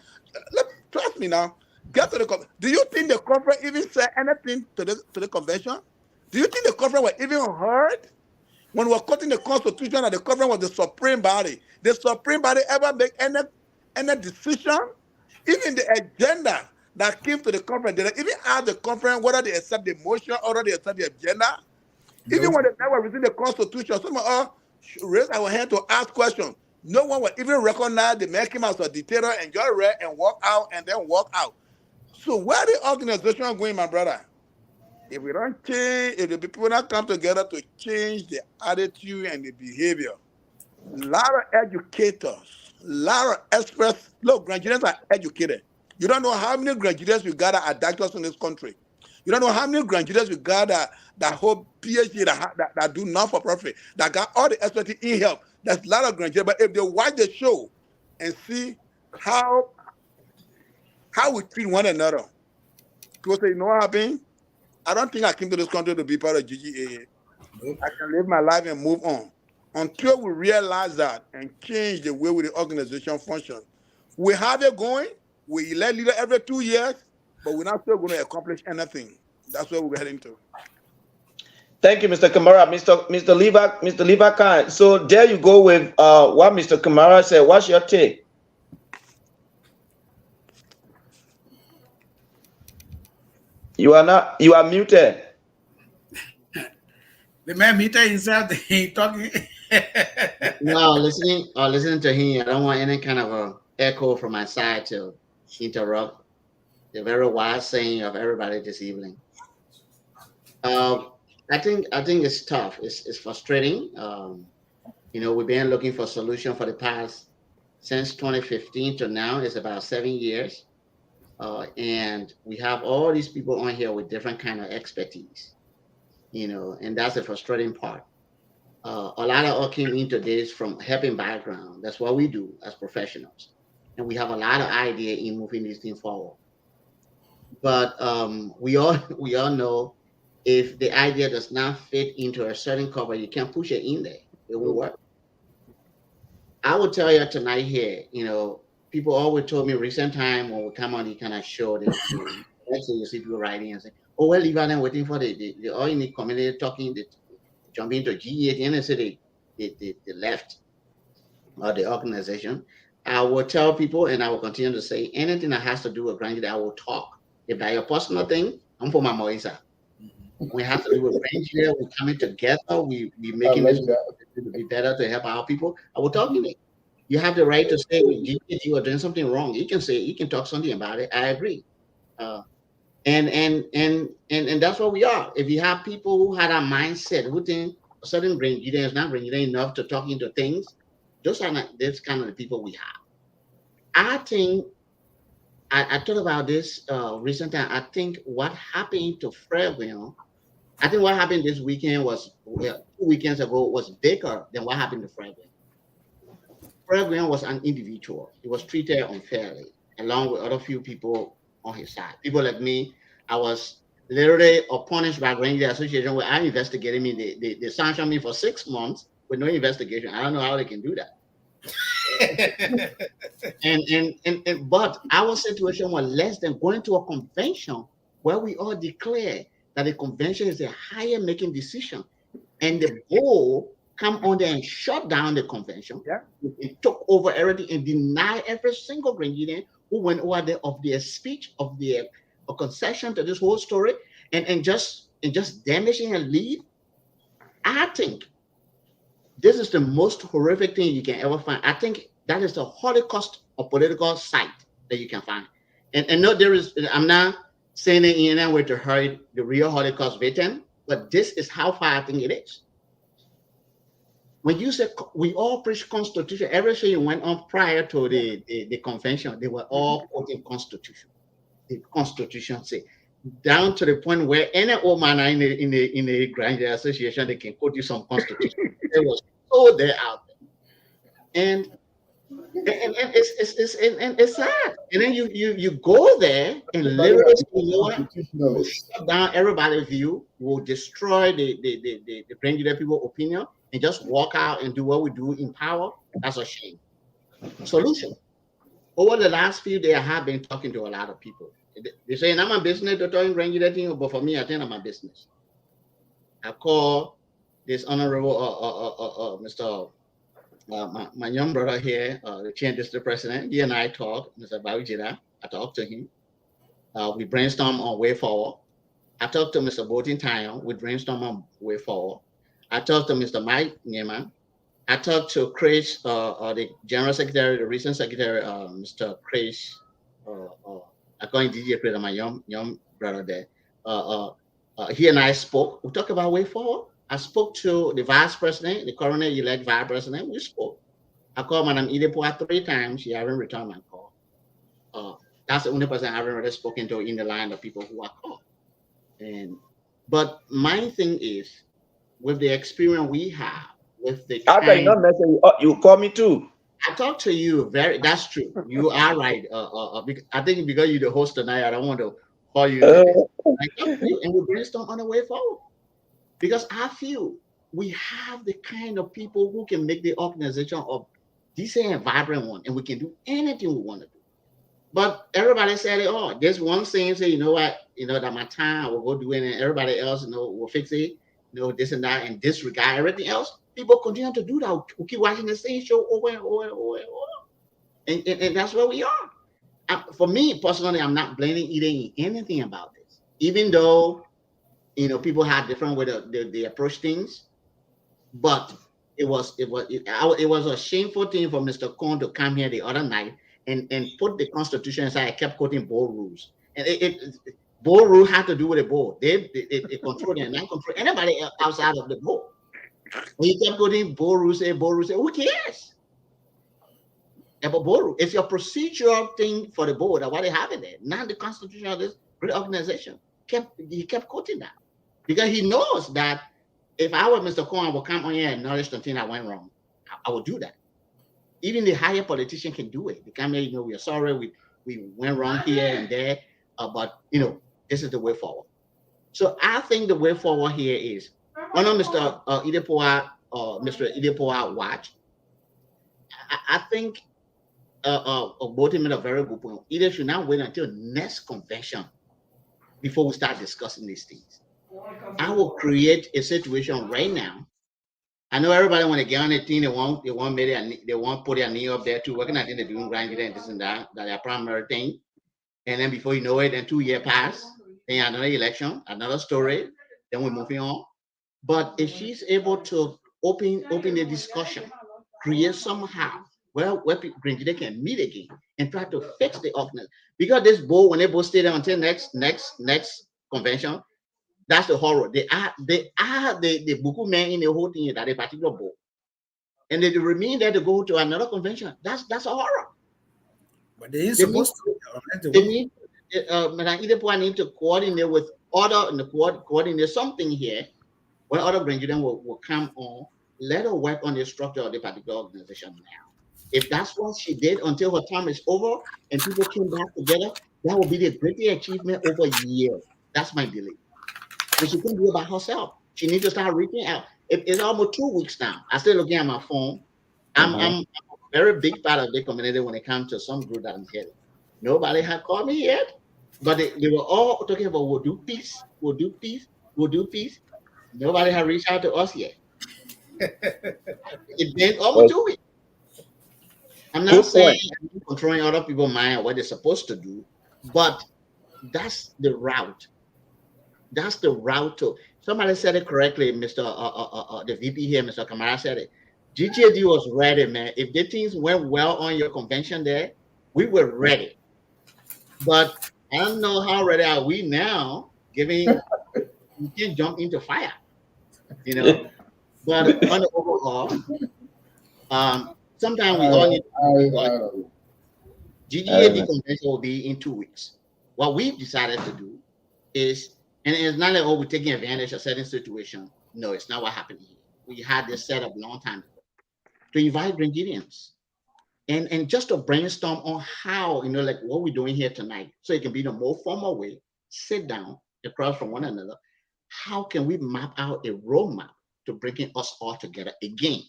Trust me now. Get to the conference. Do you think the conference even said anything to the convention? Do you think the conference was even heard? When we were cutting the constitution, and the conference was the supreme body. The supreme body ever make any decision? Even the agenda that came to the conference, they even ask the conference whether they accept the motion or whether they accept the agenda. Even when they never received the constitution, some of us raised our hand to ask questions. No one will even recognize the man came as a dictator and just read and walk out and then walk out. So where the organization going, my brother? If we don't change, if the people not come together to change the attitude and the behavior, a lot of educators, a lot of experts. Look, Grand Gedehs are educated. You don't know how many Grand Gedehs we got are doctors in this country. You don't know how many Grand Gedehs we got that hold PhD, that do non-for-profit, that got all the expertise in health. There's a lot of Grand Gedehs. But if they watch the show and see how we treat one another, people say, you know what happened? I don't think I came to this country to be part of GGAA. Nope. I can live my life and move on. Until we realize that and change the way the organization functions. We have it going. We elect leader every 2 years, but we're not still going to accomplish anything. That's where we're heading to. Thank you, Mr. Kamara. Mr. Lever Khan. So there you go with what Mr. Kamara said. What's your take? You are muted. The man muted himself. He talking. No, listening to him, I don't want any kind of a echo from my side to interrupt the very wise saying of everybody this evening. I think it's tough. It's frustrating. We've been looking for solution for the past since 2015 to now. It's about 7 years, and we have all these people on here with different kind of expertise. And that's the frustrating part. A lot of us came into this from helping background. That's what we do as professionals, and we have a lot of idea in moving this thing forward. But we all know if the idea does not fit into a certain cover, you can't push it in there. It won't work. I will tell you tonight here, people always told me recent time when we come on the kind of show, actually you see people writing and say, oh, well, leave them waiting for the all in the community talking, jump into GGAA, and say they left the organization. I will tell people, and I will continue to say, anything that has to do with Grand Gedeh, I will talk. If that's your personal thing, I'm for my Moisa. We have to do with Grand Gedeh. We're coming together. We making this to be better to help our people. I will talk in it. You have the right to say if you are doing something wrong. You can say, you can talk something about it. I agree. And that's what we are. If you have people who had a mindset who think a certain Grand Gedeh is not Grand Gedeh enough to talk into things, those are not this kind of the people we have. I think I thought about this recent time. I think what happened to Fairville, I think what happened this weekend was 2 weekends ago was bigger than what happened to Fairville. Fairville was an individual. He was treated unfairly, along with other few people on his side. People like me, I was literally punished by Grand Gedeh Association where I investigated me. They sanctioned me for 6 months with no investigation. I don't know how they can do that. But our situation was less than going to a convention where we all declare that the convention is a higher making decision, and the board come on there and shut down the convention. Yeah. It took over everything and denied every single Grand Gedeh who went over there of their speech, of their concession to this whole story, and just damaging and leave. I think this is the most horrific thing you can ever find. I think that is the Holocaust of political site that you can find. And no, I'm not saying it in any way to hurt the real Holocaust victim, but this is how far I think it is. When you say we all preach Constitution, everything went on prior to the convention, they were all quoting Constitution. The Constitution say, down to the point where any old man in the Grand Gedeh Association, they can quote you some Constitution. It was so there out there, and it's sad. And then you go there and literally will shut down everybody's view, will destroy the Grand Gedeh people opinion, and just walk out and do what we do in power. That's a shame. Solution. Over the last few days, I have been talking to a lot of people. They say, I'm a business, they're talking Grand Gedeh thing, but for me, I think I'm a business. I call this honorable Mr. My young brother here, the Chair District President. He and I talk, Mr. Jaidah. I talked to him. We brainstorm on way forward. I talked to Mr. Gbote Tahyor. We brainstorm on way forward. I talked to Mr. Mike Nyema. I talked to Chris, the General Secretary, the recent Secretary, Mr. Chris. I call him DJ Chris, my young brother there. He and I spoke. We talked about way forward. I spoke to the Vice President, the current elect Vice President. We spoke. I called Madam Idepoa 3 times. She hasn't returned my call. That's the only person I haven't really spoken to in the line of people who are called. But my thing is, with the experience we have, with the you call me too. I talk to you that's true. You are right. I think because you're the host tonight, I don't want to call you. I talk to you and we brainstorm on the way forward. Because I feel we have the kind of people who can make the organization a decent and vibrant one, and we can do anything we want to do. But everybody said, oh, there's one thing, say, you know what, that my time I will go do it, and everybody else, will fix it, this and that, and disregard everything else. People continue to do that. We keep watching the same show over and over and over and over. And that's where we are. For me personally, I'm not blaming anything about this, even though people have different way they approach things. But it was a shameful thing for Mr. Cohn to come here the other night and put the Constitution aside. I kept quoting board rules, and board rule had to do with the board. They control and not control anybody outside of the board. When you kept quoting board rules, say who cares? About board rule, it's your procedural thing for the board. Why they have it there, not the Constitution of this great organization. He kept quoting that because he knows that. If I were Mr. Cohen, I would come on here and acknowledge something that went wrong. I would do that. Even the higher politician can do it. They come here, we are sorry, we went wrong here and there, but this is the way forward. So I think the way forward here is, I know Mr. Mr. Idepoa watch. I think Gbote made a very good point. Either should not wait until next convention before we start discussing these things. I will create a situation right now. I know everybody want to get on the thing. They want put their knee up there too. Working at they're doing Grand Gedeh and this and that. That's their primary thing. And then before you know it, then 2 years pass. Then another election, another story. Then we're moving on. But if she's able to open the discussion, create somehow where Grand Gedeh can meet again and try to fix the organization. Because this board, when they both stay there until next convention. That's the horror. They are the Buku men in the whole thing that a particular board, and they remain there to go to another convention. That's a horror. But they ain't supposed to. They need Idepoa need to coordinate with other and coordinate something here, where other Grand Gedeh will come on. Let her work on the structure of the particular organization now. If that's what she did until her term is over and people came back together, that will be the greatest achievement over years. That's my belief. But she couldn't do it by herself. She needs to start reaching out. It's almost 2 weeks now. I still looking at my phone. I'm a very big part of the community when it comes to some group that I'm heading. Nobody had called me yet, but they were all talking about we'll do peace. Nobody had reached out to us yet. It's been almost 2 weeks. I'm not saying I'm controlling other people's mind what they're supposed to do, but that's the route. That's the route to. Somebody said it correctly, Mr. The VP here, Mr. Kamara said it. GGAD was ready, man. If the things went well on your convention there, we were ready. But I don't know how ready are we now, given we can't jump into fire, But on the overall, sometimes we all need to GGAD convention will be in 2 weeks. What we've decided to do is, and it's not like, we're taking advantage of certain situation. No, it's not what happened here. We had this set up a long time ago to invite Grand Gedehans and just to brainstorm on how, like what we're doing here tonight, so it can be the more formal way, sit down across from one another. How can we map out a roadmap to bringing us all together again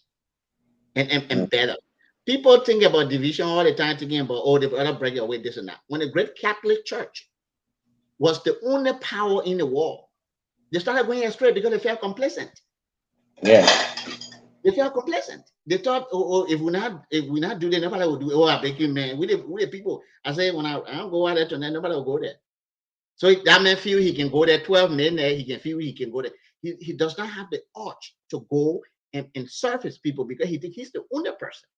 and better? People think about division all the time, thinking about, the other break away, this and that. When the great Catholic Church was the only power in the world, they started going astray because they felt complacent. Yeah. They felt complacent. They thought, if we not do that, nobody will do it. I beg you, man. We the people. I say, when I don't go out there tonight, nobody will go there. So that man feel he can go there 12 men there, he can feel he can go there. He does not have the urge to go and serve his people because he thinks he's the only person.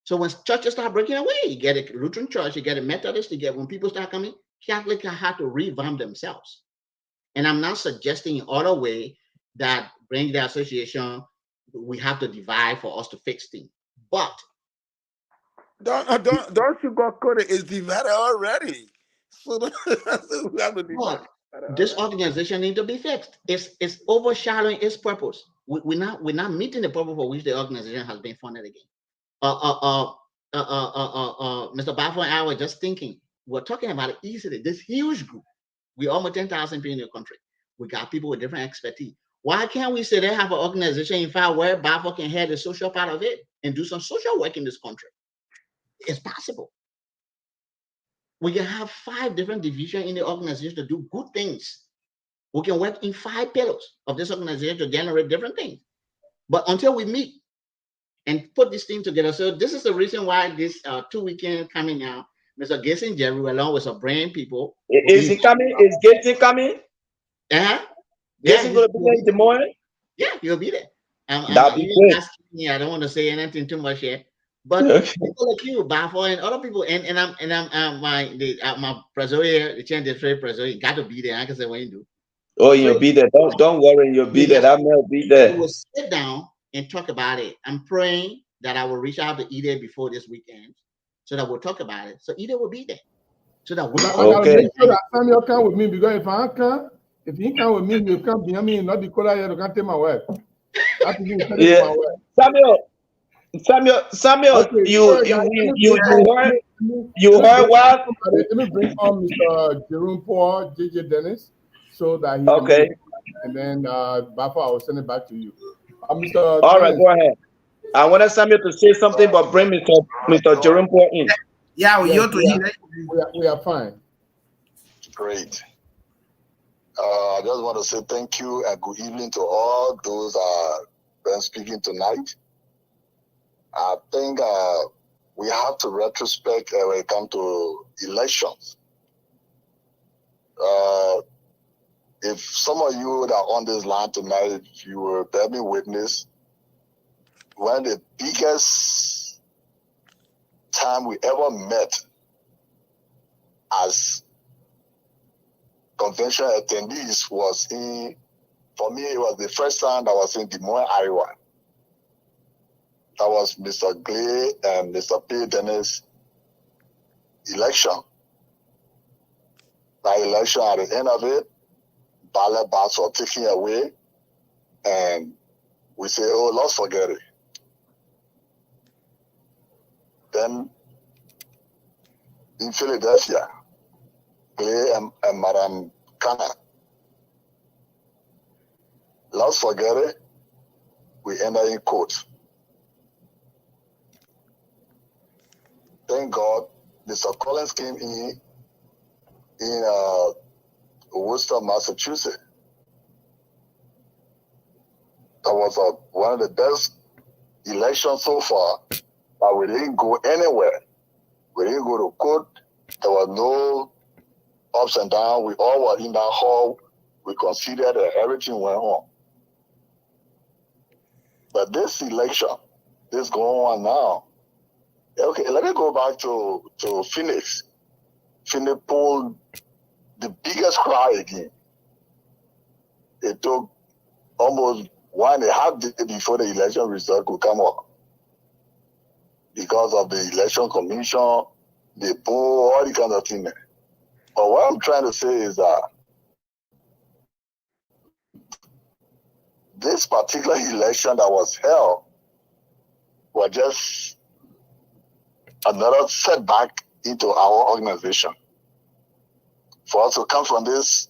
So when churches start breaking away, you get a Lutheran church, you get a Methodist, when people start coming, Catholics have to revamp themselves. And I'm not suggesting in other way that Grand Gedeh Association, we have to divide for us to fix things. But don't you go code it's divided already. So we have to divide. This organization needs to be fixed. It's overshadowing its purpose. We're not meeting the purpose for which the organization has been funded again. Mr. Baffo and I were just thinking, we're talking about it easily. This huge group, we almost 10,000 people in the country. We got people with different expertise. Why can't we say they have an organization in fact where BAFO can head the social part of it and do some social work in this country? It's possible. We can have 5 different divisions in the organization to do good things. We can work in 5 pillars of this organization to generate different things. But until we meet and put this thing together, so this is the reason why this 2 weekend coming out, Mr. Gason Jerry, along with some brand people. Is he coming? Is Gason coming? Uh-huh. Gason going to be there in the morning? Yeah, he'll be there. That'd be great. I don't want to say anything too much yet. But people like you, Bafo, and other people, and I'm my president, the change the trade president, got to be there. I can say what you do. Oh, you'll be there. Don't worry, you'll be there. That man will be there. We will sit down and talk about it. I'm praying that I will reach out to Ida before this weekend, so that we'll talk about it. So Ida will be there, so that we. Okay. Make sure that Samuel come with me, because if I can't, if he come with me, he'll come behind me in North Dakota here to come take my wife. Yeah, Samuel, okay, you heard what? Let me bring on Mr. Jerome Paul, JJ Dennis, so that he okay. Can, and then Bafo, I will send it back to you. Mr. All right, go ahead. I wanted Samuel to say something, but bring Mr. Jerome Paul in. Yeah, we are fine. Great. I just want to say thank you and good evening to all those been speaking tonight. I think we have to retrospect when it comes to elections. If some of you that are on this line tonight, you will bear me witness, one of the biggest time we ever met as convention attendees was for me, it was the first time that I was in Des Moines, Iowa. That was Mr. Glay and Mr. P. Dennis election. That election, at the end of it, ballot box were taken away, and we say, oh, let's forget it. Then in Philadelphia, Glay and Madam Kana, let's forget it, we enter in court. Thank God, Mr. Collins came in Worcester, Massachusetts. That was one of the best elections so far, but we didn't go anywhere. We didn't go to court. There was no ups and downs. We all were in that hall. We considered that everything went on. But this election, this going on now, okay, let me go back to Phoenix. Phoenix pulled the biggest crowd again. It took almost 1.5 days before the election result could come up. Because of the election commission, the poll, all the kinds of things. But what I'm trying to say is that this particular election that was held was just another setback into our organization. For us to come from this,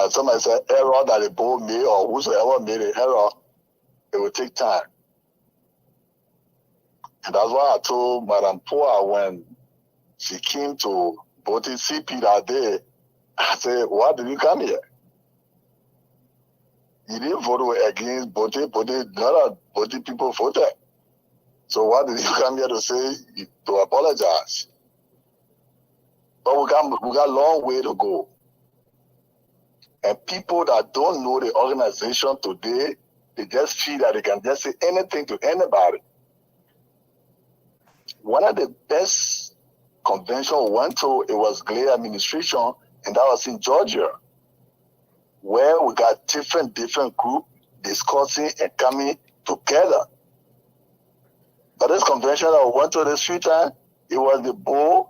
somebody said error that the board made, or whosoever made an error, it will take time. And that's why I told Madam Poa when she came to Gbote CP that day, I said, why did you come here? You didn't vote against Gbote, none of Gbote people voted. So why did you come here to say, to apologize? But we got a long way to go. And people that don't know the organization today, they just feel that they can just say anything to anybody. One of the best conventions we went to, it was Glay administration, and that was in Georgia, where we got different groups discussing and coming together. But this convention that we went to this few times, it was the board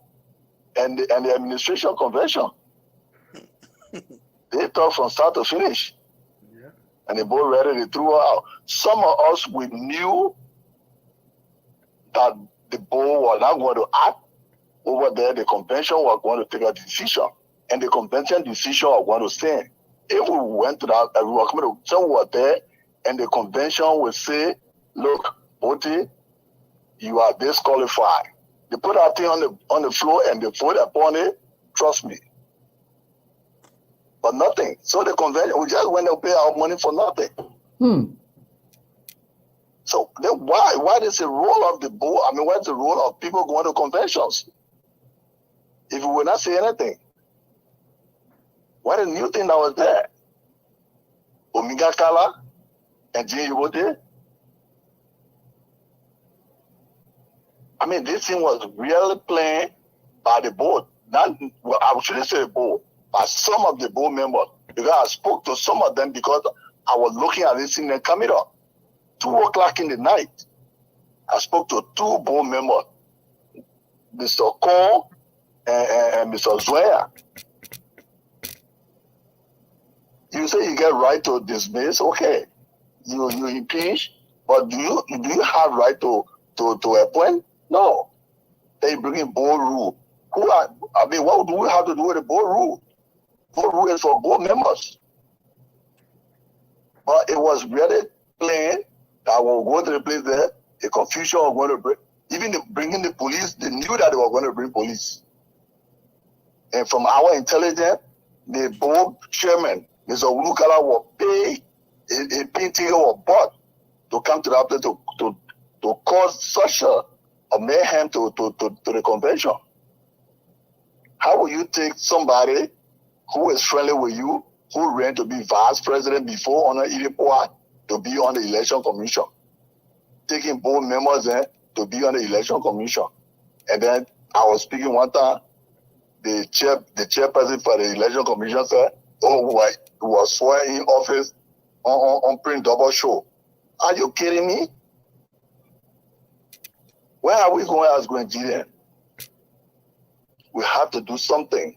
and the administration convention. They talked from start to finish. Yeah. And the board ready to throw out. Some of us, we knew that the board was not going to act over there. The convention was going to take a decision. and the convention decision are going to stand. If we went to that, we were coming to somewhere there, and the convention will say, look, Gbote, you are disqualified. They put that thing on the floor and they vote upon it, trust me. But nothing. So the convention, we just went to pay our money for nothing. So then why is the role of the board? I mean, what's the role of people going to conventions? If we will not say anything. What a new thing that was there? Omega Kala and Gbote. I mean, this thing was really planned by the board. Not, well, I shouldn't say the board, by some of the board members. Because I spoke to some of them because I was looking at this thing and coming up. 2:00 in the night. I spoke to 2 board members, Mr. Cole and Mr. Zoya. You say you get right to dismiss, okay. You impeach, but do you have right to appoint? No. They bring in board rule. What do we have to do with the board rule? Board rule is for board members. But it was really plain that we'll go to the place there, the confusion was going to bring, even bringing the police, they knew that they were going to bring police. And from our intelligence, the board chairman, Mr. Ulukala, will pay a painting or bought to come to that place to cause such a mayhem to the convention. How will you take somebody who is friendly with you, who ran to be vice president before on Iripoa, to be on the election commission, taking board members in to be on the election commission? And then I was speaking one time, the chairperson for the election commission said, oh, why he was sworn in office on print double show. Are you kidding me? Where are we going as Grand Gedeh? We have to do something.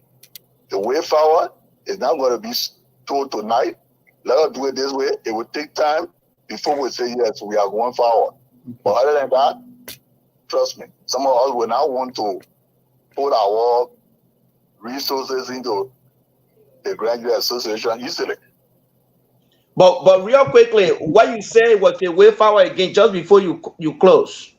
The way forward is not going to be told tonight. Let us do it this way. It will take time before we say, yes, we are going forward. But other than that, trust me, some of us will not want to put our resources into the Grand Gedeh Association easily. But real quickly, what you say was the way forward again, just before you close.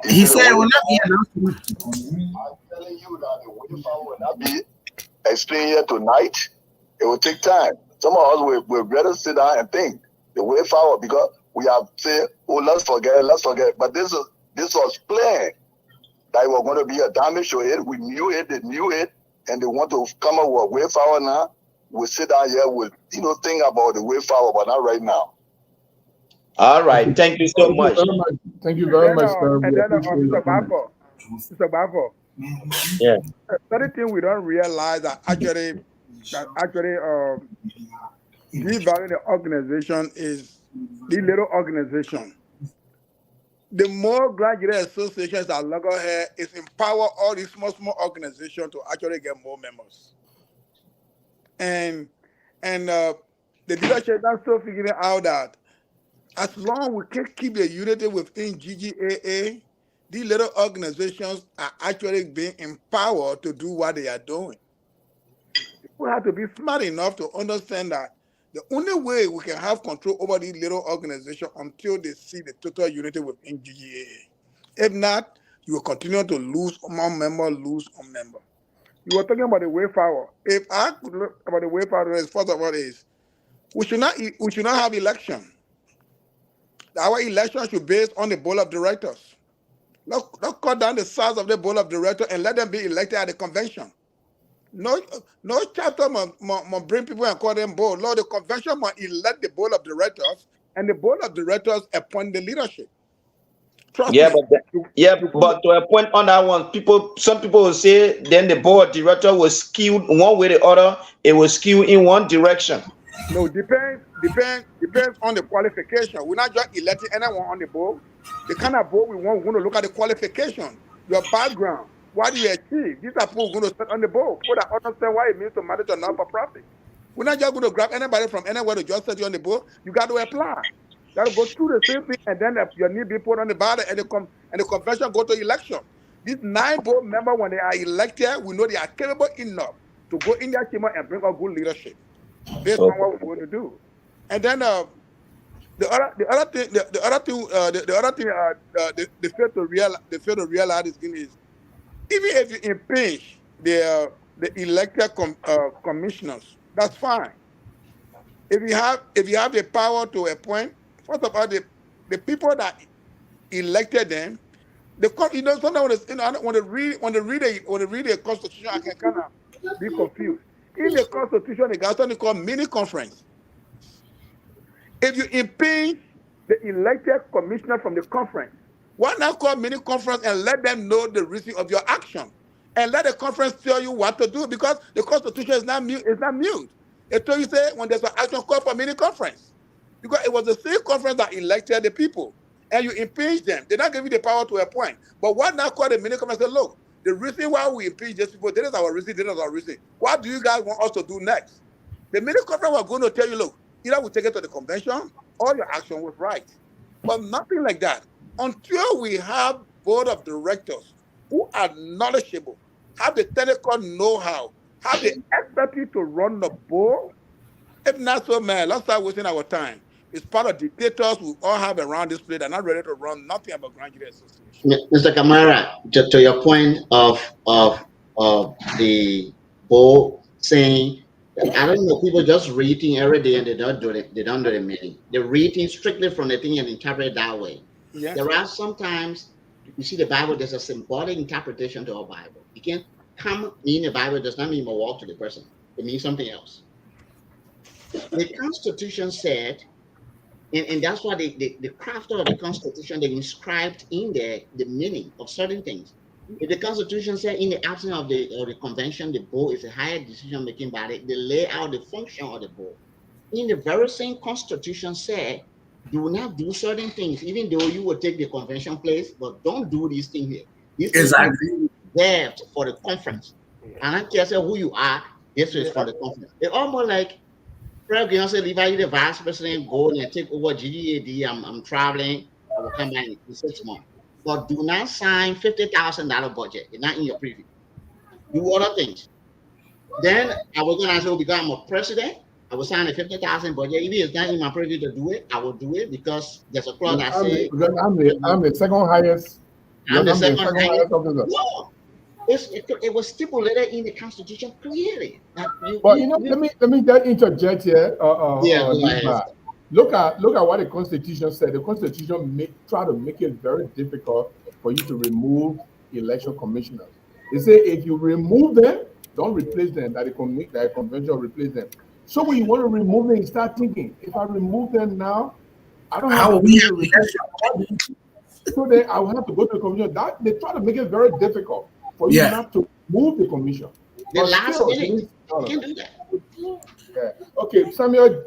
He said it will not be announced. I'm telling you that the way forward will not be explained here tonight. It will take time. Some of us will rather sit down and think the way forward, because we have said, oh, let's forget. But this was planned that it was going to be a damage to it. We knew it, they knew it, and they want to come up with a way forward now. We sit down here with, think about the way forward, but not right now. All right, thank you so much. Thank you very much, sir. And then, Mr. Bafo, yeah. Another thing we don't realize that actually devaluing the organization is the little organization. The more Grand Gedeh associations that logo here is empower all these small organizations to actually get more members. And the leadership is also figuring out that as long as we can keep the unity within GGAA, these little organizations are actually being empowered to do what they are doing. We have to be smart enough to understand that the only way we can have control over these little organizations until they see the total unity within GGAA. If not, you will continue to lose more members. You were talking about the way forward. If I could look about the way forward, first of all, is we should not have election. Our election should be based on the board of directors. Let's cut down the size of the board of directors and let them be elected at the convention. No chapter must bring people and call them board. No, the convention must elect the board of directors, and the board of directors appoint the leadership. Trust me. But to appoint on that one, some people will say then the board director was skewed one way or the other. It was skewed in one direction. No, depends on the qualification. We're not just electing anyone on the board. The kind of board we want, we're going to look at the qualification, your background, what do you achieve. These are people who are going to sit on the board, people that understand what it means to manage a non-for-profit. We're not just going to grab anybody from anywhere to just set you on the board. You got to apply. You got to go through the same thing, and then your name be put on the ballot, and the convention go to election. These 9 board members, when they are elected, we know they are capable enough to go in their chamber and bring up good leadership based on what we're going to do. And then the other thing they fail to realize is even if you impeach the elected commissioners, that's fine. If you have the power to appoint, first of all, the people that elected them, sometimes when they read a constitution, I can kind of be confused. In the constitution, they got something called mini conference. If you impeach the elected commissioner from the conference, why not call mini conference and let them know the reason of your action, and let the conference tell you what to do? Because the constitution is not mute. It's not mute. It tells you say when there's an action, call for mini conference, because it was the same conference that elected the people, and you impeach them. They not give you the power to appoint. But why not call the mini conference and say, look, the reason why we impeach these people, this is our reason, this is our reason. What do you guys want us to do next? The mini conference was going to tell you, look, either we take it to the convention or your action was right. But nothing like that. Until we have board of directors who are knowledgeable, have the technical know-how, have the expertise to run the board, if not so, man, let's start wasting our time. It's part of dictators we all have around this place. They're not ready to run nothing about Grand Gedeh Association. Mr. Kamara, to your point of the board saying, I don't know, people just reading every day and they don't do it. They don't do the meaning. They're reading strictly from the thing and interpret it that way. Yeah. There are sometimes you see the Bible. There's a symbolic interpretation to our Bible. You can't come in the Bible does not mean a walk to the person. It means something else. The Constitution said, and that's why the crafter of the Constitution, they inscribed in there the meaning of certain things. If the Constitution said in the absence of the convention, the board is a higher decision-making body, they lay out the function of the board. In the very same Constitution said, do not do certain things, even though you will take the convention place, but don't do these things here. These things are reserved for the conference. And I can't say who you are, this is for the conference. It's almost like Fred Beyonce, leave out the vice president, go and take over GGAA. I'm traveling, I will come back in 6 months. But do not sign $50,000 budget. It's not in your preview. Do other things. Then I was going to say, because I'm a president, I will sign a $50,000 budget. If it's not in my preview to do it, I will do it because there's a clause that says I'm the second highest. I'm the second highest officer. No. It was stipulated in the Constitution clearly. But let me interject here. Look at what the Constitution said. The Constitution try to make it very difficult for you to remove election commissioners. They say if you remove them, don't replace them. That the convention replace them. So when you want to remove them, you start thinking, if I remove them now, I don't have to replace them. So then I will have to go to the commission. That they try to make it very difficult for you not to move the commission. The last minute, you can do that. Yeah. Okay, Samuel,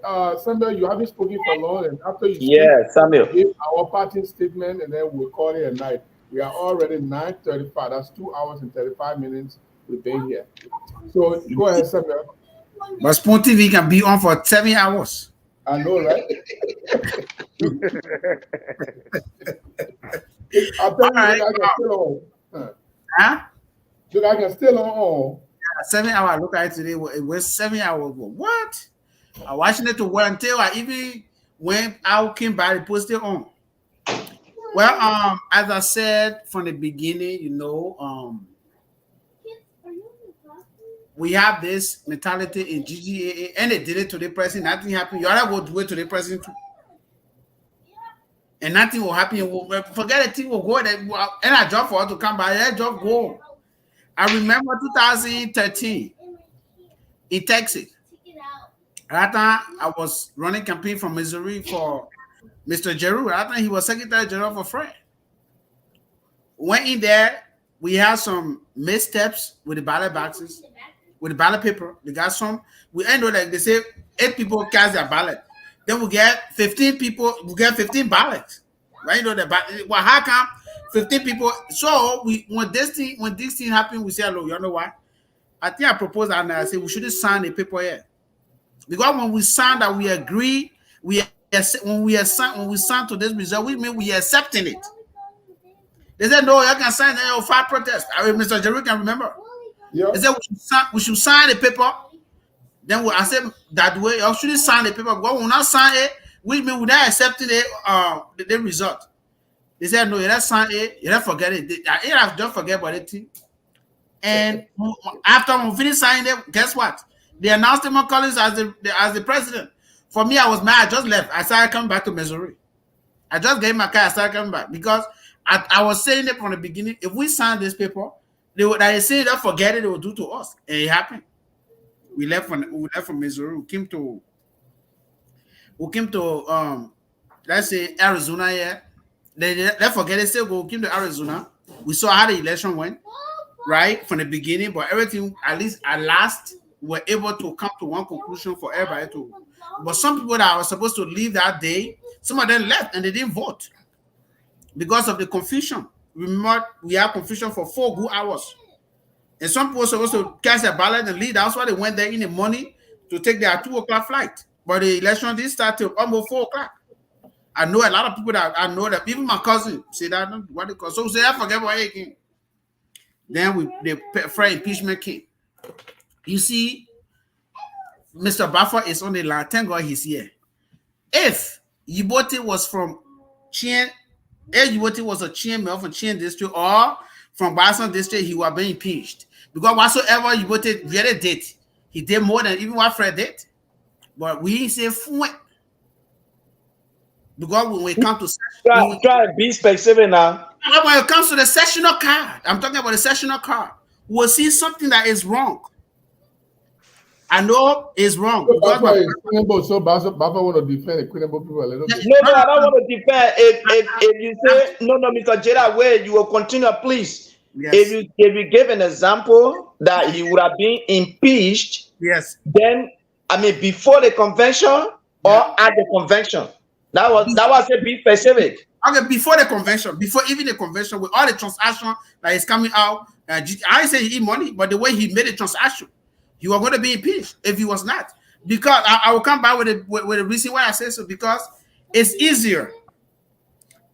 you haven't spoken for long, and after you speak, Samuel, give our parting statement, and then we'll call it a night. We are already 9:35. That's 2 hours and 35 minutes we've been here. So go ahead, Samuel. But Spoon TV can be on for 7 hours. I know, right? I'll tell you, I can still on. Huh? Look, I can still on. 7 hours. Look at it today. It was 7 hours. What? I watching it to work until I even went out, came by, and posted on. Well, as I said from the beginning, we have this mentality in GGAA, and they did it to the president. Nothing happened. You ought to go do it to the president too. And nothing will happen. Forget the thing will go there. And I job for her to come by. That job go. I remember 2013 in Texas. At that time, I was running campaign from Missouri for Mr. Jeru. At that time, he was Secretary General for Fred. Went in there. We had some missteps with the ballot boxes, with the ballot paper. They got some. We end up like they say 8 people cast their ballot. Then we get 15 people. We get 15 ballots. Right? Well, how come 15 people? So when this thing happened, we said, "Look, you know what? I think I proposed and I said we shouldn't sign a paper here because when we sign that we agree, when we sign to this result, we mean we accepting it. They said, no, you can sign the fire protest. I mean, Mr. Jerry can remember. Yeah. They said we should sign the paper. Then I said that way, you should sign the paper. But we will not sign it, we mean without accepting the result. They said, no, you don't sign it, you don't forget it. I don't forget about it. And after we finished signing it, guess what? They announced him Collins as the president. For me, I was mad. I just left. I started coming back to Missouri. I just gave my car. I started coming back because I was saying it from the beginning. If we sign this paper, they say they'll forget it. They will do to us, and it happened. We left from Missouri. We came to let's say Arizona. Yeah, they forget it. Still go. We came to Arizona. We saw how the election went, right from the beginning. But everything, at last, were able to come to one conclusion for everybody to. But some people that were supposed to leave that day, some of them left and they didn't vote because of the confusion. Remember, we had confusion for 4 good hours. And some people were supposed to cast a ballot and leave. That's why they went there in the morning to take their 2 o'clock flight. But the election didn't start till almost 4 o'clock. I know a lot of people that I know that even my cousin say that what they call. So say I forget what it came. Then the Fred impeachment came. You see, Mr. Buffer is on the line. Thank God he's here. If Gbote was from Chien, if Gbote was a Chien male from Chien district or from Boston district, he was being impeached. Because whatsoever Gbote really did, he did more than even what Fred did. But we say fwent. Because when we come to try to be specific now. When it comes to the sessional card, I'm talking about the sessional card, we'll see something that is wrong. I know it's wrong. So Buffer want to defend the Equitable people a little bit. No, I don't want to defend. If you say no, Mr. Jaidah, wait, you will continue, please. Yes. If you give an example that he would have been impeached, yes, then I mean before the convention or at the convention. That was a bit specific. Okay, before the convention, before even the convention, with all the transaction that is coming out, I say he eat money, but the way he made the transaction, he was going to be impeached if he was not. Because I will come back with the reason why I say so, because it's easier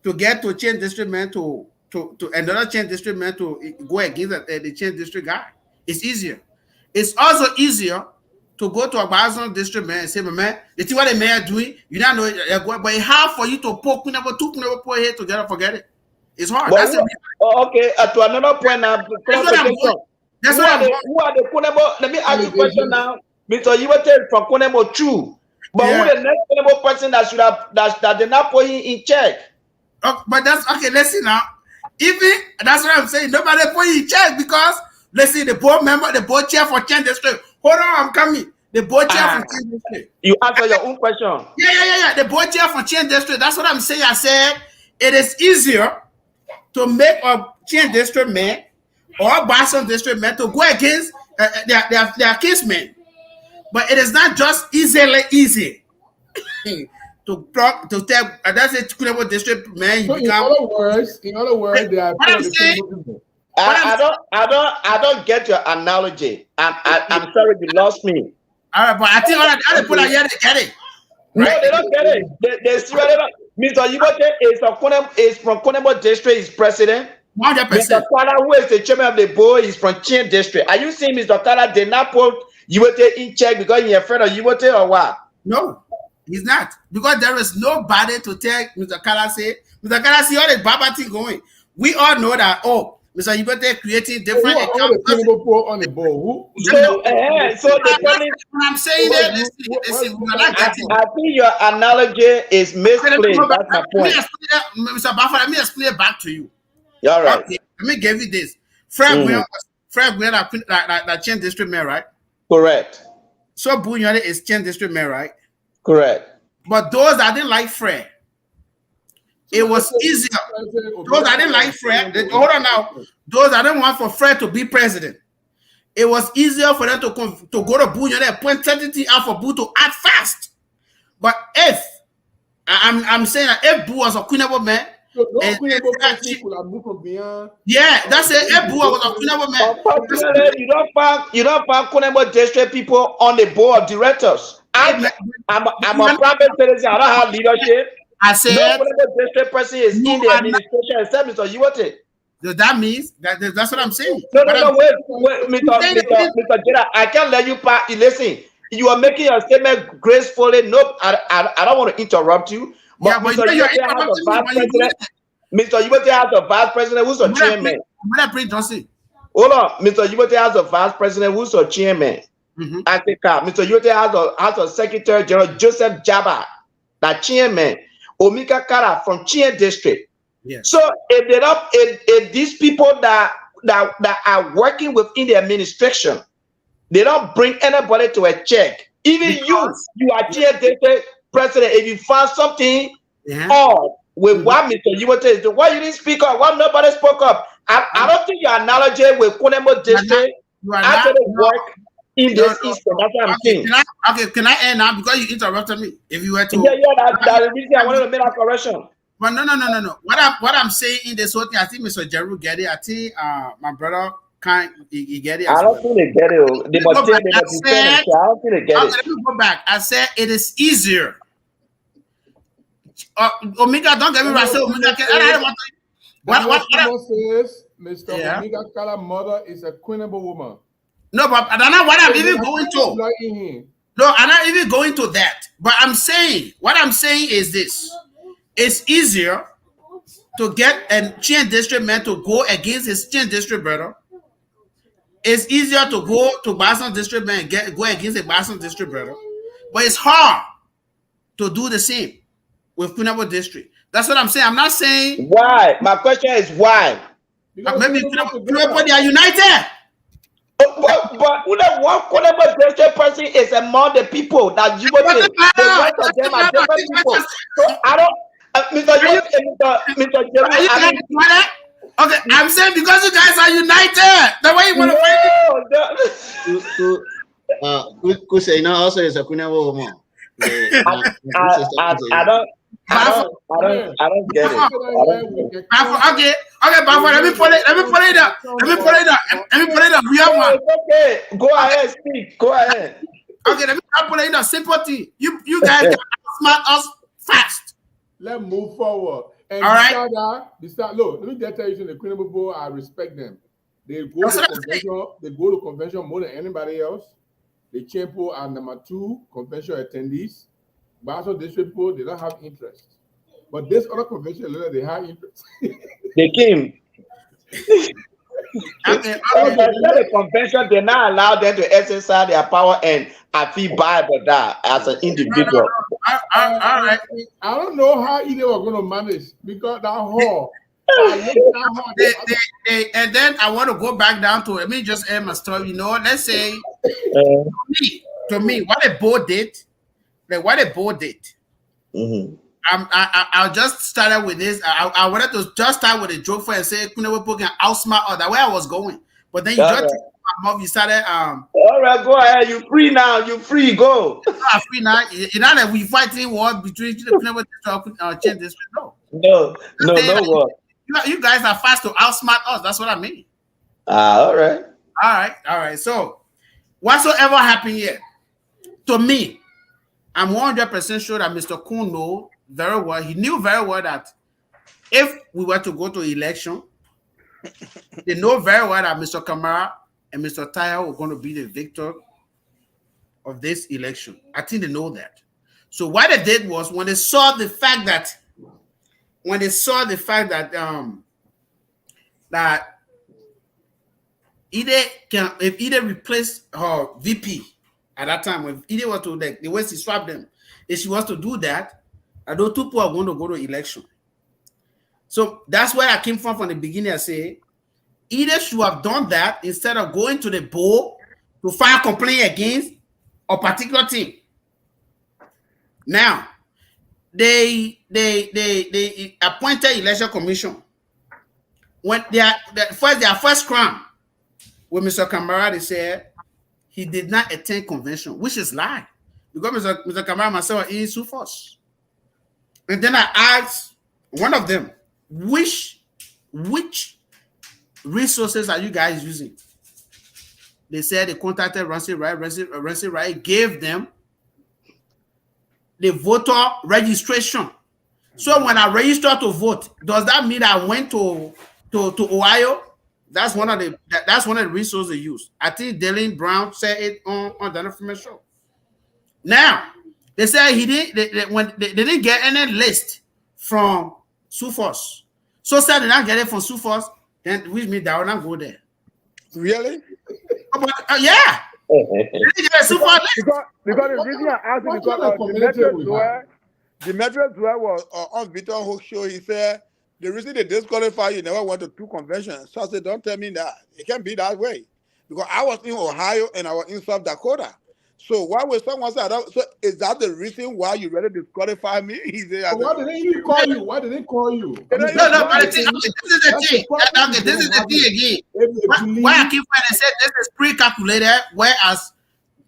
to get to a Chien district man to another Chien district man to go against the Chien district guy. It's easier. It's also easier to go to a Boston district man and say, man, the thing what the mayor doing, you don't know, but it's hard for you to put two here together, forget it. It's hard. Well, okay, to another point now. Who are the Kunebo? Let me ask you a question now. Mr. Gbote from Kunebo true. But who the next Kunebo person that should have that did not put in check? But that's okay, let's see now. Even that's what I'm saying. Nobody put in check because let's see the board member, the board chair for Chien district. Hold on, I'm coming. The board chair from Chien district. You answer your own question. Yeah. The board chair from Chien district. That's what I'm saying. I said it is easier to make a Chien district man or Boston district man to go against their casemen. But it is not just easy to talk to tell that's a Kunebo district man. So in other words, they are I don't get your analogy. I'm sorry you lost me. All right, but I think all the other people here they get it. No, they don't get it. They still Mr. Gbote is from Kunebo district, is president. 100%. Mr. Kala, who is the chairman of the board, is from Chien district. Are you saying Mr. Kala did not put Gbote in check because he's afraid of Gbote or what? No, he's not. Because there is nobody to tell Mr. Kala say all the Baba thing going. We all know that, Mr. Gbote creating different accounts. On the board. So the problem, I'm saying that, listen, I think your analogy is misplaced. That's my point. Mr. Buffer, let me explain it back to you. All right. Okay, let me give you this. Fred Gwen, that Chien district mayor, right? Correct. So Bunyane is Chien district mayor, right? Correct. But those that didn't like Fred, it was easier. Those that didn't like Fred, hold on now. Those that didn't want for Fred to be president, it was easier for them to go to Bunyane and point everything out for Boo to act fast. But if I'm saying that if Boo was a Kunebo man, that's it. If Boo was a Kunebo man, unfortunately, you don't find Kunebo district people on the board of directors. I'm a private citizen. I don't have leadership. I said no Kunebo district person is in the administration except Mr. Gbote. Does that mean that's what I'm saying? No, wait, Mr. Jaidah, I can't let you pass. Listen, you are making your statement gracefully. Nope, I don't want to interrupt you. But Yeah, but Mr. you're Gbote has a vice interrupting me. president. Mr. Gbote has a vice president who's a chairman. Hold on, Mr. Gbote has a vice president who's a chairman. Mr. Gbote has a secretary general, Joseph Jabba, that chairman. Omika Kara from Chien district. Yes. So if these people that are working within the administration, they don't bring anybody to a check. Even you are Chien district president. If you find something odd with what Mr. Gbote is doing, why you didn't speak up? Why nobody spoke up? I don't think your analogy with Kunemo district actually work in this Eastern. That's what I'm saying. Can I end now because you interrupted me? If you were to that's the reason I wanted to make that correction. But no. What I'm saying in this whole thing, I think Mr. Jeru get it. I think my brother can't he get it. I don't think they get it. They must say I don't think they get it. Let me go back. I said it is easier. Omega, don't get me right. I said Omega. I don't want to. What says Mr. Omega Kala's mother is a queenable woman. No, but I don't know what I'm even going to. No, I'm not even going to that. But what I'm saying is this. It's easier to get a Chien district man to go against his Chien district brother. It's easier to go to Boston district man and go against a Boston district brother. But it's hard to do the same with Kunabo district. That's what I'm saying. I'm not saying... Why? My question is why? Because maybe Kunabo, they are united. But whatever district person is among the people that you want to, the rest of them are different people. So I don't, Mr. Jeru, okay, I'm saying because you guys are united. The way you want to Kusena also is a Kunabo woman. I don't get it. Okay, but let me put it up. We have one. Okay, go ahead, speak. Go ahead. Okay, let me put it up. Sympathy. You guys can outsmart us fast. Let's move forward. And all right. Look, let me just tell you, the Queen Bowl, I respect them. They go to convention more than anybody else. The Champo are number 2 convention attendees. But also this people, they don't have interest. But this other convention, they have interest. They came. The convention, they not allow them to exercise their power, and I feel bad about that as an individual. All right. I don't know how they were going to manage because that hall. And then I want to go back down to, let me just end my story. Let's say, to me, what a board did. I'll just start with this. I wanted to just start with a joke for and say Kunabo can outsmart or that way I was going. But then you just my mouth, you started all right, go ahead. You free now. You free, go. I'm free now. You know that we fighting war between the Kunabo Chien district. No war. You guys are fast to outsmart us. That's what I mean. All right. So whatsoever happened here, to me, I'm 100% sure that Mr. Kuhn knows very well. He knew very well that if we were to go to election, they know very well that Mr. Kamara and Mr. Tahyor were going to be the victor of this election. I think they know that. So what they did was when they saw the fact that that if Ide replaced her VP at that time, when Ide was to the way she swapped them, if she was to do that, those 2 people are going to go to election. So that's where I came from the beginning. I say Ide should have done that instead of going to the board to file a complaint against a particular team. Now, they appointed election commission. When their first crime with Mr. Kamara, they said he did not attend convention, which is lie. Because Mr. Kamara myself is too fast. And then I asked one of them, which resources are you guys using? They said they contacted Rancy Wright. Rancy Wright gave them the voter registration. So when I registered to vote, does that mean I went to to Ohio. That's one of the resources they use. I think Dylan Brown said it on the information show. Now they say he didn't they didn't get any list from Sufos. So said they not get it from Sufos, then which means they will not go there. Really? But, yeah. They didn't get a Sufos list. Because the reason I asked you because Demetrius Dwyer was on Victor Hook show. He said the reason they disqualify you never went to 2 conventions. So I said, don't tell me that. It can't be that way. Because I was in Ohio and I was in South Dakota. So why would someone say that? So is that the reason why you ready to disqualify me? He said, why didn't he call you? Why didn't they call you? No, but this is the thing. Okay, this is the thing again. Why I keep trying to say this is pre-calculated, whereas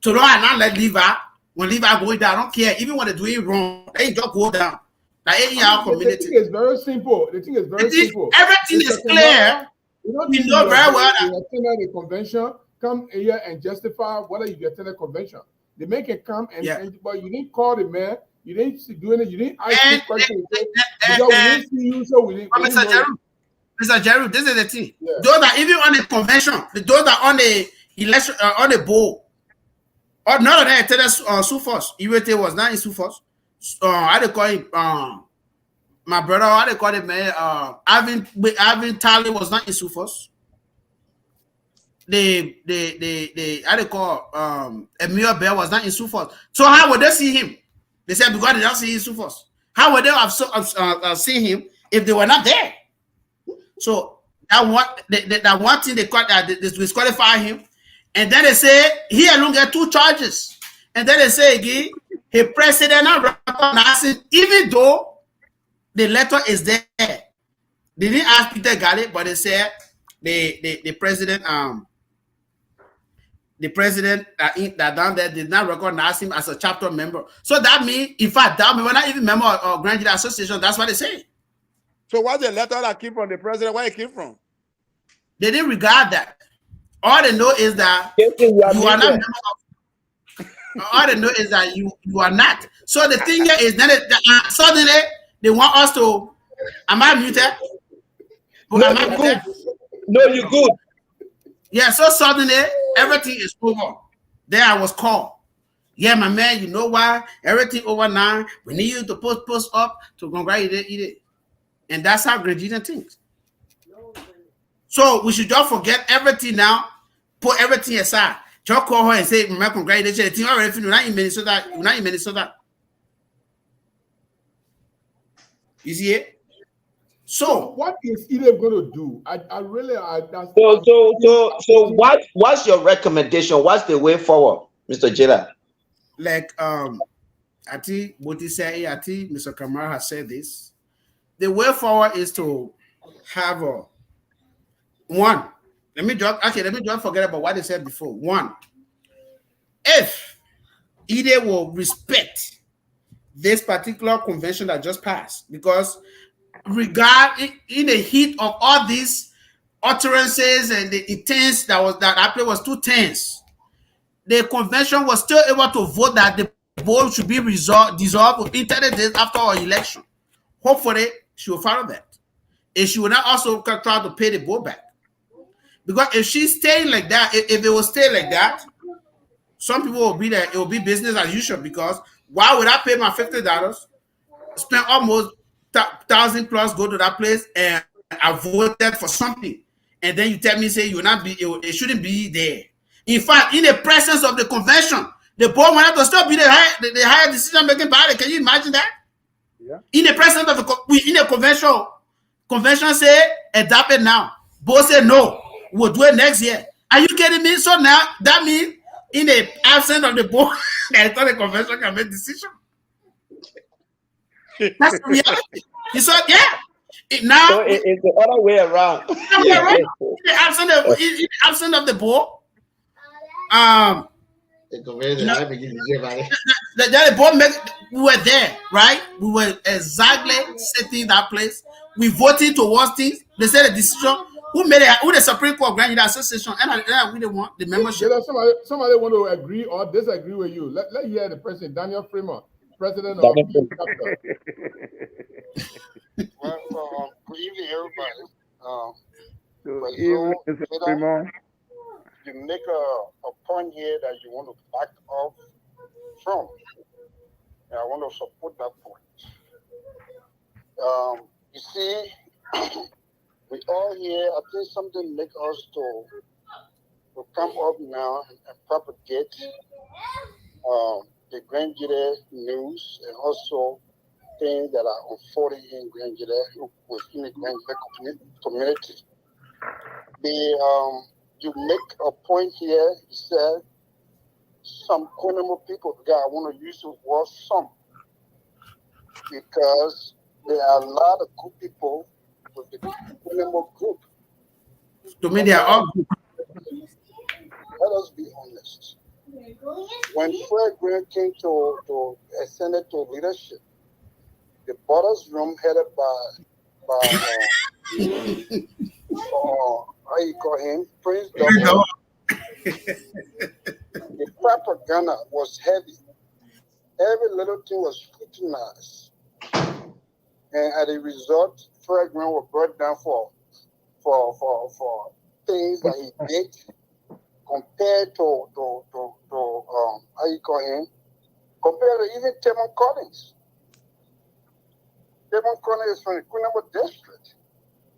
to know I not let Levi, when Levi going down, I don't care. Even when they're doing wrong, they just go down. Like any our community. The thing is very simple. The thing is very simple. Everything is clear. We know very well that you attended the convention. Come here and justify whether you attended the convention. They make it come and but you didn't call the man. You didn't do anything. You didn't ask this question. We didn't see you, so we didn't. Mr. Jeru, this is the thing. Yeah. Those that even on the convention, those that on the election, on the bowl, or none of them attended Sufos. Iwete was not in Sufos. I had to call him. My brother, I had to call him. Alvin Talley was not in Sufos. I had to call Emil Bell was not in Sufos. So how would they see him? They said because they don't see him in Sufos. How would they have seen him if they were not there? So that one thing they disqualify him, and then they say he alone get 2 charges, and then they say again he president not recognizing even though the letter is there. They didn't ask Peter Galley, but they said the president that down there did not recognize him as a chapter member. So that means, in fact, that means we're not even member of Grand Gedeh Association. That's what they say. So what's the letter that came from the president? Where it came from? They didn't regard that. All they know is that you are not member of. All they know is that you are not. So the thing is, then suddenly they want us to. Am I muted? No, you're good. Yeah, so suddenly everything is over. There I was called. Yeah, my man, you know why? Everything over now. We need you to post up to congratulate it. And that's how Grand Gedeh thinks. So we should just forget everything now, put everything aside. Just call her and say, congratulations. The team already finished. We're not in Minnesota. We're not in Minnesota. You see it? So what is Ede going to do? So what's your recommendation? What's the way forward, Mr. Jaidah? Like I think Gbote said, I think Mr. Kamara has said this. The way forward is to have one. Let me just forget about what they said before. One, if Ede will respect this particular convention that just passed, because in the heat of all these utterances and the intents that happened was too tense, the convention was still able to vote that the board should be dissolved within 30 days after our election. Hopefully, she will follow that. And she will not also try to pay the board back. Because if she's staying like that, if it will stay like that, some people will be there, it will be business as usual. Because why would I pay my $50, spend almost 1,000 plus, go to that place and I voted for something, and then you tell me say you will not be, it shouldn't be there. In fact, in the presence of the convention, the board wanted to still be the higher decision making body. Can you imagine that? Yeah. In the presence of the convention say adopt it now. Board say no, we'll do it next year. Are you kidding me? So now that means in the absence of the board, I thought the convention can make decision. That's the reality. You saw, yeah. Now so it's the other way around. In the absence of the board, the board we were there, right? We were exactly sitting in that place. We voted towards things. They said the decision. Who made it? Who the Supreme Court Grand Gedeh Association? And we didn't want the membership. Somebody want to agree or disagree with you. Let hear the president, Daniel Freeman. President of Well, good evening, everybody. evening, so Mr. Jaidah, Fremont. you make a point here that you want to back off from. And I want to support that point. You see, we all here, I think something make us to come up now and propagate the Grand Gedeh news and also things that are unfolding in Grand Gedeh within the Grand Gedeh community. You make a point here, you said some Kunamo people, I want to use the word some, because there are a lot of good people with the Kunamo group. To me, they are all good. Let us be honest. When Fred Grant came to ascended to leadership, the Borders Room headed by how you call him, Prince Double. The propaganda was heavy. Every little thing was scrutinized, and as a result, Fred Grant was brought down for things that he did compared to how you call him, compared to even Temon Collins. Temon Collins is from the Kunama district.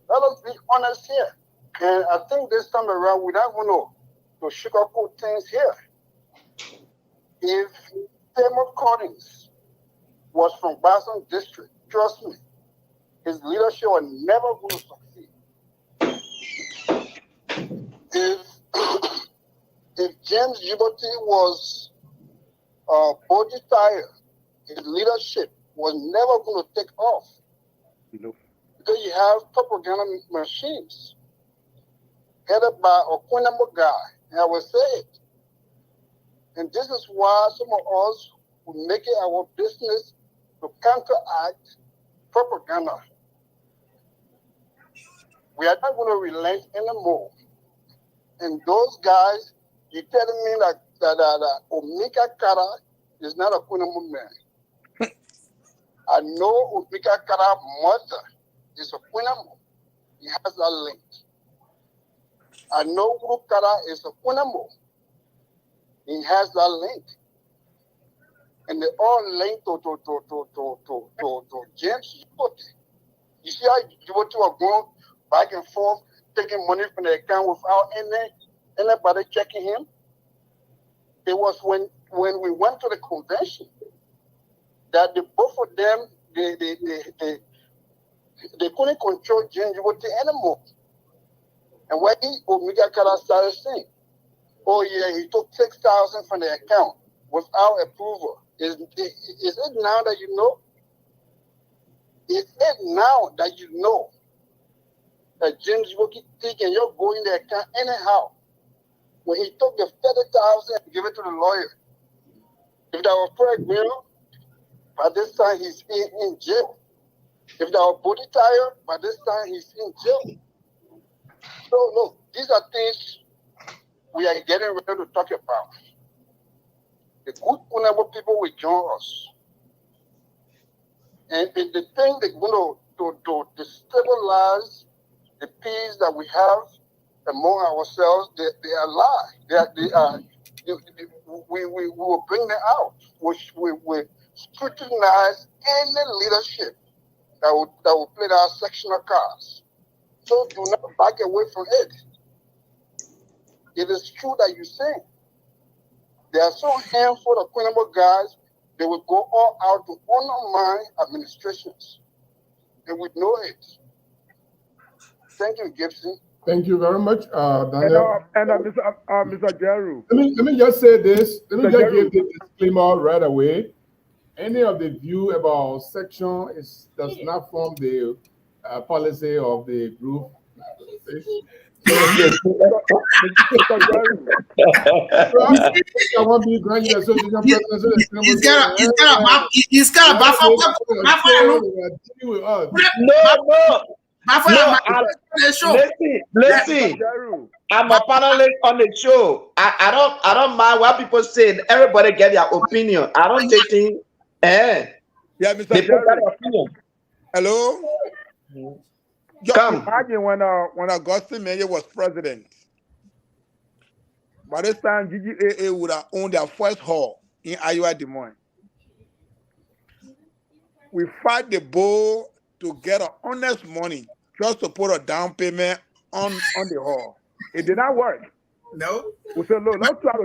Let us be honest here. And I think this time around, we don't want to sugarcoat things here. If Temon Collins was from Boston district, trust me, his leadership was never going to succeed. If James Gbote was Gbote Tahyor, his leadership was never going to take off. Because you have propaganda machines headed by a Kunamo guy, and I will say it. And this is why some of us will make it our business to counteract propaganda. We are not going to relent anymore. And those guys, you're telling me that Omika Kara is not a Kunamo man. I know Omika Kara's mother is a Kunamo. He has that link. I know Guru Kara is a Kunamo. He has that link. And they all linked to James Gbote. You see how Gbote was going back and forth, taking money from the account without anybody checking him? It was when we went to the convention that the both of them, they couldn't control James Gbote anymore. And when Omega Kara started saying, oh yeah, he took 6,000 from the account without approval. Is it now that you know? Is it now that you know that James Gbote taking your go in the account anyhow? When he took the 30,000 and gave it to the lawyer. If that was Fred Grant, by this time he's in jail. If that was Gbote Tahyor, by this time he's in jail. So look, these are things we are getting ready to talk about. The good Kunamo people will join us. And the thing they're going to destabilize the peace that we have among ourselves, they are lies. We will bring them out. We will scrutinize any leadership that will play our sectional cards. So do not back away from it. It is true that you say there are some handful of Kunamo guys, they will go all out to undermine administrations. And we know it. Thank you, Gibson. Thank you very much, Daniel. And Mr. Jeru. Let me just say this. Let me just give the disclaimer right away. Any of the view about section does not form the policy of the group. I want to be Grand Gedeh Association president. He's got a buffer. Listen. I'm a panelist on the show. I don't mind what people say. Everybody get their opinion. I don't take things. Yeah, Mr. Jeru. Hello. Just Come. imagine when Augustine Mayor was president. By this time, GGAA would have owned their first hall in Iowa, Des Moines. We fight the bull to get an honest money just to put a down payment on the hall. It did not work. No. We said, look, let's try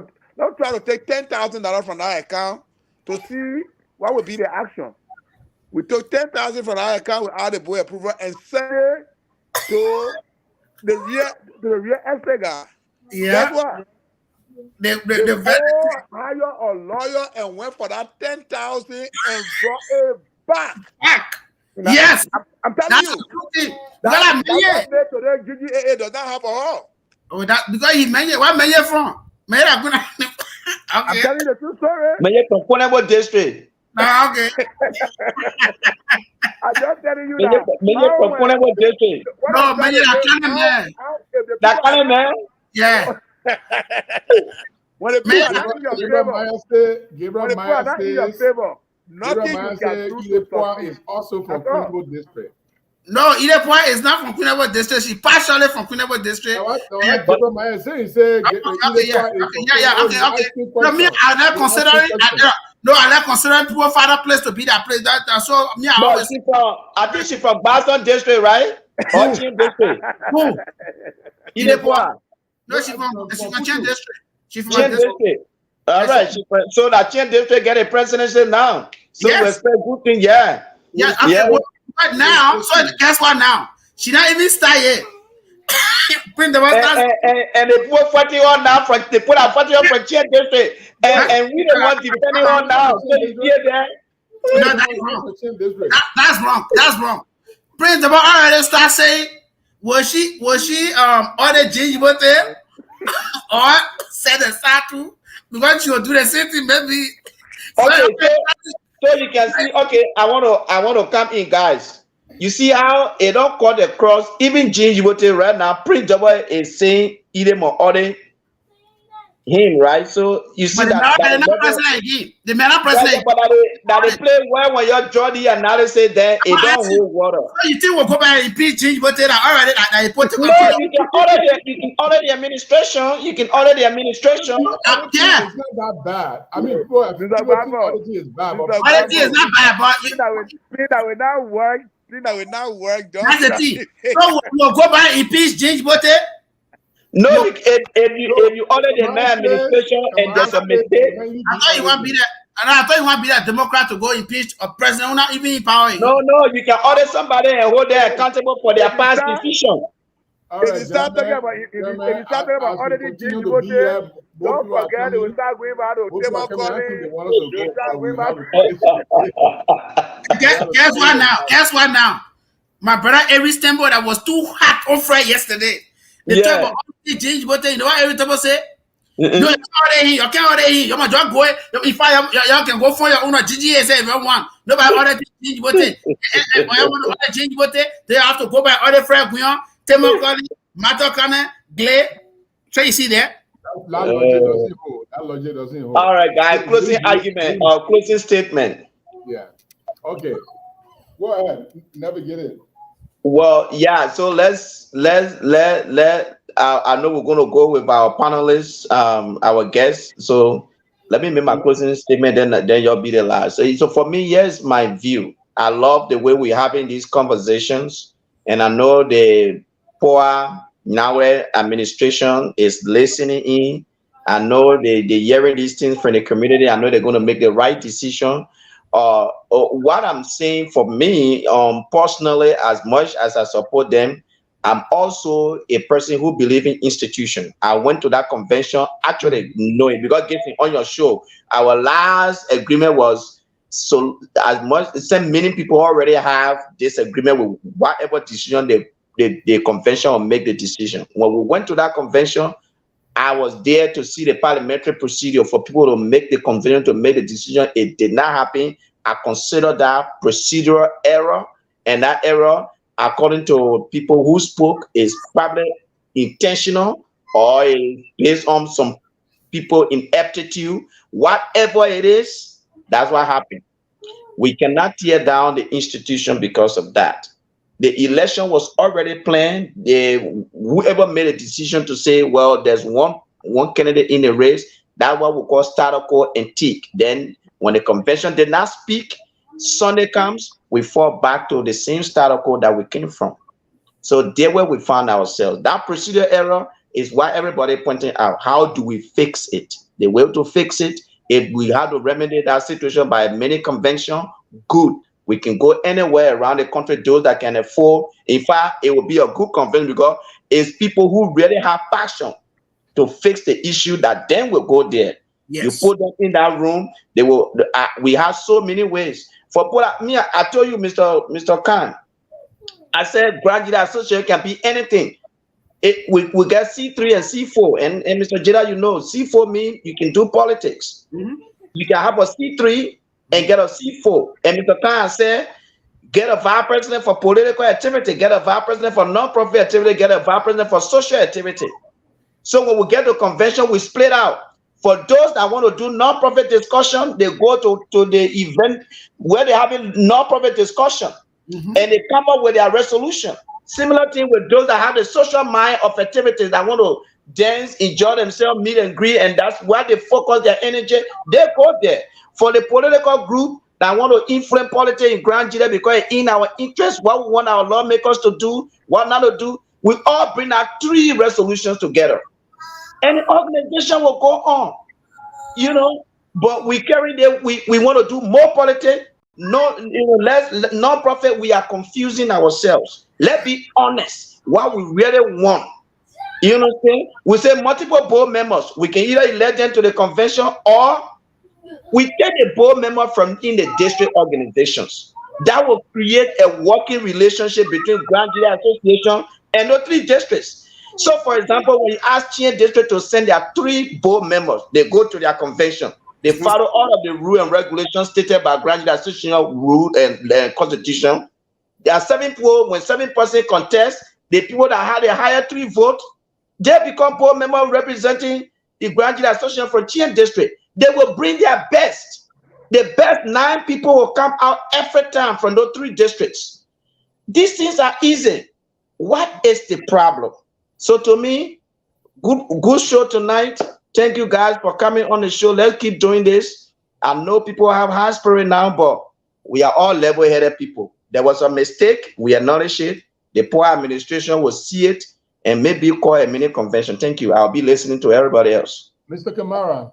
to take $10,000 from our account to see what would be the action. We took $10,000 from our account without the board approval and sent it to the real estate guy. Yeah. Guess what? The Hired a lawyer and went for that $10,000 and brought it back. Now, yes. I'm telling That's you. the thing. That's today GGAA does not have a hall. Oh, that because he made it. Where made it from? Made it. Okay. I'm telling you the true story. Mayor from Kunebo district. Okay. I'm just telling you Mayor from Kunebo district. No, made it. I can't man. That kind of man. Yeah. When the people are not in your favor, nothing you can do to Idepoa is also from Kunebo district. No, Idepoa is not from Kunebo district. She's partially from Kunebo district. Okay. No, me, I'm not considering. No, I'm not considering people father place to be that place. That's so me. I think she's from Boston district, right? Or Chin district. Who? Idepoa. No, she's from Chin district. She's from Chin district. All right. So that Chin district get a presidency now. So we expect good thing, yeah. Yeah. Okay. Well, right now, so guess what? Now she not even start yet. And they put 40 on now from they put a 40 on from Chin district, and we don't want depending on now. So you hear that? No, that's wrong. That's wrong. That's wrong. Prince the already start saying, was she ordered Gbote or said the Satu because she will do the same thing maybe. Okay, so you can see. Okay, I want to come in, guys. You see how it don't cut across. Even Gbote right now, Prince Jabba is saying either more order him, right? So you see but they're not president again. The man not president. But that they play well when you're Jordy analysis, then it don't hold water. So you think we'll go back and impeach Gbote that already that he put to no, you can order the administration. You can order the administration. Yeah. It's not that bad. I mean, quality is bad. Quality is not bad, but that will not work. That will not work. That's the thing. So we'll go back and impeach Gbote. No, if you order the administration and there's a mistake. I thought you want to be that. And I thought you want to be that Democrat to go impeach a president who not even in power. No, you can order somebody and hold them accountable for their past decision. If you start talking about ordering Gbote, don't forget they will start going back to Guess what now? My brother Eric Stembo that was too hot on Friday yesterday. They talk about Gbote. You know what every time say? No, you can't order him. You might just go. If y'all can go for your own GGAA if you want. Nobody order Gbote. And when you want to order Gbote, they have to go by other friend. Temokali, Matokane, Glay. So you see there? That logic doesn't hold. All right, guys. Closing argument or closing statement. Yeah. Okay. Go ahead. Never get it. Well, yeah. So let's let. I know we're going to go with our panelists, our guests. So let me make my closing statement. Then you'll be the last. So for me, here's my view. I love the way we're having these conversations, and I know the poor Nawe administration is listening in. I know they're hearing these things from the community. I know they're going to make the right decision. What I'm saying for me, personally, as much as I support them, I'm also a person who believes in institution. I went to that convention, actually knowing, because getting on your show, our last agreement was so as much, many people already have this agreement with whatever decision the convention will make the decision. When we went to that convention, I was there to see the parliamentary procedure for people to make the convention, to make the decision. It did not happen. I consider that procedural error, and that error, according to people who spoke, is probably intentional or is based on some people ineptitude. Whatever it is, that's what happened. We cannot tear down the institution because of that. The election was already planned. Whoever made a decision to say, well, there's one candidate in the race, that's what we call status quo and tick. Then when the convention did not speak, Sunday comes, we fall back to the same status quo that we came from. So there where we found ourselves. That procedure error is why everybody pointing out, how do we fix it? The way to fix it, if we have to remedy that situation by many convention, good. We can go anywhere around the country, those that can afford. In fact, it will be a good convention because it's people who really have passion to fix the issue that then will go there. Yes. You put them in that room, they will. We have so many ways. For me, I told you, Mr. Khan, I said Grand Gedeh Association can be anything. We get C3 and C4, and Mr. Jaidah, you know, C4 means you can do politics. You can have a C3 and get a C4. And Mr. Khan said, get a vice president for political activity, get a vice president for non-profit activity, get a vice president for social activity. So when we get to convention, we split out. For those that want to do non-profit discussion, they go to the event where they have a non-profit discussion, and they come up with their resolution. Similar thing with those that have the social mind of activities that want to dance, enjoy themselves, meet and greet, and that's where they focus their energy. They go there. For the political group that want to influence politics in Grand Gedeh because in our interest, what we want our lawmakers to do, what not to do, we all bring our 3 resolutions together. And the organization will go on, you know, but we carry them, we want to do more politics, less non-profit. We are confusing ourselves. Let's be honest, what we really want. You understand? We say multiple board members. We can either elect them to the convention or we take a board member from in the district organizations. That will create a working relationship between Grand Gedeh Association and the 3 districts. So, for example, when you ask Chien District to send their 3 board members, they go to their convention. They follow all of the rules and regulations stated by Grand Gedeh Association rule and constitution. There are 7 people. When 7 persons contest, the people that had a higher 3 votes, they become board members representing the Grand Gedeh Association from Chien District. They will bring their best. The best 9 people will come out every time from those 3 districts. These things are easy. What is the problem? So to me, good show tonight. Thank you guys for coming on the show. Let's keep doing this. I know people have high spirit now, but we are all level-headed people. There was a mistake. We acknowledge it. The poor administration will see it and maybe call a mini convention. Thank you. I'll be listening to everybody else. Mr. Kamara.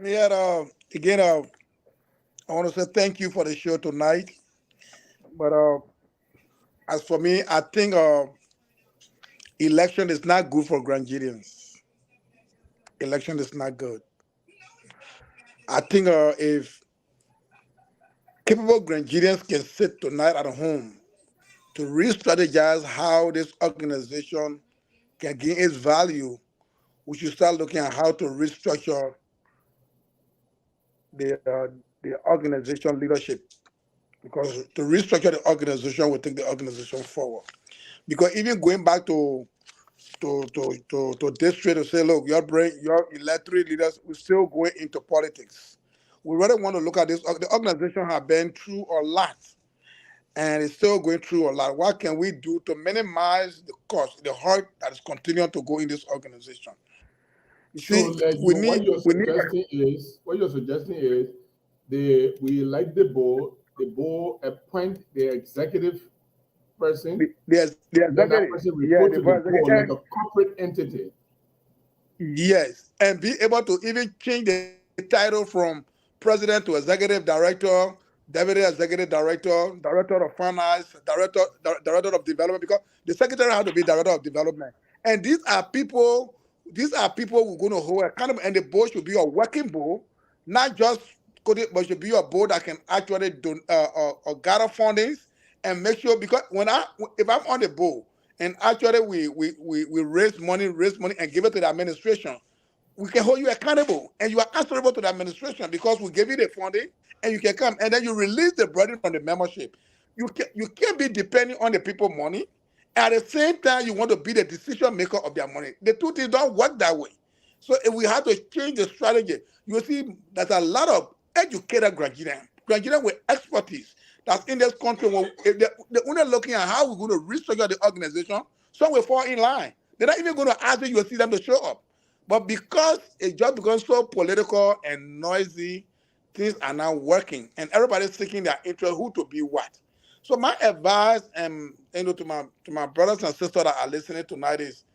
Yeah, again, I want to say thank you for the show tonight. But as for me, I think election is not good for Grand Gedeans. Election is not good. I think if capable Grand Gedeans can sit tonight at home to re-strategize how this organization can gain its value, we should start looking at how to restructure the organization leadership. Because to restructure the organization will take the organization forward. Because even going back to district to say, look, your electorate leaders will still going into politics. We really want to look at this. The organization has been through a lot, and it's still going through a lot. What can we do to minimize the cost, the hurt that is continuing to go in this organization? You see, what you're suggesting is we elect the board appoint the executive person. The executive, that person report to the board like a corporate entity. Yes, and be able to even change the title from president to executive director, deputy executive director, director of finance, director of development, because the secretary has to be director of development. And these are people we're going to hold accountable, and the board should be a working board, not just but should be a board that can actually gather fundings and make sure, because if I'm on the board and actually we raise money and give it to the administration, we can hold you accountable, and you are answerable to the administration because we give you the funding and you can come and then you release the burden from the membership. You can't be depending on the people money. At the same time, you want to be the decision maker of their money. The two things don't work that way. So if we have to change the strategy, you see there's a lot of educated Grand Gedeh with expertise that's in this country, if they're only looking at how we're going to restructure the organization, some will fall in line. They're not even going to ask you to see them to show up. But because it just becomes so political and noisy, things are now working, and everybody's seeking their interest, who to be what. So my advice, to my brothers and sisters that are listening tonight is,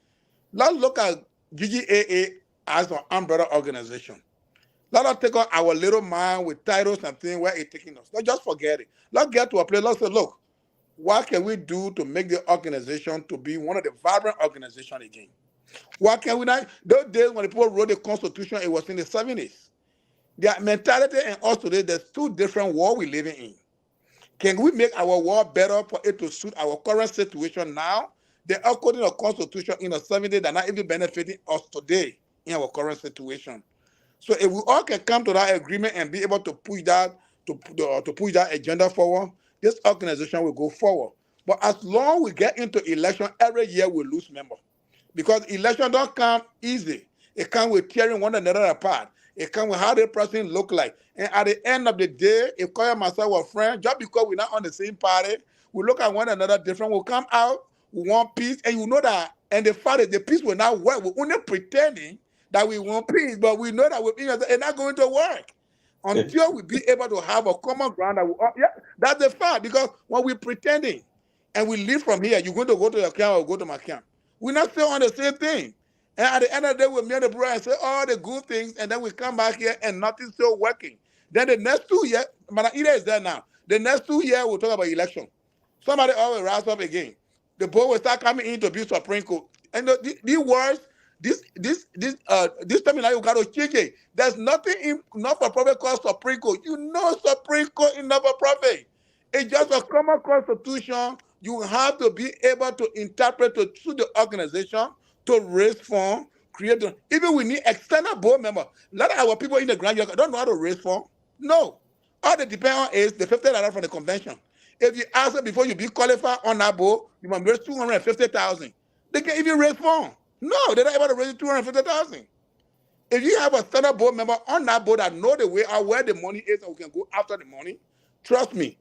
let's look at GGAA as an umbrella organization. Let us take on our little mind with titles and things where it's taking us. Let's just forget it. Let's get to a place. Let's say, look, what can we do to make the organization to be one of the vibrant organizations again? What can we not? Those days when the people wrote the Constitution, it was in the 70s. Their mentality and us today, there's two different worlds we're living in. Can we make our world better for it to suit our current situation now? They are quoting a Constitution in the 70s that are not even benefiting us today in our current situation. So if we all can come to that agreement and be able to push that to push that agenda forward, this organization will go forward. But as long as we get into election, every year we lose members. Because election don't come easy. It comes with tearing one another apart. It comes with how the person look like. And at the end of the day, if Koya and myself a friend, just because we're not on the same party, we look at one another different. We'll come out, we want peace, and you know that. And the fact that the peace will not work. We're only pretending that we want peace, but we know that it's not going to work until we be able to have a common ground. That's the fact. Because when we're pretending and we leave from here, you're going to go to your camp or go to my camp. We're not still on the same thing. And at the end of the day, we'll meet the brother and say all the good things, and then we come back here and nothing's still working. Then the next 2 years, Ida is there now. The next 2 years, we'll talk about election. Somebody always rise up again. The board will start coming in to be Supreme Court. And these words, this time now you got to change it. There's nothing in not-for-profit called Supreme Court. You know Supreme Court in not-for-profit. It's just a common constitution. You have to be able to interpret to the organization to raise funds, create them. Even we need external board members. A lot of our people in the Grand Gedeh don't know how to raise funds. No. All they depend on is the $50 from the convention. If you ask them before you be qualified on that board, you must raise $250,000. They can't even raise funds. No, they're not able to raise $250,000. If you have a standard board member on that board that know the way or where the money is and we can go after the money, trust me,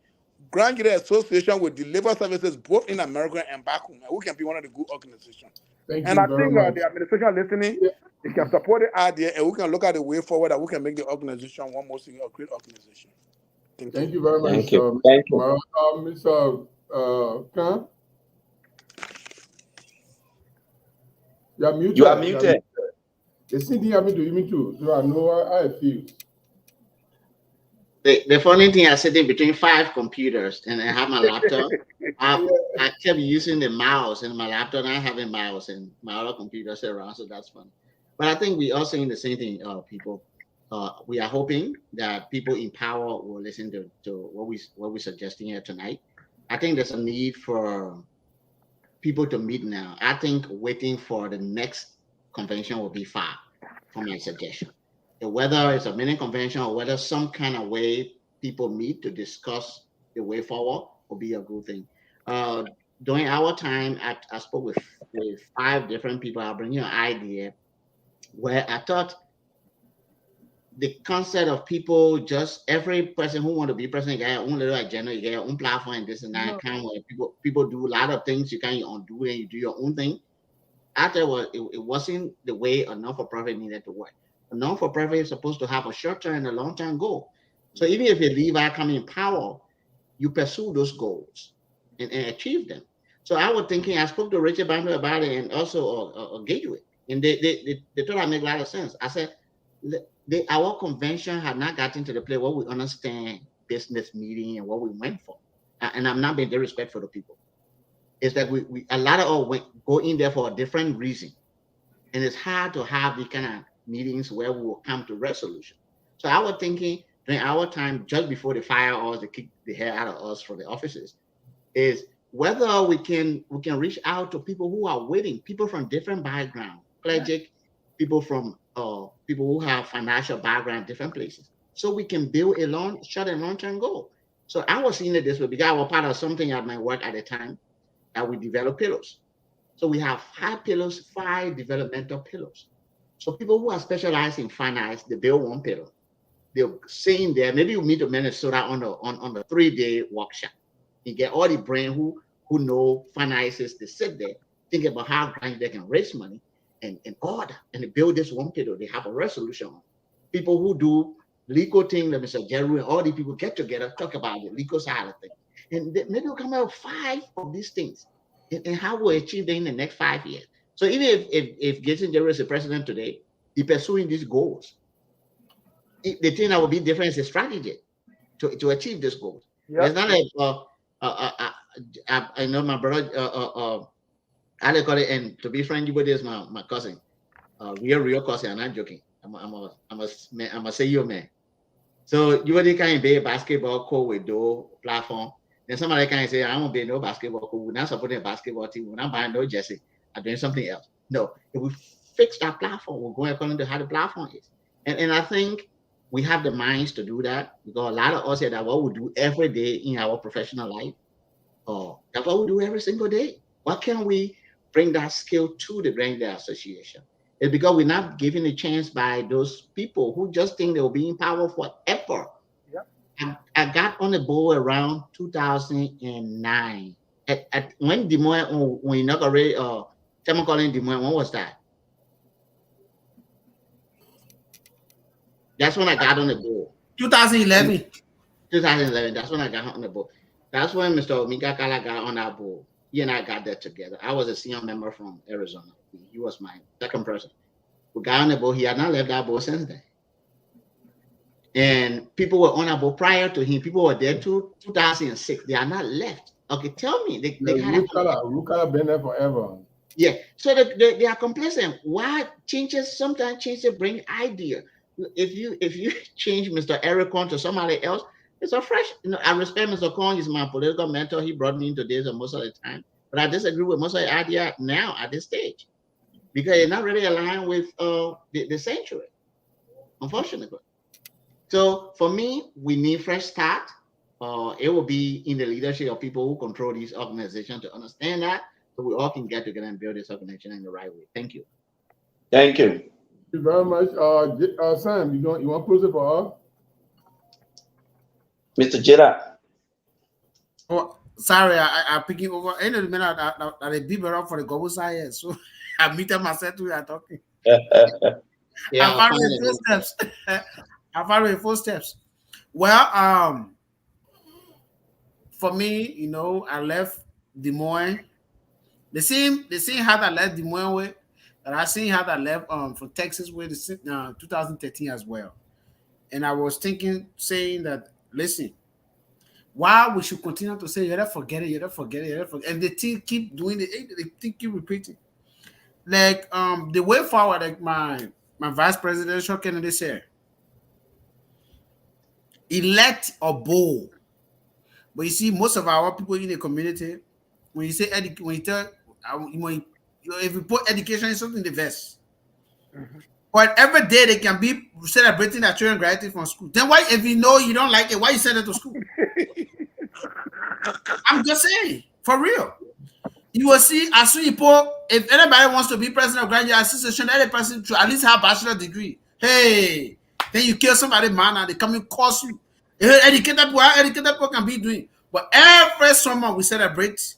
Grand Gedeh Association will deliver services both in America and back home, and we can be one of the good organizations. Thank and you I very think much. The administration listening, they can support the idea, and we can look at the way forward that we can make the organization one more single, a great organization. Thank you very much. Thank you. Thank you. Mr. Khan? You are muted. You are muted. The CD I'm doing me too, so I know how I feel. The funny thing, I sitting between 5 computers and I have my laptop. I kept using the mouse in my laptop, and I have a mouse and my other computers around, so that's fun. But I think we are saying the same thing, people. We are hoping that people in power will listen to what we're suggesting here tonight. I think there's a need for people to meet now. I think waiting for the next convention will be far from my suggestion. Whether it's a mini convention or whether some kind of way people meet to discuss the way forward will be a good thing. During our time, I spoke with 5 different people. I'll bring you an idea where I thought the concept of people, just every person who want to be president, you get your own little agenda, you get your own platform, and this and that kind of people do a lot of things. You can't undo it, and you do your own thing. I thought it wasn't the way a non-for-profit needed to work. A non-for-profit is supposed to have a short-term and a long-term goal. So even if you leave out coming in power, you pursue those goals and achieve them. So I was thinking, I spoke to Richard Bando about it and also Gateway, and they thought I make a lot of sense. I said, our convention had not gotten to the place where we understand business meeting and what we went for. And I'm not being disrespectful to people. It's that we a lot of us go in there for a different reason. And it's hard to have these kind of meetings where we will come to resolution. So I was thinking during our time, just before they fire us, they kick the hair out of us from the offices, is whether we can reach out to people who are waiting, people from different backgrounds, clergy, people from people who have financial background, different places, so we can build a short and long-term goal. So I was seeing it this way because I was part of something at my work at the time that we develop pillars. So we have 5 pillars, 5 developmental pillars. So people who are specialized in finance, they build one pillar. they're saying there, maybe you meet to Minnesota on the 3-day workshop. You get all the brain who know finances, they sit there, think about how they can raise money and order and they build this one kiddo. They have a resolution. People who do legal thing, like Mr. Jerry and all the people get together, talk about the legal side of things. And maybe we'll come out with 5 of these things and how we'll achieve them in the next 5 years. So even if Jason Jerry is the president today, he's pursuing these goals. The thing that will be different is the strategy to achieve these goals. Yep. It's not like I know my brother I call it, and to be frank with this, my cousin, real cousin. I'm not joking. I'm a say you man. So you would kind of be a basketball coach with no platform. Then somebody can say, I won't be no basketball coach. We're not supporting a basketball team. We're not buying no jersey. I'm doing something else. No, if we fix that platform, we're going according to how the platform is. And I think we have the minds to do that, because a lot of us say that what we do every day in our professional life, that's what we do every single day. Why can't we bring that skill to the Grand Gedeh Association? It's because we're not given a chance by those people who just think they'll be in power forever. Yep. I got on the board around 2009. When Des Moines, when inaugurated, someone calling Des Moines, when was that? That's when I got on the board. 2011. 2011. That's when I got on the board. That's when Mr. Omika Kala got on our board. He and I got that together. I was a senior member from Arizona. He was my second person. We got on the board. He had not left our board since then. And people were on our board prior to him. People were there to 2006. They are not left. Okay, tell me. Rukala been there forever. Yeah. So they are complacent. Why changes? Sometimes changes bring idea. If you change Mr. Eric Korn to somebody else, it's a fresh. I respect Mr. Korn. He's my political mentor. He brought me into this most of the time. But I disagree with most of the idea now at this stage, because it's not really aligned with the century, unfortunately. So for me, we need fresh start. It will be in the leadership of people who control these organizations to understand that, so we all can get together and build this organization in the right way. Thank you. Thank you. Thank you very much. Sam, you want to close it for us? Mr. Jaidah. Oh, sorry, I pick it over. Any minute that they be better for the Global Science. So I meet them myself too. I'm talking. Yeah, I following footsteps. I following footsteps. Well, for me, I left Des Moines. The same how I left Des Moines way, and I seen how I left from Texas way, 2013 as well. And I was saying that, listen, why we should continue to say, you don't forget it, and the team keep doing it, they keep repeating. Like the way forward, like my vice presidential candidate said, elect a board. But you see, most of our people in the community, when you say if you put education in something, the best. Mm-hmm. But every day they can be celebrating their children graduating from school. Then why, if you know you don't like it, why you send it to school? I'm just saying, for real. You will see, as soon if anybody wants to be president of Grand Gedeh Association, every person should at least have a bachelor degree. Hey, then you kill somebody, man, and they come and curse you. Educated people can be doing. But every summer we celebrate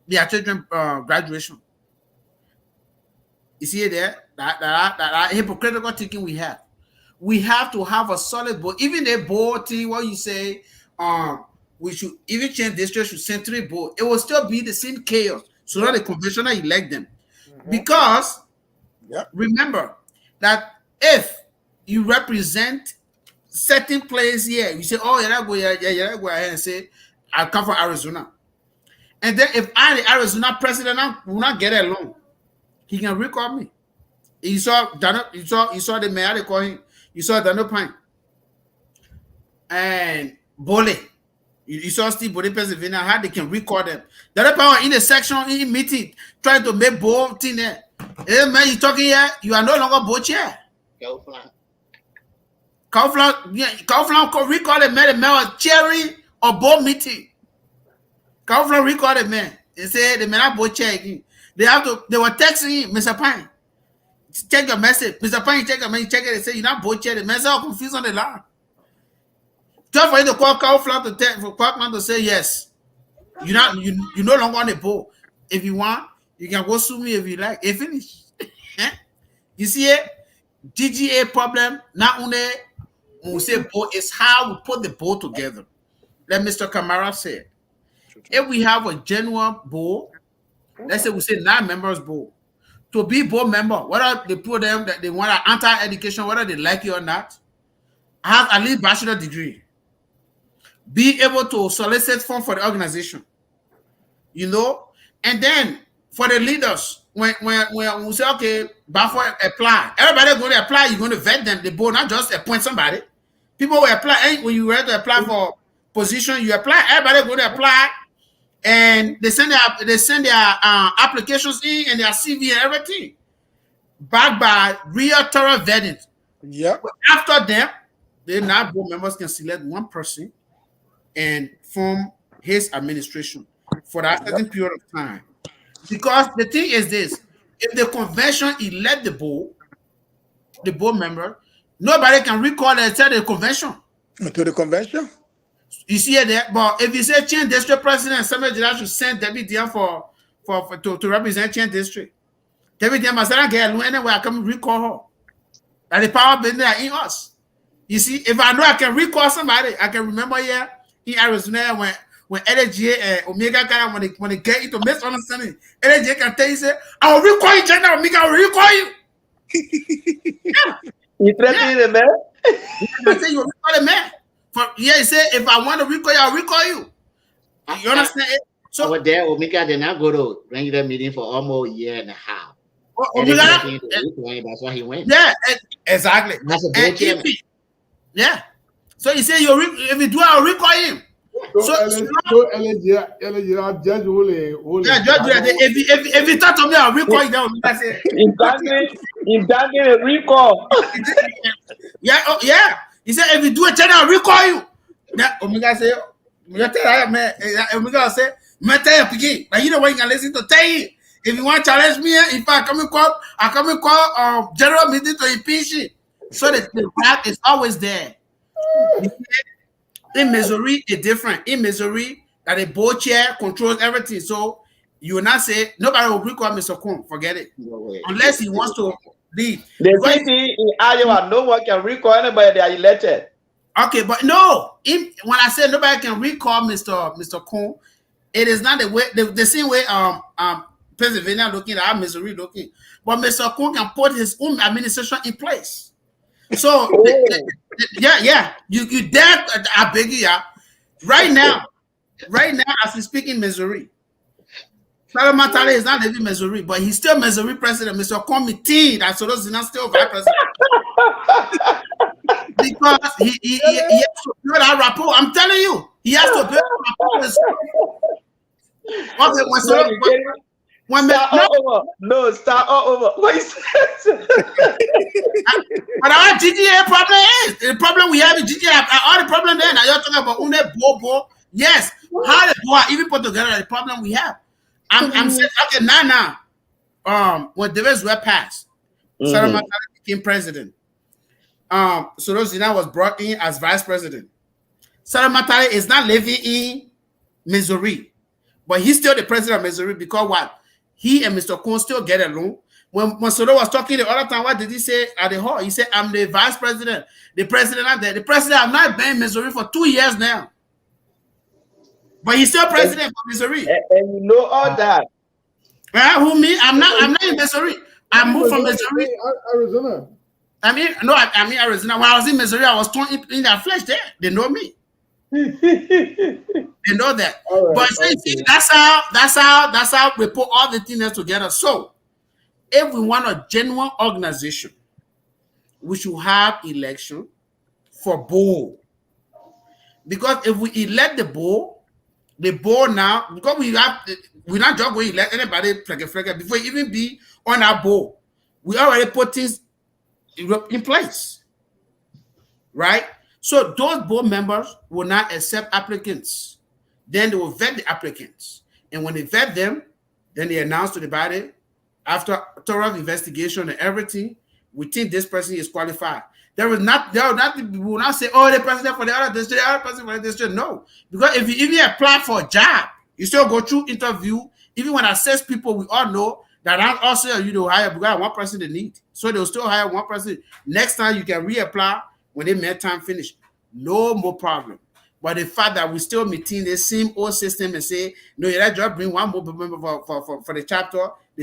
their children graduation. You see it there? That hypocritical thinking we have. We have to have a solid board. Even the board thing, what you say, we should even change district to century board. It will still be the same chaos. So that the conventional elect them. Mm-hmm. Because remember that if you represent certain place here, you say, oh, go ahead and say, I come from Arizona. And then if I, the Arizona president, will not get along, he can record me. You saw the mayor, they call him. You saw Daniel Pine and Bole. You saw Steve Bole, Pennsylvania, how they can record them. Daniel Pine in the section, in meeting, trying to make both thing there. Hey man, you talking here? You are no longer both here. Kaufland recorded man, the man was chairing a board meeting. Kaufland recorded man. They said the man are both chairing. They were texting him, Mr. Pine. Check your message. Mr. Pine, check your message. Check it. They say you're not both chair. The message are confused on the line. Just for you to call Flat to tell for Quackman to say yes. You no longer on the board. If you want, you can go sue me if you like. It finish. You see it? GGA problem, not only when we say board, it's how we put the board together. Like Mr. Kamara said. If we have a genuine board, let's say we say 9 members board. To be board member, whether they put them that they want an anti-education, whether they like it or not, have at least bachelor degree. Be able to solicit funds for the organization. You know? And then for the leaders, when we say, okay, before apply, everybody going to apply, you're going to vet them. The board, not just appoint somebody. People will apply. When you ready to apply for position, you apply. Everybody going to apply, and they send their applications in and their CV and everything, backed by real thorough vetting. Yep. But after them, the now board members can select one person and form his administration for that certain period of time. Because the thing is this: if the convention elect the board member, nobody can recall and tell the convention. To the convention? You see it there? But if you say change district president, somebody should send David Dian to represent change district. David Dian must not get anywhere. I can recall her. And the power been there in us. You see, if I know I can recall somebody, I can remember here in Arizona when LGA and Omega Ghana, when they get into misunderstanding, LGA can tell you, say, I will recall you, General Omega, I will recall you. You threatening the man? I say you will recall the man. He say, if I want to recall you, I'll recall you. You understand it? So over there, Omega did not go to Grand Gedeh meeting for almost a year and a half. Omega, that's why he went. Yeah, exactly. That's a board chairman. Yeah. So he said, if you do, I'll recall him. Judge will. Yeah, Judge, if you talk to me, I'll recall you down. In that recall. Yeah, yeah. He said, if you do it, I'll recall you. Now, Omega say, Omega say, but you know what you can listen to tell you. If you want to challenge me, if I come and call general meeting to impeach it. So the fact is always there. In Missouri, it's different. In Missouri, that the board chair controls everything. So you will not say nobody will recall Mr. Kuhn. Forget it. Unless he wants to leave. The city in Iowa, no one can recall anybody they are elected. Okay, but no. When I say nobody can recall Mr. Kuhn, it is not the way the same way Pennsylvania looking at Missouri looking. But Mr. Kuhn can put his own administration in place. So yeah, you dare, I beg you, right now as we speak in Missouri, Solomon Talley is not living in Missouri, but he's still Missouri president. Mr. Committee, that's still vice president. Because he has to build that rapport. I'm telling you, he has to build that rapport. Okay, start all over. What is that? But our GGA problem is the problem we have in GGA. All the problem there now you're talking about Bobo. Yes, how the boy even put together the problem we have. I'm saying okay now. When Davis were passed, Solomon became president. Soros Zina was brought in as vice president. Solomon is not living in Missouri, but he's still the president of Missouri because what? He and Mr. Kuhn still get along. When Soros was talking the other time, what did he say at the hall? He said, I'm the vice president. The president not there. The president have not been in Missouri for 2 years now. But he's still president of Missouri. And you know all that. Who me? I'm not in Missouri. I moved from Missouri. Arizona. I mean Arizona. When I was in Missouri, I was torn in their flesh there. They know me. They know that. Right, but see, that's how we put all the things together. So if we want a genuine organization, we should have election for board. Because if we elect the board now, because we're not just going to elect anybody before we even be on our board. We already put things in place. Right? So those board members will not accept applicants. Then they will vet the applicants. And when they vet them, then they announce to the body, after thorough investigation and everything, we think this person is qualified. There will not, we will not say, oh, the president for the other district, the other president for the district. No. Because if you even apply for a job, you still go through interview. Even when I assess people, we all know that I'm also you to hire because one person they need. So they'll still hire one person. Next time you can reapply when they met time finish. No more problem. But the fact that we still meeting the same old system and say, no, you let just bring one more member for the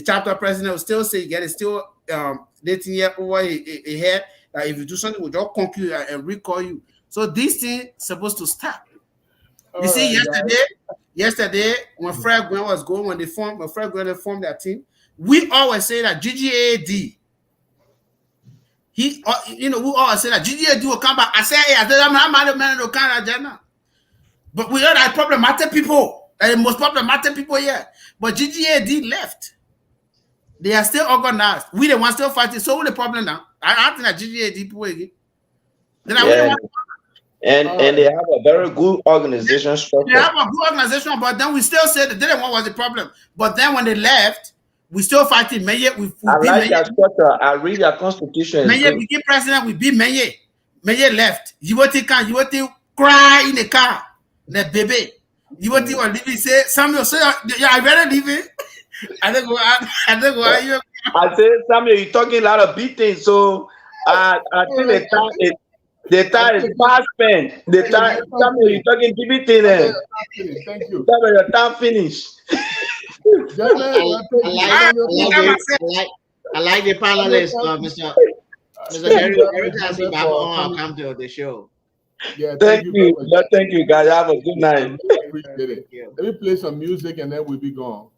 chapter president will still say you get it still 18 years over a head. That if you do something, we'll just conquer you and recall you. So these things supposed to stop. You see, yesterday when Fred Gwen was going, when Fred Gwen formed that team, we always say that GGAD. We always say that GGAD will come back. I say, hey, I'm man of Canada. But we are that problematic people, the most problematic people here. But GGAD left. They are still organized. We the ones still fighting. So what's the problem now? I think that GGAD people again. And they have a very good organization structure. They have a good organization, but then we still say that they didn't want was the problem. But then when they left, we still fighting. I like that structure. I read your constitution. Maye became president. We beat Maye. Maye left. You want to cry in the car. The baby. You want to leave. Say Samuel. Say yeah, I better leave it. I don't go. I say Samuel, you're talking a lot of big things. So I think the time is past spent. The time Samuel, you're talking big things. Thank you. Samuel, your time finished. I like the panelists, Mr. Gary. Every time you come to the show. Yeah, thank you. Thank you, guys. Have a good night. Appreciate it. Let me play some music and then we'll be gone.